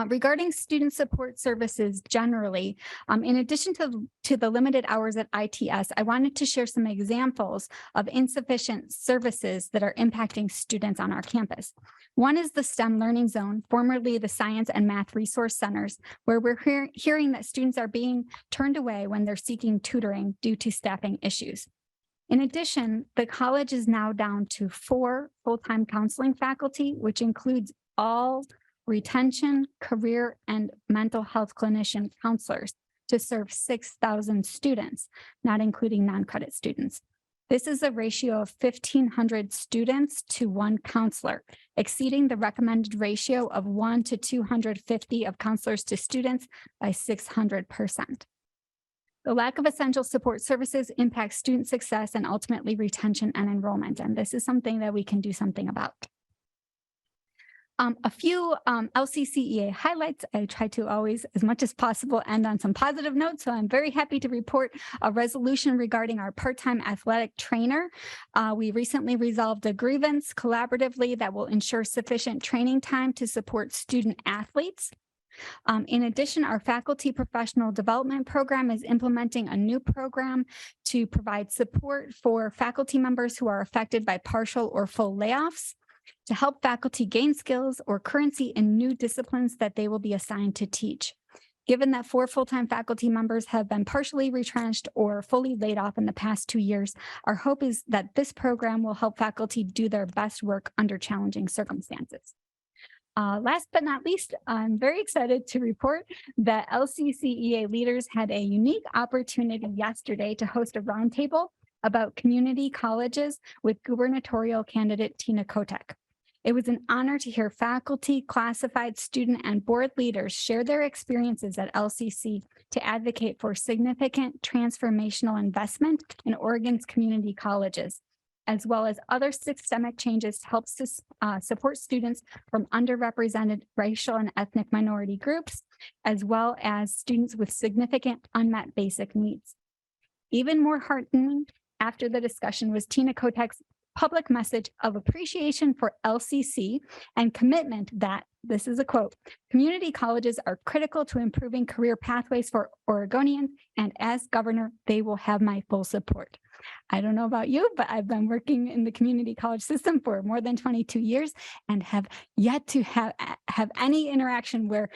Regarding student support services generally, in addition to the limited hours at ITS, I wanted to share some examples of insufficient services that are impacting students on our campus. One is the STEM Learning Zone, formerly the Science and Math Resource Centers, where we're hearing that students are being turned away when they're seeking tutoring due to staffing issues. In addition, the college is now down to 4 full-time counseling faculty, which includes all retention, career, and mental health clinician counselors to serve 6,000 students, not including non-credit students. This is a ratio of 1,500 students to 1 counselor, exceeding the recommended ratio of 1 to 250 of counselors to students by 600%. The lack of essential support services impacts student success and ultimately retention and enrollment, and this is something that we can do something about. A few LCCEA highlights. I try to always, as much as possible, end on some positive notes. So I'm very happy to report a resolution regarding our part-time athletic trainer. We recently resolved a grievance collaboratively that will ensure sufficient training time to support student athletes. In addition, our faculty professional development program is implementing a new program to provide support for faculty members who are affected by partial or full layoffs, to help faculty gain skills or currency in new disciplines that they will be assigned to teach. Given that 4 full-time faculty members have been partially retrenched or fully laid off in the past 2 years, our hope is that this program will help faculty do their best work under challenging circumstances. Last but not least, I'm very excited to report that LCCEA leaders had a unique opportunity yesterday to host a roundtable about community colleges with gubernatorial candidate Tina Kotek. It was an honor to hear faculty, classified student, and board leaders share their experiences at LCC to advocate for significant transformational investment in Oregon's community colleges, as well as other systemic changes to help support students from underrepresented racial and ethnic minority groups, as well as students with significant unmet basic needs. Even more heartening after the discussion was Tina Kotek's public message of appreciation for LCC and commitment that, this is a quote, community colleges are critical to improving career pathways for Oregonians, and as governor, they will have my full support. I don't know about you, but I've been working in the community college system for more than 22 years and have yet to have any interaction where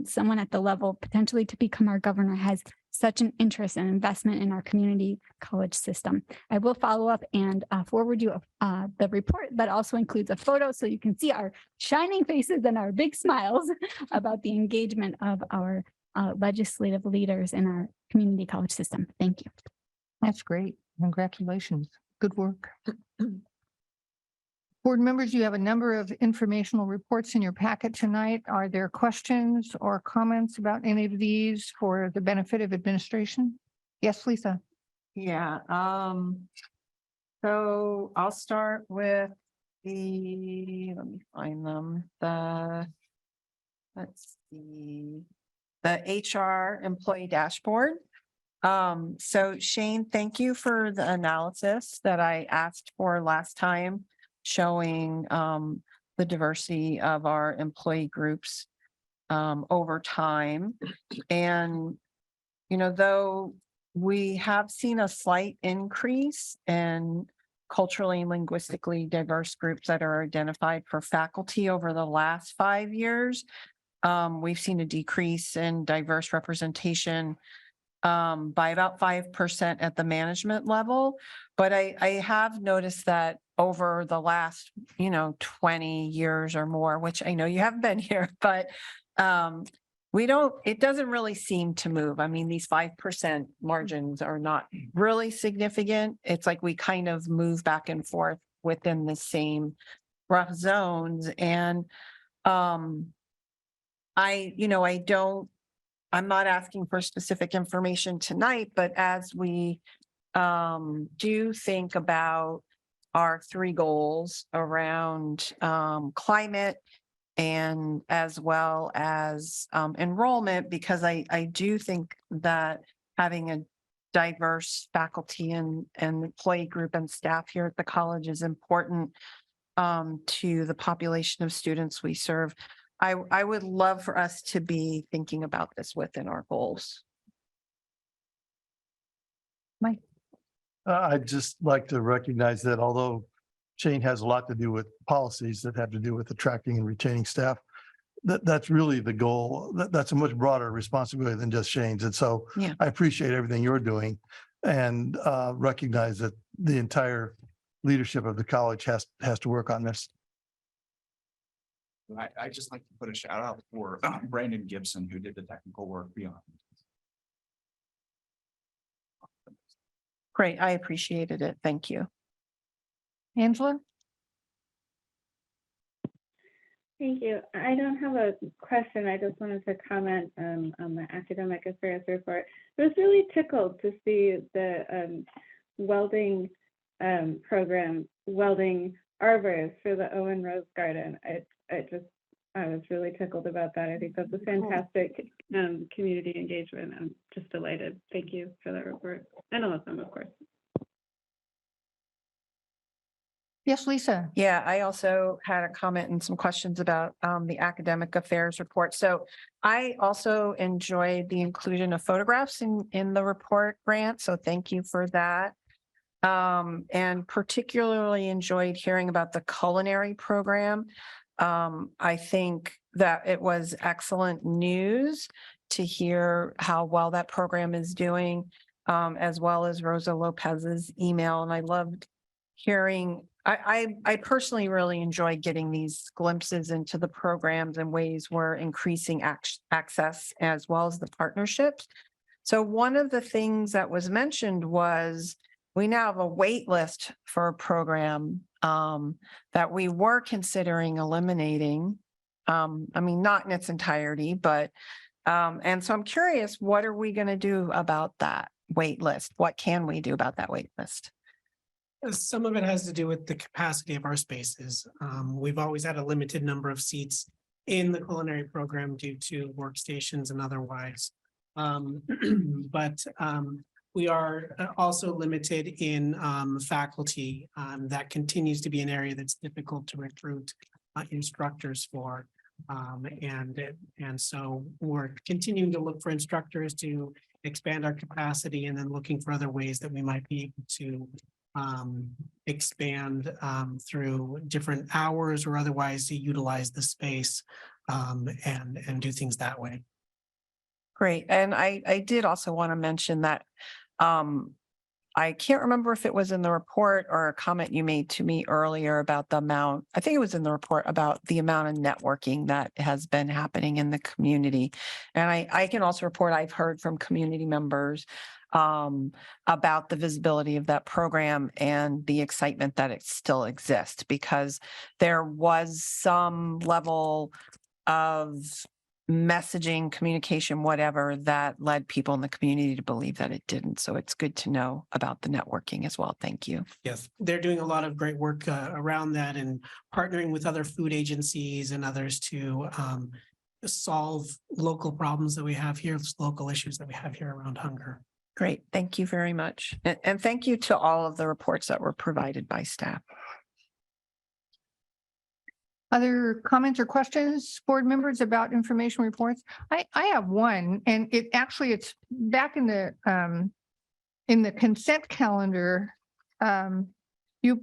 someone at the level potentially to become our governor has such an interest and investment in our community college system. I will follow up and forward you the report that also includes a photo so you can see our shining faces and our big smiles about the engagement of our legislative leaders in our community college system. Thank you. That's great. Congratulations. Good work. Board members, you have a number of informational reports in your packet tonight. Are there questions or comments about any of these for the benefit of administration? Yes, Lisa. Yeah, so I'll start with let me find them, let's see, the HR employee dashboard. So Shane, thank you for the analysis that I asked for last time, showing the diversity of our employee groups over time. And, you know, though we have seen a slight increase in culturally and linguistically diverse groups that are identified for faculty over the last 5 years, we've seen a decrease in diverse representation by about 5% at the management level. But I have noticed that over the last, 20 years or more, which I know you haven't been here, but it doesn't really seem to move. I mean, these 5% margins are not really significant. It's like we kind of move back and forth within the same rough zones. And I'm not asking for specific information tonight, but as we do think about our 3 goals around climate and as well as enrollment, because I do think that having a diverse faculty and employee group and staff here at the college is important to the population of students we serve. I would love for us to be thinking about this within our goals. Mike. I'd just like to recognize that although Shane has a lot to do with policies that have to do with attracting and retaining staff, that's really the goal. That's a much broader responsibility than just Shane's. And so Yeah. I appreciate everything you're doing and recognize that the entire leadership of the college has to work on this. I just like to put a shout out for Brandon Gibson, who did the technical work beyond. Great, I appreciated it. Thank you. Angela? Thank you. I don't have a question. I just wanted to comment on the academic affairs report. I was really tickled to see the welding program, welding arbors for the Owen Rose Garden. I was really tickled about that. I think that's a fantastic community engagement. I'm just delighted. Thank you for that report. And Alyssum, of course. Yes, Lisa. Yeah, I also had a comment and some questions about the academic affairs report. So I also enjoyed the inclusion of photographs in the report, Grant. So thank you for that. And particularly enjoyed hearing about the culinary program. I think that it was excellent news to hear how well that program is doing, as well as Rosa Lopez's email. And I loved hearing, I personally really enjoy getting these glimpses into the programs and ways we're increasing access as well as the partnerships. So one of the things that was mentioned was we now have a wait list for a program that we were considering eliminating. I mean, not in its entirety, but, and so I'm curious, what are we going to do about that wait list? What can we do about that wait list? Some of it has to do with the capacity of our spaces. We've always had a limited number of seats in the culinary program due to workstations and otherwise. But we are also limited in faculty. That continues to be an area that's difficult to recruit instructors for. And so we're continuing to look for instructors to expand our capacity and then looking for other ways that we might be able to expand through different hours or otherwise to utilize the space and do things that way. Great. And I did also want to mention that I can't remember if it was in the report or a comment you made to me earlier about the amount, I think it was in the report about the amount of networking that has been happening in the community. And I can also report I've heard from community members about the visibility of that program and the excitement that it still exists, because there was some level of messaging, communication, whatever, that led people in the community to believe that it didn't. So it's good to know about the networking as well. Thank you. Yes, they're doing a lot of great work around that and partnering with other food agencies and others to solve local problems that we have here, local issues that we have here around hunger. Great. Thank you very much. And thank you to all of the reports that were provided by staff. Other comments or questions, board members, about information reports? I have one, and it's back in the consent calendar. You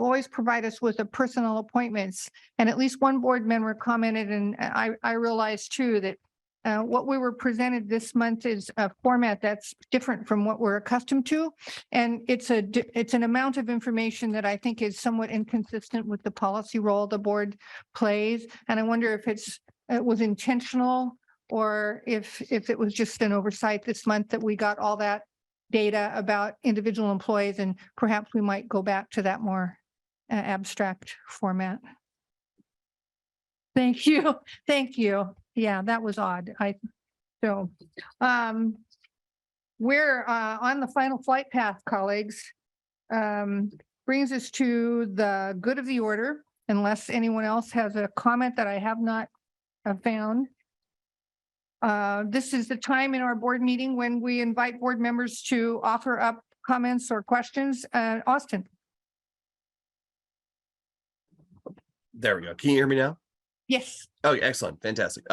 always provide us with a personal appointments, and at least one board member commented, and I realized too that what we were presented this month is a format that's different from what we're accustomed to. And it's an amount of information that I think is somewhat inconsistent with the policy role the board plays. And I wonder if it was intentional or if it was just an oversight this month that we got all that data about individual employees, and perhaps we might go back to that more abstract format. Thank you. Thank you. Yeah, that was odd. We're on the final flight path, colleagues. Brings us to the good of the order, unless anyone else has a comment that I have not found. This is the time in our board meeting when we invite board members to offer up comments or questions. Austin. There we go. Can you hear me now? Yes. Oh, excellent. Fantastic.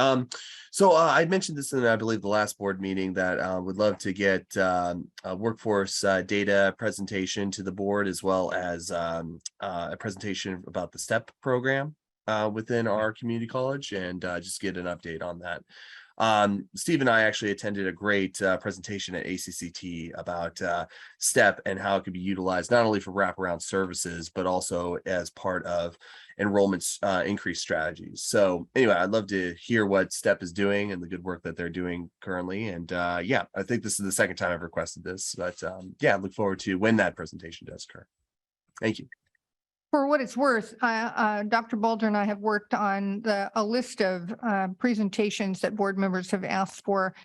So I mentioned this in, I believe, the last board meeting that would love to get a workforce data presentation to the board, as well as a presentation about the STEP program within our community college, and just get an update on that. Steve and I actually attended a great presentation at ACCT about STEP and how it could be utilized not only for wraparound services, but also as part of enrollment increase strategies. So anyway, I'd love to hear what STEP is doing and the good work that they're doing currently. And yeah, I think this is the second time I've requested this, but yeah, I look forward to when that presentation does occur. Thank you. For what it's worth, Dr. Bulger and I have worked on a list of presentations that board members have asked for,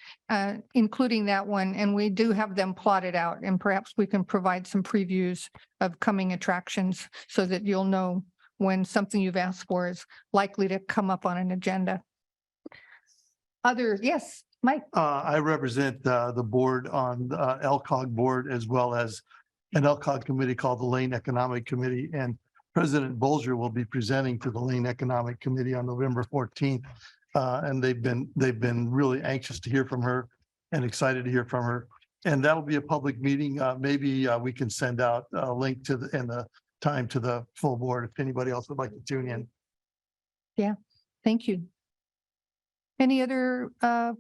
including that one, and we do have them plotted out, and perhaps we can provide some previews of coming attractions so that you'll know when something you've asked for is likely to come up on an agenda. Others, yes, Mike. I represent the board on the LCOG board, as well as an LCOG committee called the Lane Economic Committee, and President Bulger will be presenting to the Lane Economic Committee on November 14th. And they've been really anxious to hear from her and excited to hear from her. And that'll be a public meeting. Maybe we can send out a link to the time to the full board if anybody else would like to tune in. Yeah, thank you. Any other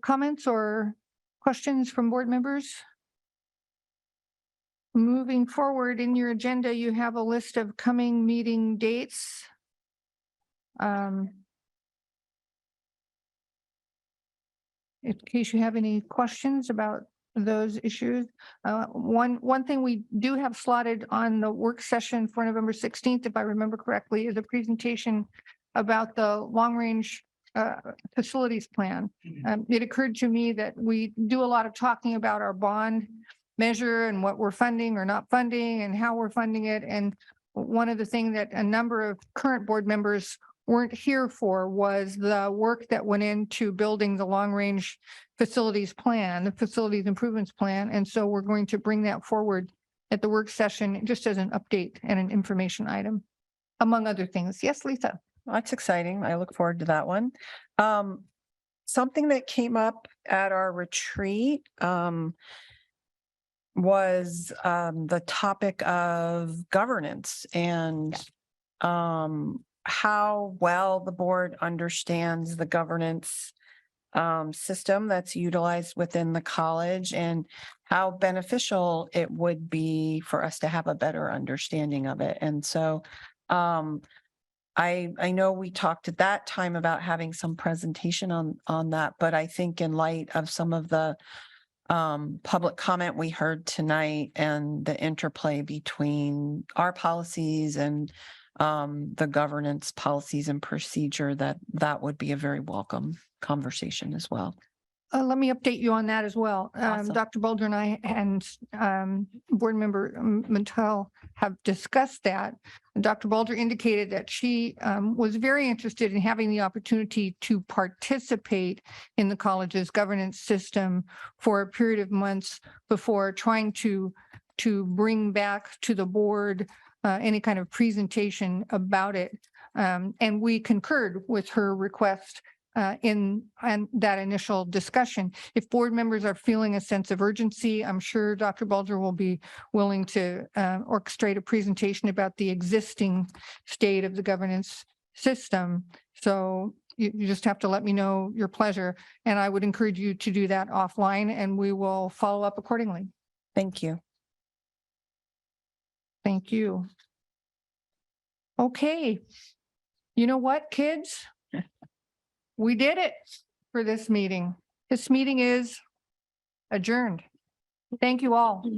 comments or questions from board members? Moving forward in your agenda, you have a list of coming meeting dates. In case you have any questions about those issues. One thing we do have slotted on the work session for November 16th, if I remember correctly, is a presentation about the long-range facilities plan. It occurred to me that we do a lot of talking about our bond measure and what we're funding or not funding and how we're funding it. And one of the things that a number of current board members weren't here for was the work that went into building the long-range facilities plan, the facilities improvements plan. And so we're going to bring that forward at the work session just as an update and an information item, among other things. Yes, Lisa. That's exciting. I look forward to that one. Something that came up at our retreat was the topic of governance and how well the board understands the governance system that's utilized within the college, and how beneficial it would be for us to have a better understanding of it. And so I know we talked at that time about having some presentation on that, but I think in light of some of the public comment we heard tonight and the interplay between our policies and the governance policies and procedure, that would be a very welcome conversation as well. Let me update you on that as well. Awesome. Dr. Bulger and I and board member Mattel have discussed that. Dr. Bulger indicated that she was very interested in having the opportunity to participate in the college's governance system for a period of months before trying to bring back to the board any kind of presentation about it. And we concurred with her request in that initial discussion. If board members are feeling a sense of urgency, I'm sure Dr. Bulger will be willing to orchestrate a presentation about the existing state of the governance system. So you just have to let me know your pleasure, and I would encourage you to do that offline, and we will follow up accordingly. Thank you. Thank you. Okay. You know what, kids? We did it for this meeting. This meeting is adjourned. Thank you all.